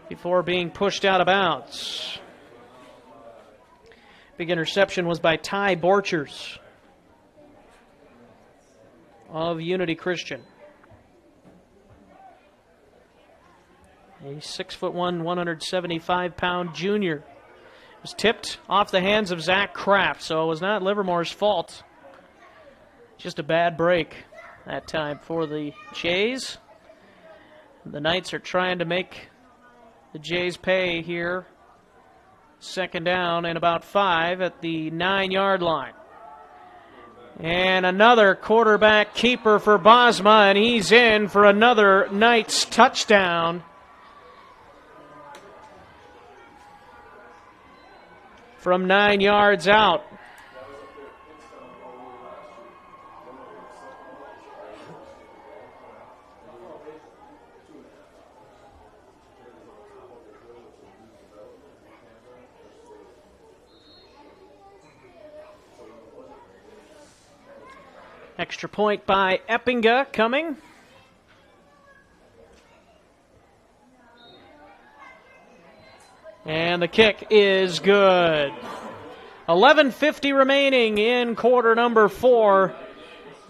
Speaker 1: before being pushed out of bounds. Big interception was by Ty Borchers of Unity Christian. A 6'1", 175-pound junior. It was tipped off the hands of Zach Kraft, so it was not Livermore's fault. Just a bad break that time for the Jays. The Knights are trying to make the Jays pay here. Second down and about 5 at the 9-yard line. And another quarterback keeper for Bosma, and he's in for another Knights touchdown. From 9 yards out. Extra point by Eppinga coming. And the kick is good. 11:50 remaining in quarter number 4.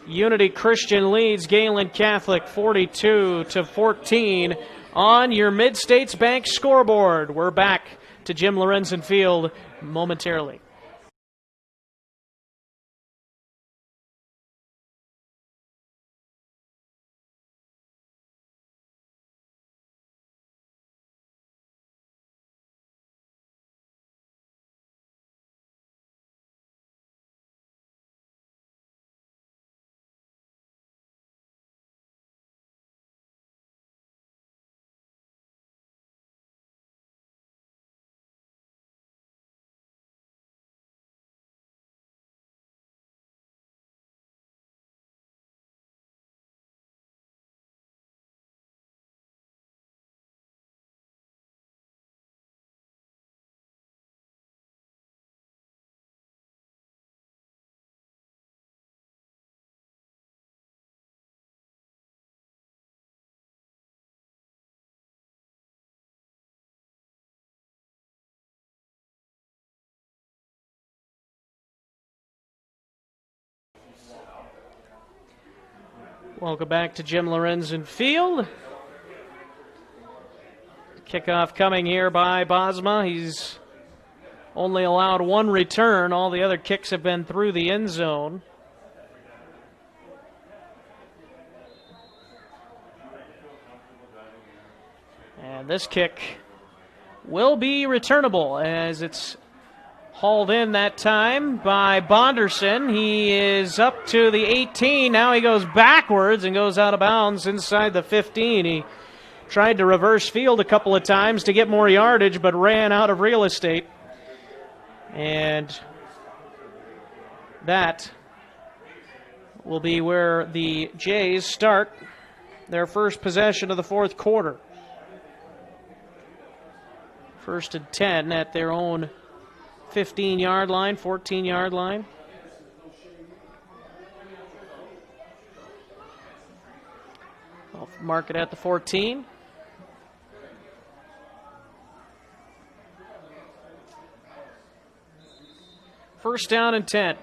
Speaker 1: Unity Christian leads Gehlen Catholic 42-14 on your Mid-States Bank scoreboard. We're back to Jim Lorenzen Field momentarily. Welcome back to Jim Lorenzen Field. Kickoff coming here by Bosma. He's only allowed one return. All the other kicks have been through the end zone. And this kick will be returnable as it's hauled in that time by Bonderson. He is up to the 18. Now he goes backwards and goes out of bounds inside the 15. He tried to reverse field a couple of times to get more yardage, but ran out of real estate. And that will be where the Jays start their first possession of the fourth quarter. 1st and 10 at their own 15-yard line, 14-yard line. I'll mark it at the 14. First down and 10.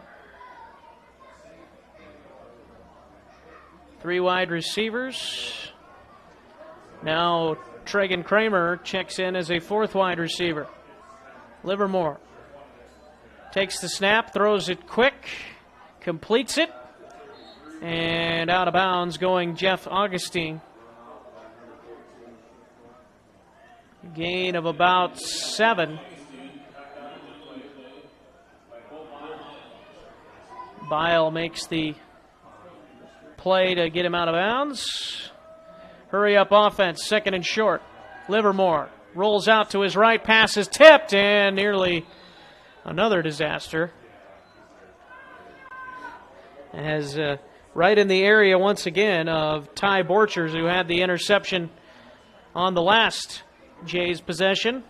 Speaker 1: 3 wide receivers. Now Tregan Kramer checks in as a 4th wide receiver. Livermore takes the snap, throws it quick, completes it, and out of bounds going Jeff Augustine. Gain of about 7. Bile makes the play to get him out of bounds. Hurry up offense, 2nd and short. Livermore rolls out to his right, pass is tipped, and nearly another disaster. As right in the area once again of Ty Borchers, who had the interception on the last Jays possession.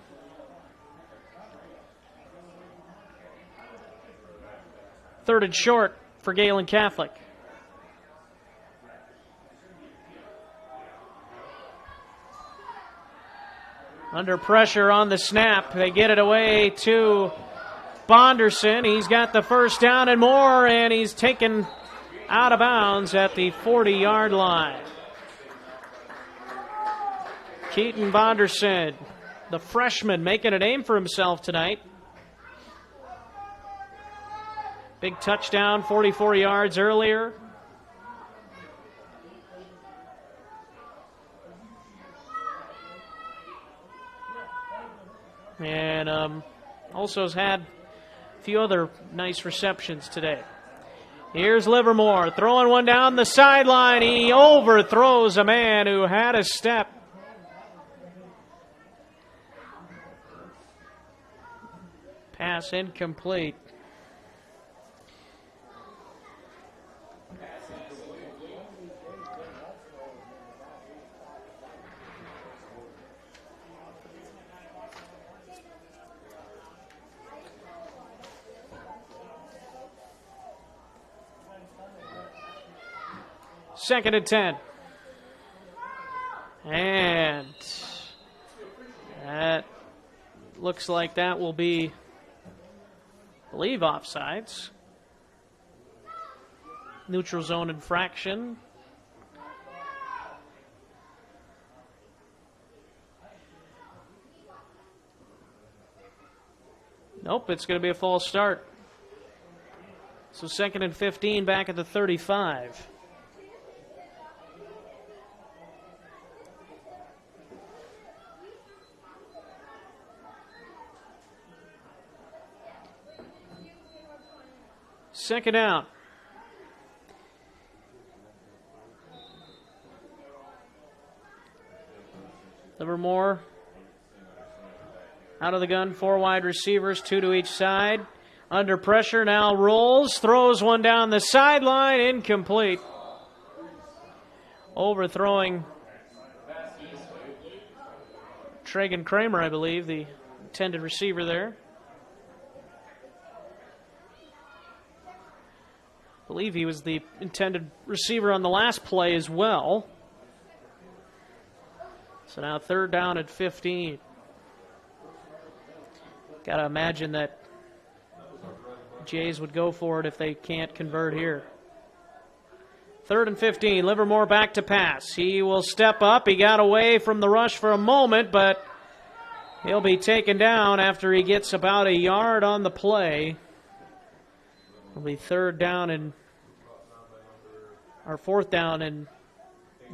Speaker 1: Third and short for Gehlen Catholic. Under pressure on the snap, they get it away to Bonderson. He's got the first down and more, and he's taken out of bounds at the 40-yard line. Keaton Bonderson, the freshman, making a name for himself tonight. Big touchdown, 44 yards earlier. And also has had a few other nice receptions today. Here's Livermore throwing one down the sideline. He overthrows a man who had a step. Pass incomplete. Second and 10. And that looks like that will be, I believe, offsides. Neutral zone infraction. Nope, it's going to be a false start. So 2nd and 15 back at the 35. Second down. Livermore out of the gun, 4 wide receivers, 2 to each side. Under pressure, now rolls, throws one down the sideline, incomplete. Overthrowing Tregan Kramer, I believe, the intended receiver there. I believe he was the intended receiver on the last play as well. So now 3rd down at 15. Got to imagine that Jays would go for it if they can't convert here. 3rd and 15. Livermore back to pass. He will step up. He got away from the rush for a moment, but he'll be taken down after he gets about a yard on the play. It'll be 4th down and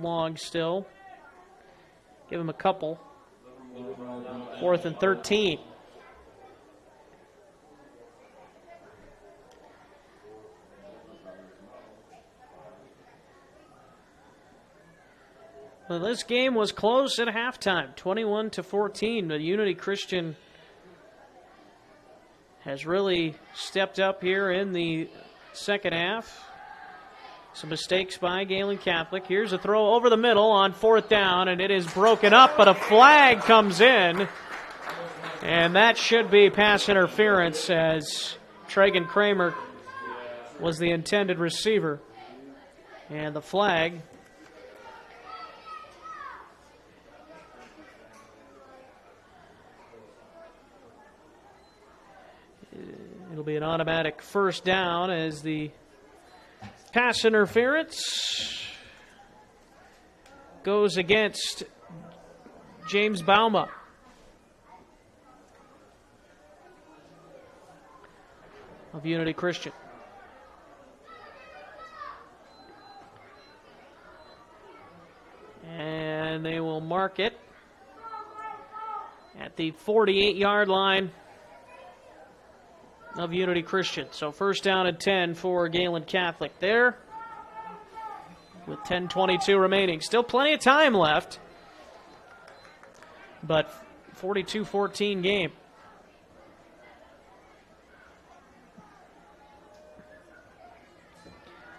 Speaker 1: long still. Give him a couple. 4th and 13. Well, this game was close at halftime, 21-14. The Unity Christian has really stepped up here in the second half. Some mistakes by Gehlen Catholic. Here's a throw over the middle on 4th down, and it is broken up, but a flag comes in. And that should be pass interference, as Tragan Kramer was the intended receiver. And the flag it'll be an automatic 1st down as the pass interference goes against James Bauma. Of Unity Christian. And they will mark it at the 48-yard line of Unity Christian. So 1st down and 10 for Gehlen Catholic there with 10:22 remaining. Still plenty of time left, but 42-14 game.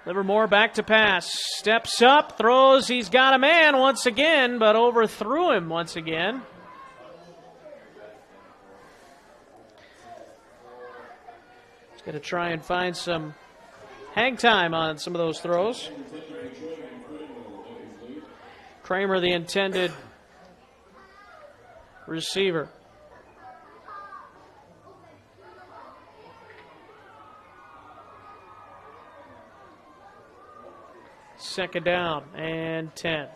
Speaker 1: Livermore back to pass. Steps up, throws. He's got a man once again, but overthrew him once again. He's going to try and find some hang time on some of those throws. Kramer, the intended receiver. Second down and 10.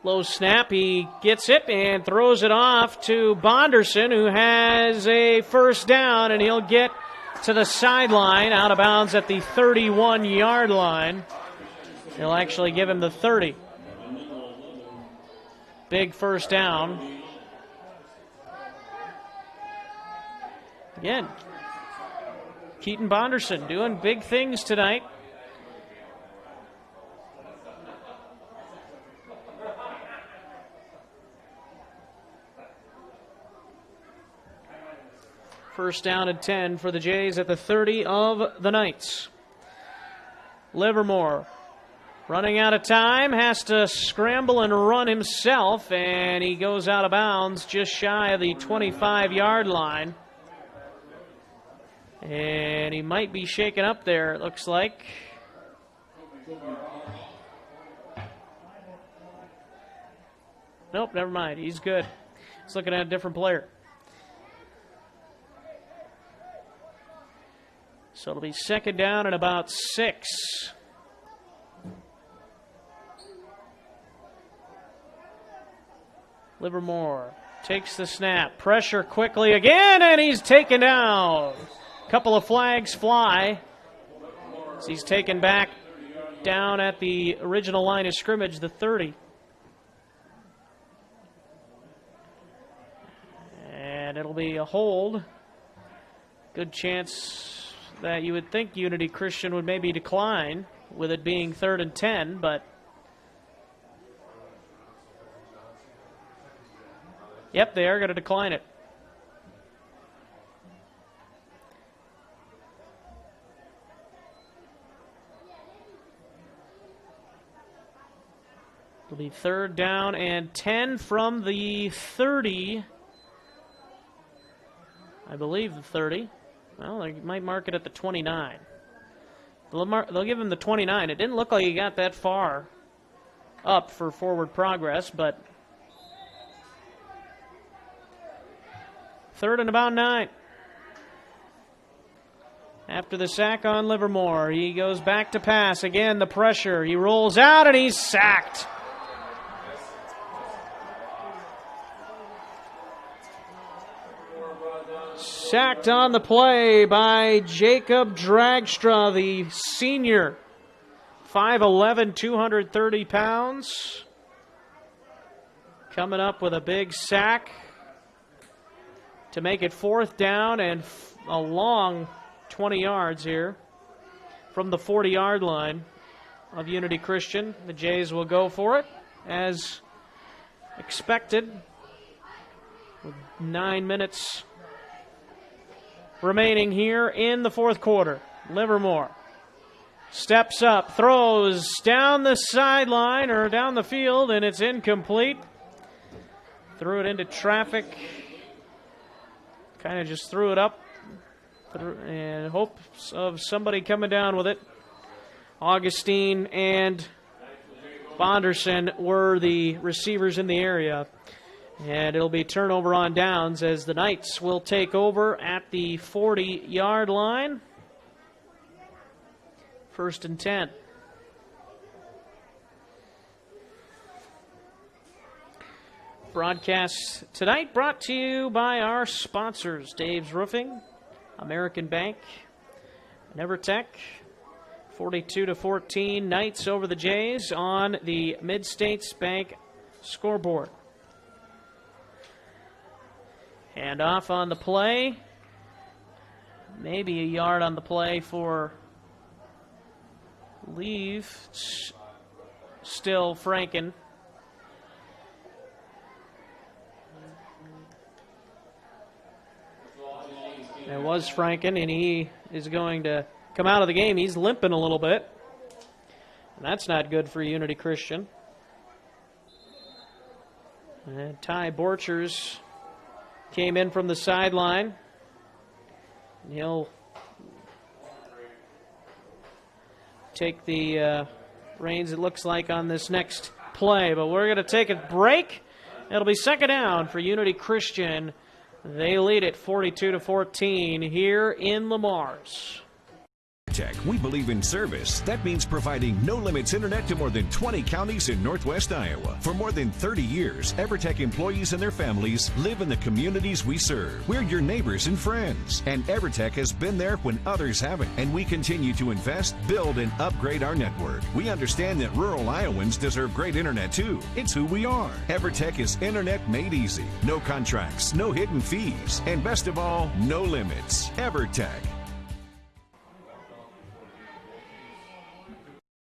Speaker 1: Low snap, he gets it and throws it off to Bonderson, who has a 1st down, and he'll get to the sideline, out of bounds at the 31-yard line. They'll actually give him the 30. Big 1st down. Again, Keaton Bonderson doing big things tonight. First down and 10 for the Jays at the 30 of the Knights. Livermore running out of time, has to scramble and run himself, and he goes out of bounds just shy of the 25-yard line. And he might be shaken up there, it looks like. Nope, never mind. He's good. He's looking at a different player. So it'll be second down and about 6. Livermore takes the snap. Pressure quickly again, and he's taken down. Couple of flags fly as he's taken back down at the original line of scrimmage, the 30. And it'll be a hold. Good chance that you would think Unity Christian would maybe decline with it being 3rd and 10, but yep, they are going to decline it. It'll be 3rd down and 10 from the 30. I believe the 30. Well, they might mark it at the 29. They'll give him the 29. It didn't look like he got that far up for forward progress, but 3rd and about 9. After the sack on Livermore, he goes back to pass. Again, the pressure. He rolls out, and he's sacked. Sacked on the play by Jacob Dragstra, the senior. 5'11", 230 pounds. Coming up with a big sack to make it 4th down and a long 20 yards here from the 40-yard line of Unity Christian. The Jays will go for it as expected with 9 minutes remaining here in the 4th quarter. Livermore steps up, throws down the sideline or down the field, and it's incomplete. Threw it into traffic. Kind of just threw it up in hopes of somebody coming down with it. Augustine and Bonderson were the receivers in the area. And it'll be turnover on downs as the Knights will take over at the 40-yard line. 1st and 10. Broadcast tonight brought to you by our sponsors, Dave's Roofing, American Bank, and EverTech. 42-14, Knights over the Jays on the Mid-States Bank scoreboard. And off on the play. Maybe a yard on the play for leave. Still Franken. It was Franken, and he is going to come out of the game. He's limping a little bit. And that's not good for Unity Christian. And Ty Borchers came in from the sideline. He'll take the reins, it looks like, on this next play. But we're going to take a break. It'll be 2nd down for Unity Christian. They lead it 42-14 here in Lamar's.
Speaker 6: Tech, we believe in service. That means providing no-limits internet to more than 20 counties in northwest Iowa. For more than 30 years, EverTech employees and their families live in the communities we serve. We're your neighbors and friends. And EverTech has been there when others haven't. And we continue to invest, build, and upgrade our network. We understand that rural Iowans deserve great internet too. It's who we are. EverTech is internet made easy. No contracts, no hidden fees, and best of all, no limits. EverTech.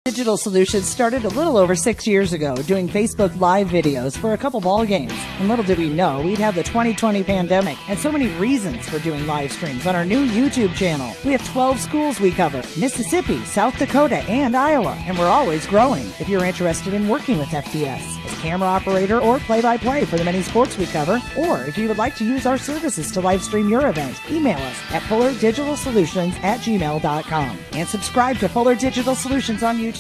Speaker 2: Digital Solutions started a little over 6 years ago doing Facebook Live videos for a couple ball games. And little did we know we'd have the 2020 pandemic and so many reasons for doing live streams on our new YouTube channel. We have 12 schools we cover: Mississippi, South Dakota, and Iowa. And we're always growing. If you're interested in working with FDS as camera operator or play-by-play for the many sports we cover, or if you would like to use our services to live stream your event, email us at fullerdigitalsolutions@gmail.com and subscribe to Fuller Digital Solutions on YouTube.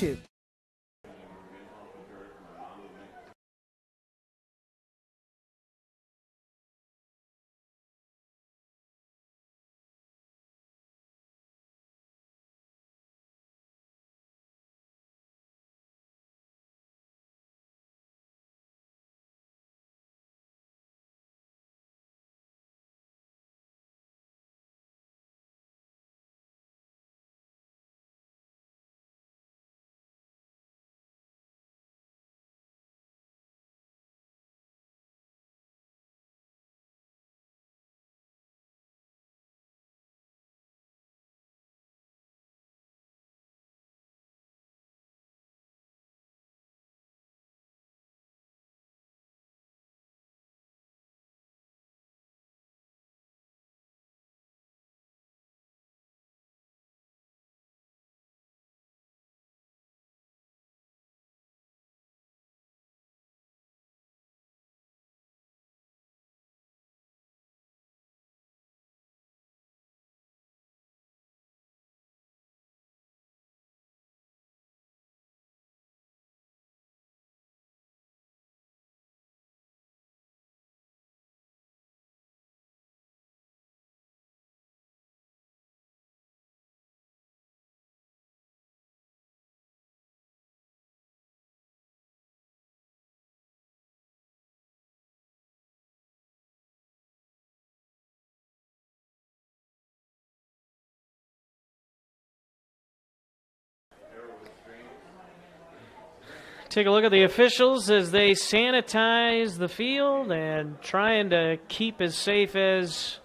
Speaker 1: Take a look at the officials as they sanitize the field and trying to keep as safe as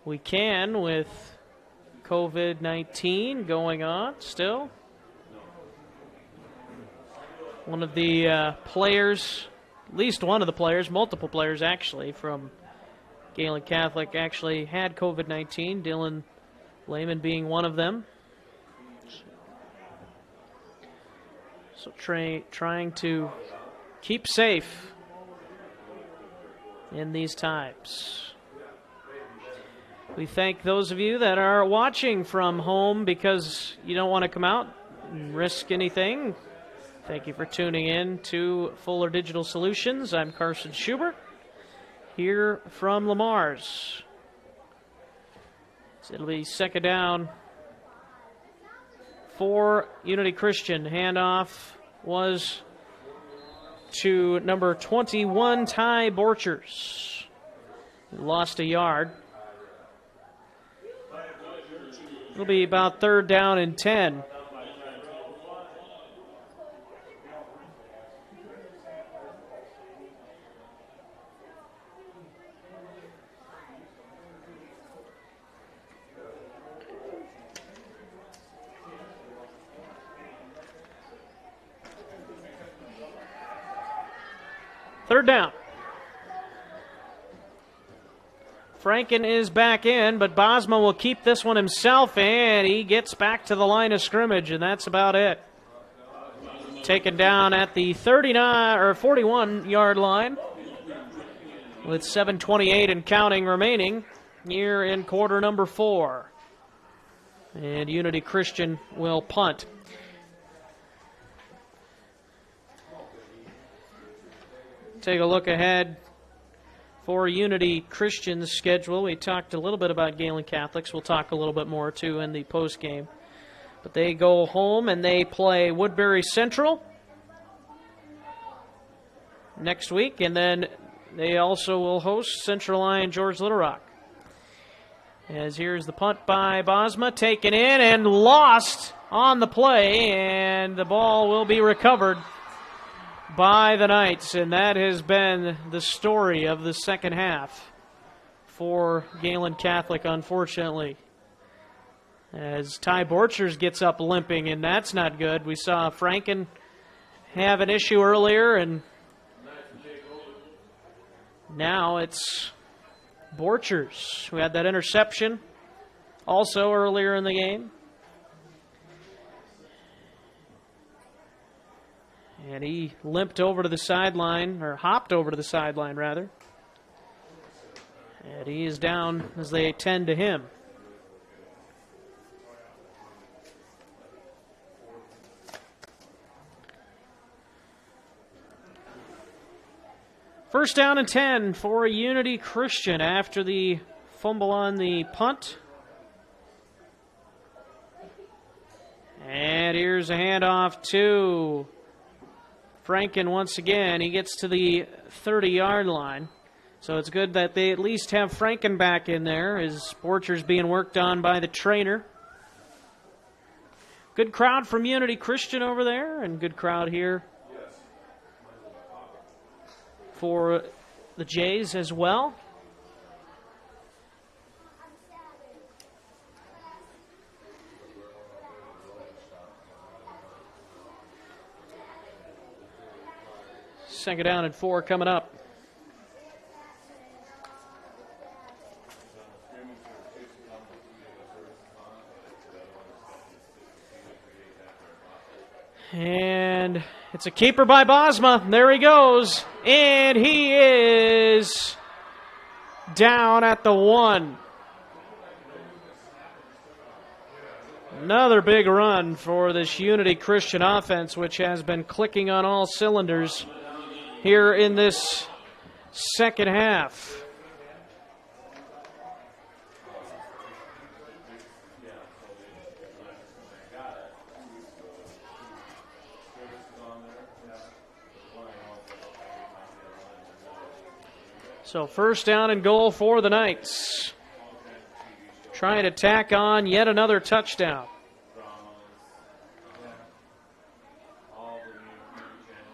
Speaker 1: we can with COVID-19 going on still. One of the players, at least one of the players, multiple players actually, from Gehlen Catholic actually had COVID-19, Dylan Lehman being one of them. So trying to keep safe in these times. We thank those of you that are watching from home because you don't want to come out and risk anything. Thank you for tuning in to Fuller Digital Solutions. I'm Carson Schubert here from Lamar's. So it'll be second down for Unity Christian. Handoff was to number 21, Ty Borchers. Lost a yard. It'll be about third down and 10. Third down. Franken is back in, but Bosma will keep this one himself, and he gets back to the line of scrimmage, and that's about it. Taken down at the 39 or 41-yard line with 7:28 and counting remaining here in quarter number 4. And Unity Christian will punt. Take a look ahead for Unity Christian's schedule. We talked a little bit about Gehlen Catholics. We'll talk a little bit more, too, in the postgame. But they go home and they play Woodbury Central next week. And then they also will host Central Lyon George Little Rock. As here's the punt by Bosma, taken in and lost on the play. And the ball will be recovered by the Knights, and that has been the story of the second half for Gehlen Catholic, unfortunately. As Ty Borchers gets up limping, and that's not good. We saw Franken have an issue earlier, and now it's Borchers who had that interception also earlier in the game. And he limped over to the sideline, or hopped over to the sideline, rather. And he is down as they tend to him. First down and 10 for Unity Christian after the fumble on the punt. And here's a handoff to Franken once again. He gets to the 30-yard line. So it's good that they at least have Franken back in there as Borchers being worked on by the trainer. Good crowd from Unity Christian over there, and good crowd here for the Jays as well. Second down and 4 coming up. And it's a keeper by Bosma. There he goes. And he is down at the 1. Another big run for this Unity Christian offense, which has been clicking on all cylinders here in this second half. So first down and goal for the Knights. Trying to tack on yet another touchdown.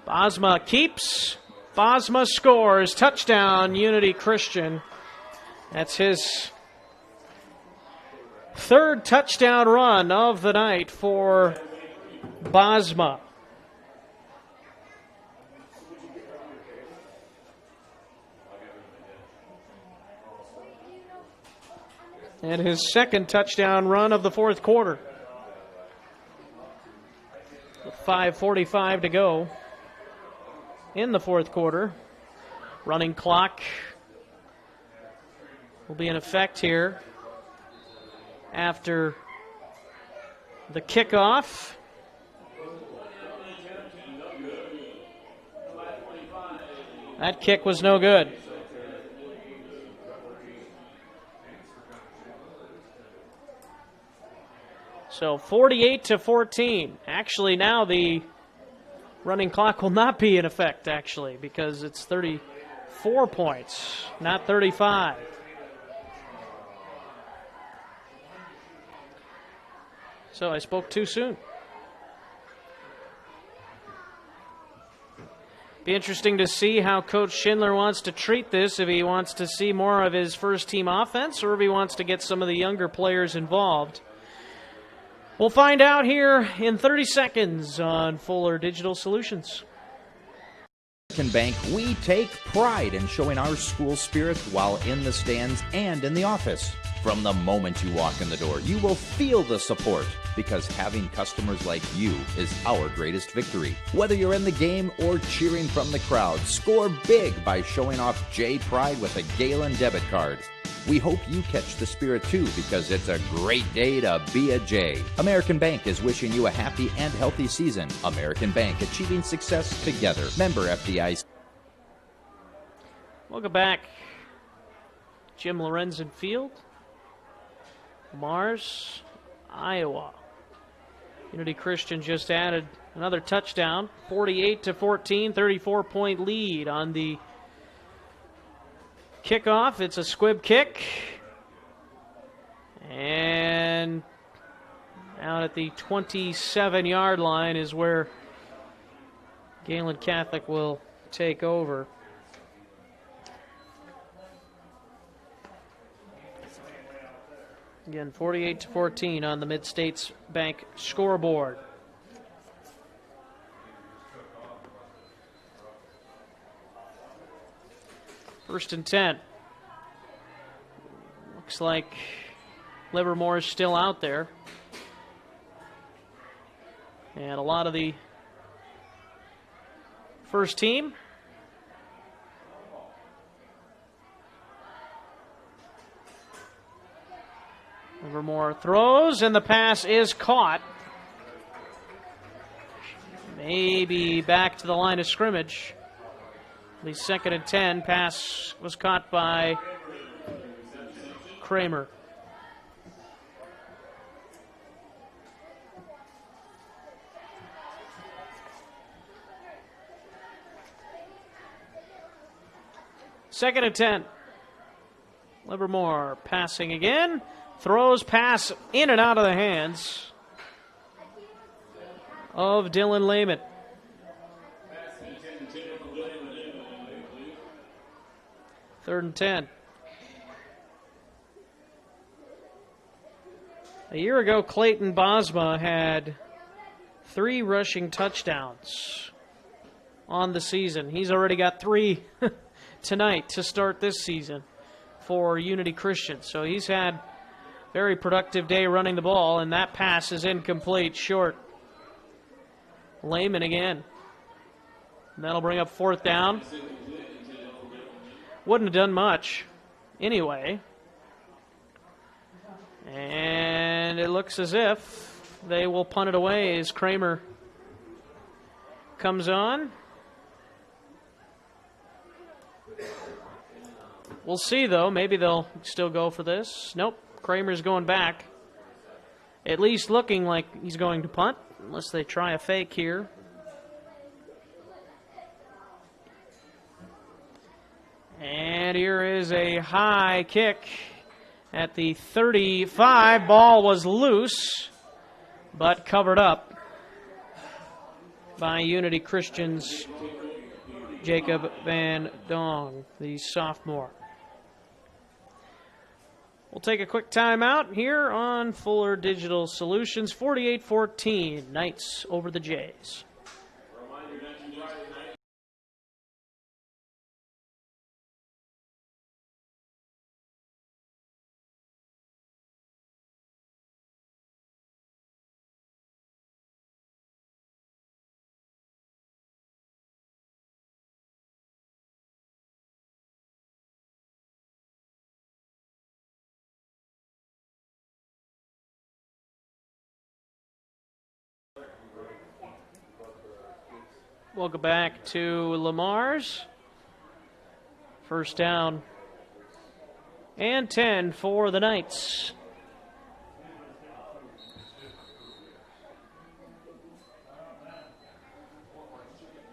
Speaker 1: Bosma keeps. Bosma scores. Touchdown, Unity Christian. That's his third touchdown run of the night for Bosma. And his second touchdown run of the fourth quarter. 5:45 to go in the fourth quarter. Running clock will be in effect here after the kickoff. That kick was no good. So 48-14. Actually, now the running clock will not be in effect, actually, because it's 34 points, not 35. So I spoke too soon. Be interesting to see how Coach Schindler wants to treat this, if he wants to see more of his first-team offense or if he wants to get some of the younger players involved. We'll find out here in 30 seconds on Fuller Digital Solutions.
Speaker 5: American Bank, we take pride in showing our school spirit while in the stands and in the office. From the moment you walk in the door, you will feel the support because having customers like you is our greatest victory. Whether you're in the game or cheering from the crowd, score big by showing off J Pride with a Gehlen debit card. We hope you catch the spirit too because it's a great day to be a J. American Bank is wishing you a happy and healthy season. American Bank, achieving success together. Member FDIC.
Speaker 1: Welcome back. Jim Lorenzen Field, Mars, Iowa. Unity Christian just added another touchdown. 48-14, 34-point lead on the kickoff. It's a squib kick. And out at the 27-yard line is where Gehlen Catholic will take over. Again, 48-14 on the Mid-States Bank scoreboard. First and 10. Looks like Livermore is still out there. And a lot of the first team. Livermore throws, and the pass is caught. Maybe back to the line of scrimmage. The second and 10. Pass was caught by Kramer. Second and 10. Livermore passing again. Throws, pass in and out of the hands of Dylan Lehman. Third and 10. A year ago, Clayton Bosma had 3 rushing touchdowns on the season. He's already got 3 tonight to start this season for Unity Christian. So he's had very productive day running the ball, and that pass is incomplete, short. Lehman again. And that'll bring up fourth down. Wouldn't have done much anyway. And it looks as if they will punt it away as Kramer comes on. We'll see, though. Maybe they'll still go for this. Nope. Kramer's going back. At least looking like he's going to punt, unless they try a fake here. And here is a high kick at the 35. Ball was loose, but covered up. by Unity Christian's Jacob Van Dong, the sophomore. We'll take a quick timeout here on Fuller Digital Solutions. 48-14, Knights over the Jays. Welcome back to Lamar's. First down and 10 for the Knights.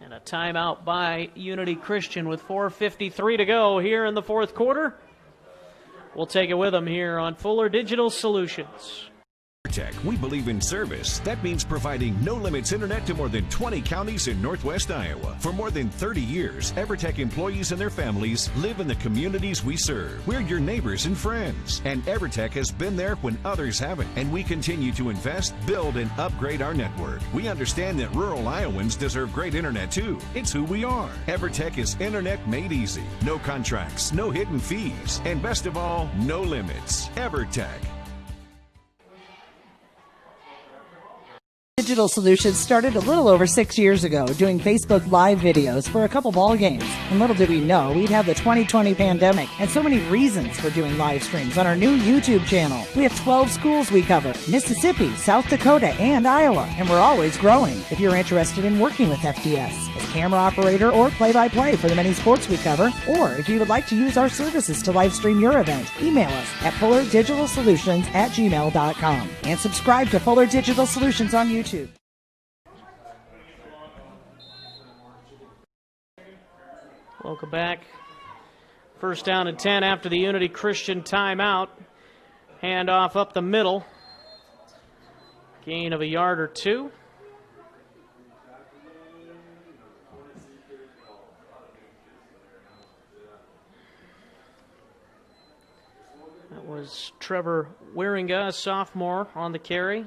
Speaker 1: And a timeout by Unity Christian with 4:53 to go here in the fourth quarter. We'll take it with them here on Fuller Digital Solutions.
Speaker 6: EverTech, we believe in service. That means providing no-limits internet to more than 20 counties in Northwest Iowa. For more than 30 years, EverTech employees and their families live in the communities we serve. We're your neighbors and friends. And EverTech has been there when others haven't. And we continue to invest, build, and upgrade our network. We understand that rural Iowans deserve great internet too. It's who we are. EverTech is internet made easy. No contracts, no hidden fees, and best of all, no limits. EverTech.
Speaker 2: Digital Solutions started a little over 6 years ago doing Facebook Live videos for a couple ball games. And little did we know we'd have the 2020 pandemic and so many reasons for doing live streams on our new YouTube channel. We have 12 schools we cover: Mississippi, South Dakota, and Iowa. And we're always growing. If you're interested in working with FDS as camera operator or play-by-play for the many sports we cover, or if you would like to use our services to live stream your event, email us at fullerdigitalsolutions@gmail.com and subscribe to Fuller Digital Solutions on YouTube.
Speaker 1: Welcome back. First down and 10 after the Unity Christian timeout. Handoff up the middle. Gain of a yard or two. That was Trevor Wieringa, a sophomore, on the carry.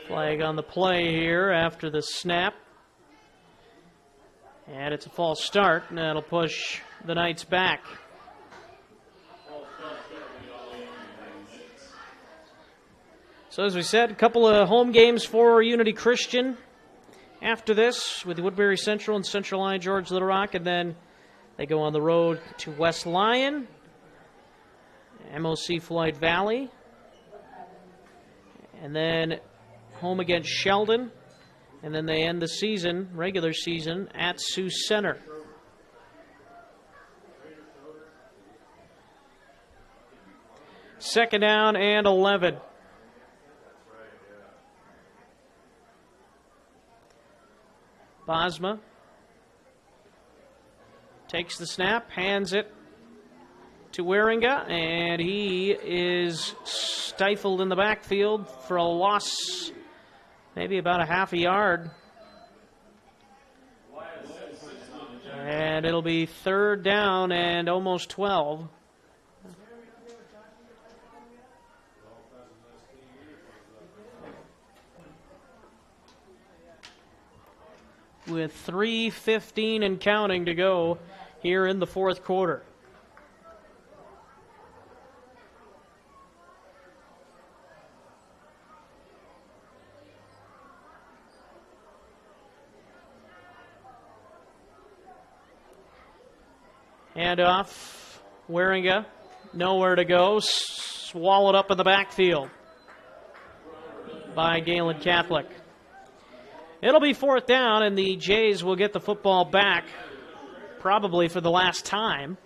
Speaker 1: Flag on the play here after the snap. And it's a false start, and that'll push the Knights back. So as we said, a couple of home games for Unity Christian after this with Woodbury Central and Central Lyon George Little Rock, and then they go on the road to West Lyon, MOC Floyd Valley, and then home against Sheldon, and then they end the season, regular season, at Sioux Center. Second down and 11. Bosma takes the snap, hands it to Wieringa, and he is stifled in the backfield for a loss, maybe about a half a yard. And it'll be third down and almost 12. With 3:15 and counting to go here in the fourth quarter. Handoff, Wieringa, nowhere to go, swallowed up in the backfield. by Gehlen Catholic. It'll be 4th down, and the Jays will get the football back probably for the last time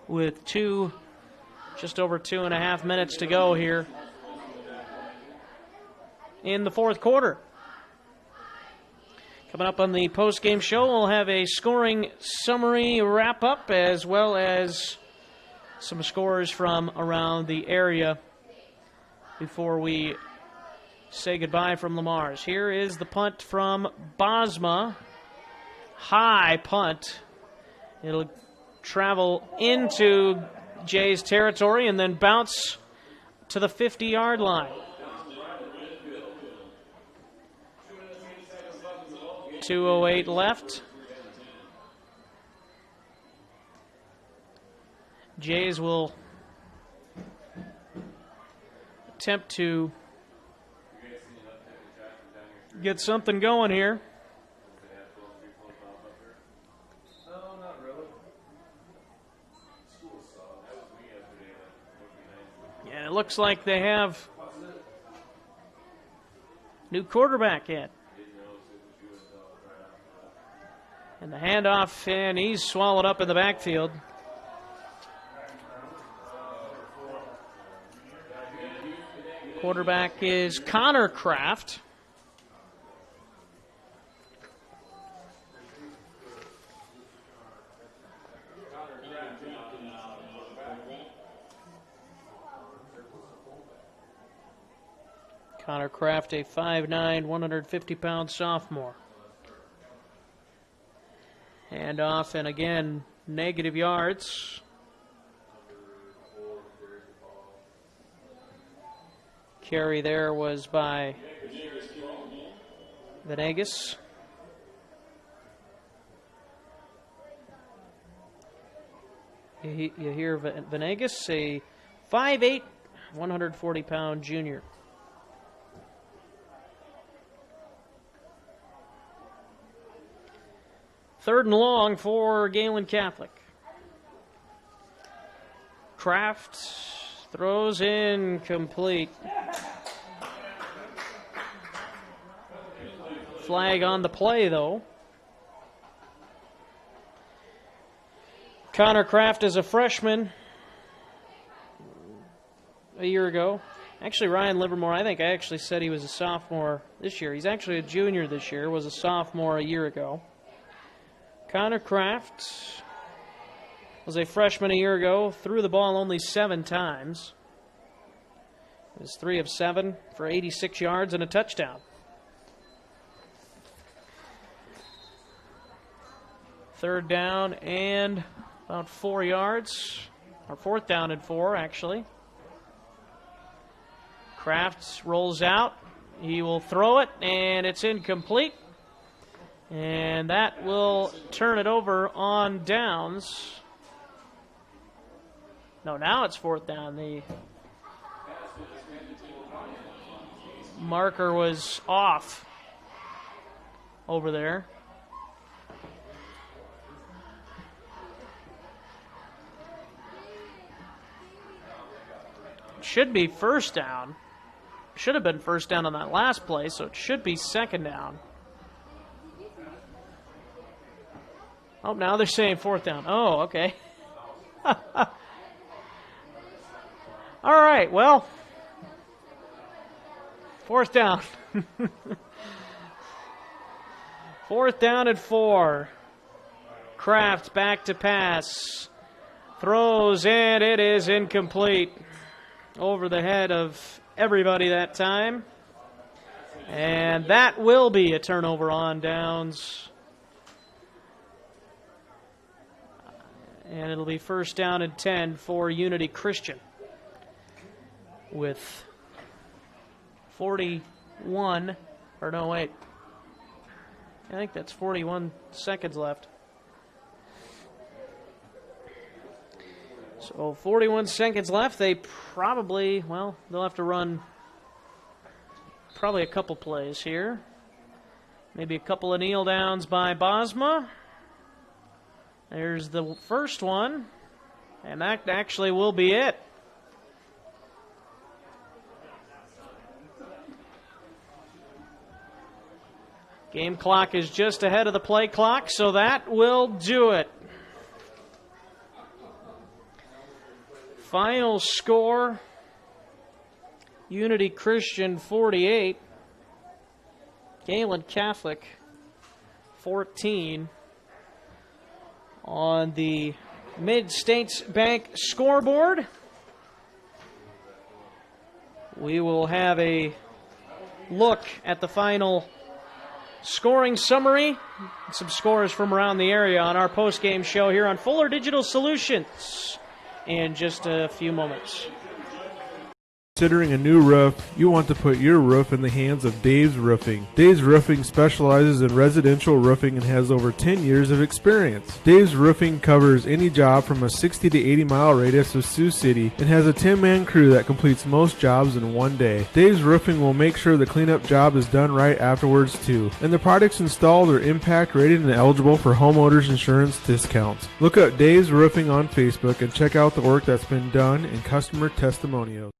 Speaker 1: with just over 2.5 minutes to go here in the 4th quarter. Coming up on the post-game show, we'll have a scoring summary wrap-up as well as some scores from around the area before we say goodbye from Lamar's. Here is the punt from Bosma. High punt. It'll travel into Jay's territory and then bounce to the 50-yard line. 2:08 left. Jays will attempt to get something going here. Yeah, it looks like they have new quarterback in. And the handoff, and he's swallowed up in the backfield. Quarterback is Connor Kraft. Connor Kraft, a 5'9", 150-pound sophomore. Hand off, and again, negative yards. Carry there was by Venegas. You hear Venegas, a 5'8", 140-pound junior. Third and long for Gehlen Catholic. Kraft throws incomplete. Flag on the play, though. Connor Kraft is a freshman a year ago. Actually, Ryan Livermore, I actually said he was a sophomore this year. He's actually a junior this year, was a sophomore a year ago. Connor Kraft was a freshman a year ago, threw the ball only 7 times. It was 3 of 7 for 86 yards and a touchdown. Third down and about 4 yards, or 4th down and 4, actually. Kraft rolls out. He will throw it, and it's incomplete. And that will turn it over on downs. No, now it's 4th down. The marker was off over there. It should be 1st down. Should have been 1st down on that last play, so it should be 2nd down. Oh, now they're saying 4th down. Oh, okay. All right, well, 4th down. 4th down and 4. Kraft back to pass. Throws, and it is incomplete. Over the head of everybody that time. And that will be a turnover on downs. And it'll be 1st down and 10 for Unity Christian. With 41, or no, wait. I think that's 41 seconds left. So 41 seconds left. They probably, well, they'll have to run probably a couple plays here. Maybe a couple of kneel downs by Bosma. There's the first one, and that actually will be it. Game clock is just ahead of the play clock, so that will do it. Final score, Unity Christian 48, Gehlen Catholic 14. On the Mid-States Bank scoreboard, we will have a look at the final scoring summary, some scores from around the area on our post-game show here on Fuller Digital Solutions in just a few moments.
Speaker 3: Considering a new roof, you want to put your roof in the hands of Dave's Roofing. Dave's Roofing specializes in residential roofing and has over 10 years of experience. Dave's Roofing covers any job from a 60 to 80 mile radius of Sioux City and has a 10-man crew that completes most jobs in one day. Dave's Roofing will make sure the cleanup job is done right afterwards too. And the products installed are impact rated and eligible for homeowners insurance discounts. Look up Dave's Roofing on Facebook and check out the work that's been done and customer testimonials.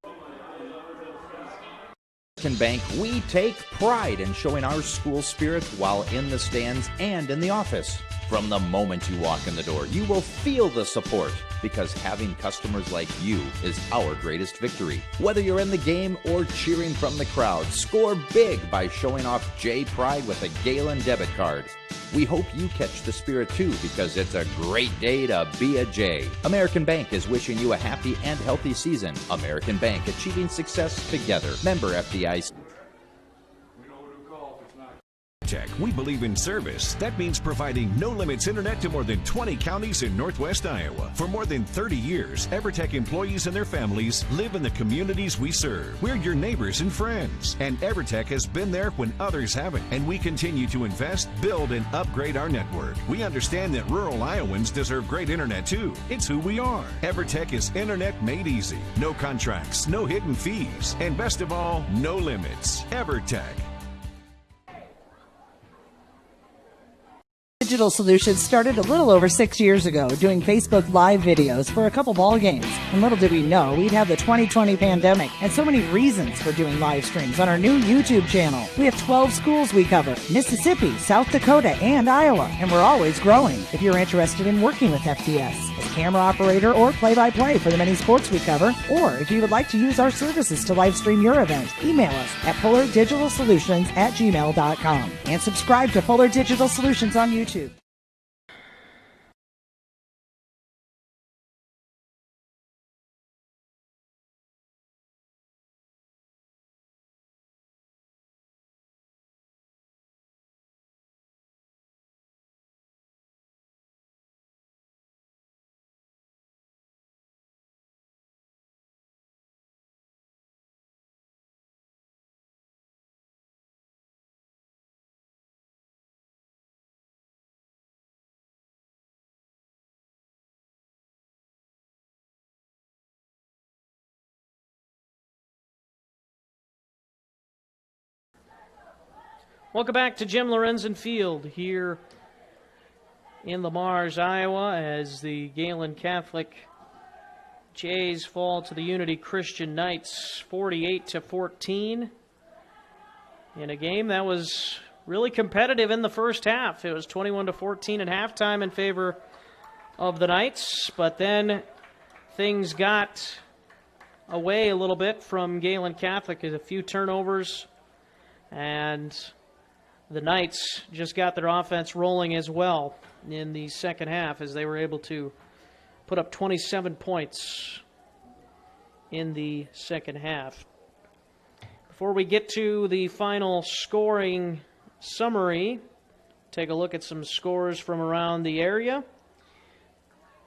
Speaker 5: Bank, we take pride in showing our school spirit while in the stands and in the office. From the moment you walk in the door, you will feel the support because having customers like you is our greatest victory. Whether you're in the game or cheering from the crowd, score big by showing off J Pride with a Gehlen debit card. We hope you catch the spirit too because it's a great day to be a J. American Bank is wishing you a happy and healthy season. American Bank, achieving success together. Member FDIC.
Speaker 6: We believe in service. That means providing no-limits internet to more than 20 counties in Northwest Iowa. For more than 30 years, EverTech employees and their families live in the communities we serve. We're your neighbors and friends. And EverTech has been there when others haven't. And we continue to invest, build, and upgrade our network. We understand that rural Iowans deserve great internet too. It's who we are. EverTech is internet made easy. No contracts, no hidden fees, and best of all, no limits. EverTech.
Speaker 2: Digital Solutions started a little over 6 years ago doing Facebook Live videos for a couple ball games. And little did we know we'd have the 2020 pandemic and so many reasons for doing live streams on our new YouTube channel. We have 12 schools we cover: Mississippi, South Dakota, and Iowa. And we're always growing. If you're interested in working with FDS as camera operator or play-by-play for the many sports we cover, or if you would like to use our services to live stream your event, email us at fullerdigitalsolutions@gmail.com and subscribe to Fuller Digital Solutions on YouTube.
Speaker 1: Welcome back to Jim Lorenzen Field here in Lamars, Iowa, as the Gehlen Catholic Jays fall to the Unity Christian Knights 48-14 in a game that was really competitive in the first half. It was 21-14 at halftime in favor of the Knights, but then things got away a little bit from Gehlen Catholic. A few turnovers, and the Knights just got their offense rolling as well in the second half as they were able to put up 27 points in the second half. Before we get to the final scoring summary, take a look at some scores from around the area.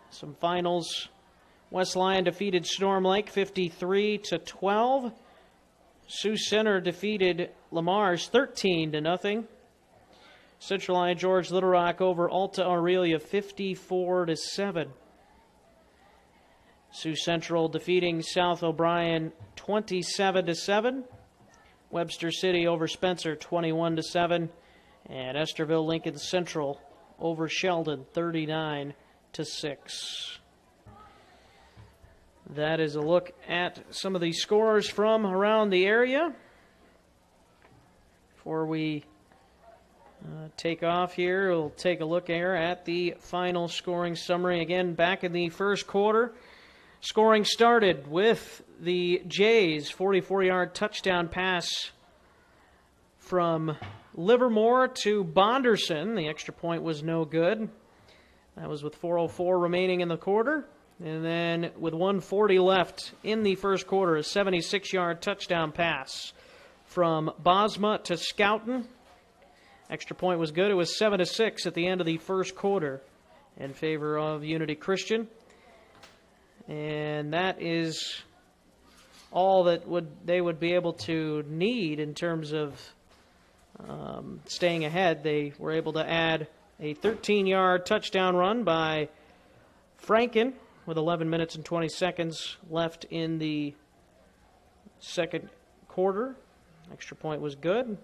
Speaker 1: Some finals. West Lyon defeated Storm Lake 53-12. Sioux Center defeated Lamars 13-0. Central Iowa George Little Rock over Alta Aurelia 54-7. Sioux Central defeating South O'Brien 27-7. Webster City over Spencer 21-7. And Esterville Lincoln Central over Sheldon 39-6. That is a look at some of the scores from around the area. Before we take off here. We'll take a look here at the final scoring summary. Again, back in the first quarter, scoring started with the Jays' 44-yard touchdown pass from Livermore to Bonderson. The extra point was no good. That was with 4:04 remaining in the quarter. And then with 1:40 left in the first quarter, a 76-yard touchdown pass from Bosma to Scouten. Extra point was good. It was 7-6 at the end of the first quarter in favor of Unity Christian. And that is all that they would be able to need in terms of staying ahead. They were able to add a 13-yard touchdown run by Franken with 11 minutes and 20 seconds left in the second quarter. Extra point was good.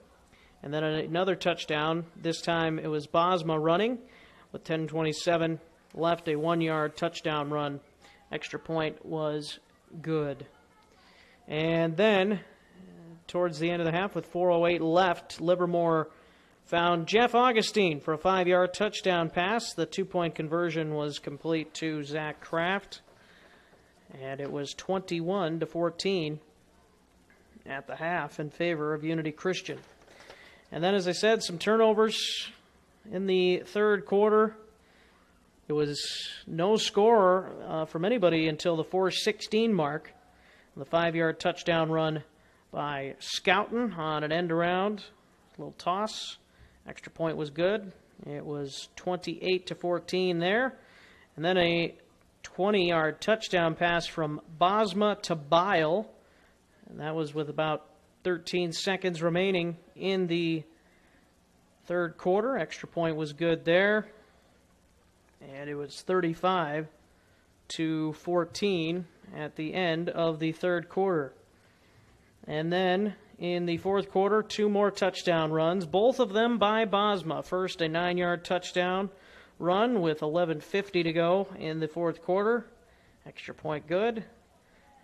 Speaker 1: And then another touchdown. This time it was Bosma running with 10:27 left, a 1-yard touchdown run. Extra point was good. And then towards the end of the half with 4:08 left, Livermore found Jeff Augustine for a 5-yard touchdown pass. The 2-point conversion was complete to Zach Kraft. And it was 21-14 at the half in favor of Unity Christian. And then, as I said, some turnovers in the third quarter. It was no score from anybody until the 4:16 mark. The 5-yard touchdown run by Scouten on an end around, little toss. Extra point was good. It was 28-14 there. And then a 20-yard touchdown pass from Bosma to Bile. And that was with about 13 seconds remaining in the third quarter. Extra point was good there. And it was 35-14 at the end of the third quarter. And then in the fourth quarter, 2 more touchdown runs, both of them by Bosma. First, a 9-yard touchdown run with 11:50 to go in the fourth quarter. Extra point good.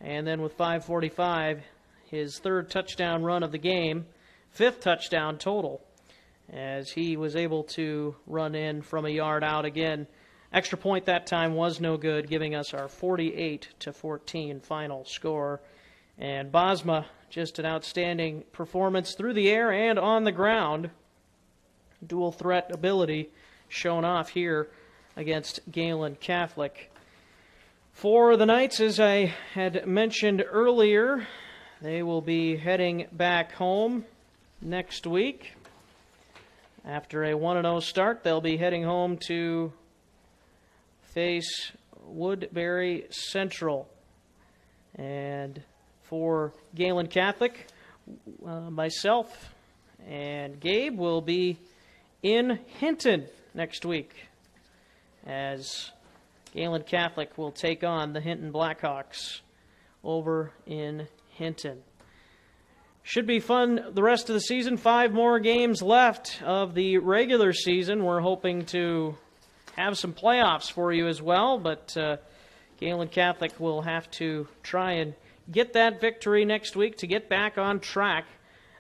Speaker 1: And then with 5:45, his third touchdown run of the game, 5th touchdown total, as he was able to run in from a yard out again. Extra point that time was no good, giving us our 48-14 final score. And Bosma, just an outstanding performance through the air and on the ground. Dual threat ability shown off here against Gehlen Catholic. For the Knights, as I had mentioned earlier, they will be heading back home next week. After a 1-0 start, they'll be heading home to face Woodbury Central. And for Gehlen Catholic, myself and Gabe will be in Hinton next week, as Gehlen Catholic will take on the Hinton Blackhawks over in Hinton. Should be fun the rest of the season. 5 more games left of the regular season. We're hoping to have some playoffs for you as well, but Gehlen Catholic will have to try and get that victory next week to get back on track.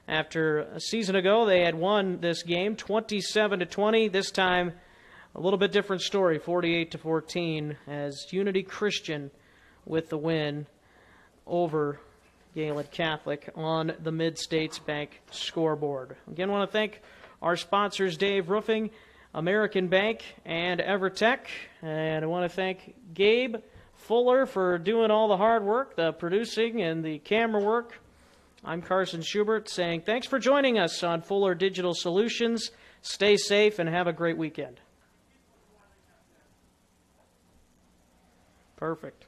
Speaker 1: After a season ago, they had won this game 27-20. This time, a little bit different story, 48-14, as Unity Christian with the win over Gehlen Catholic on the Mid-States Bank scoreboard. Again, I want to thank our sponsors, Dave Roofing, American Bank, and Evertech. And I want to thank Gabe Fuller for doing all the hard work, the producing and the camera work. I'm Carson Schubert saying thanks for joining us on Fuller Digital Solutions. Stay safe and have a great weekend. Perfect.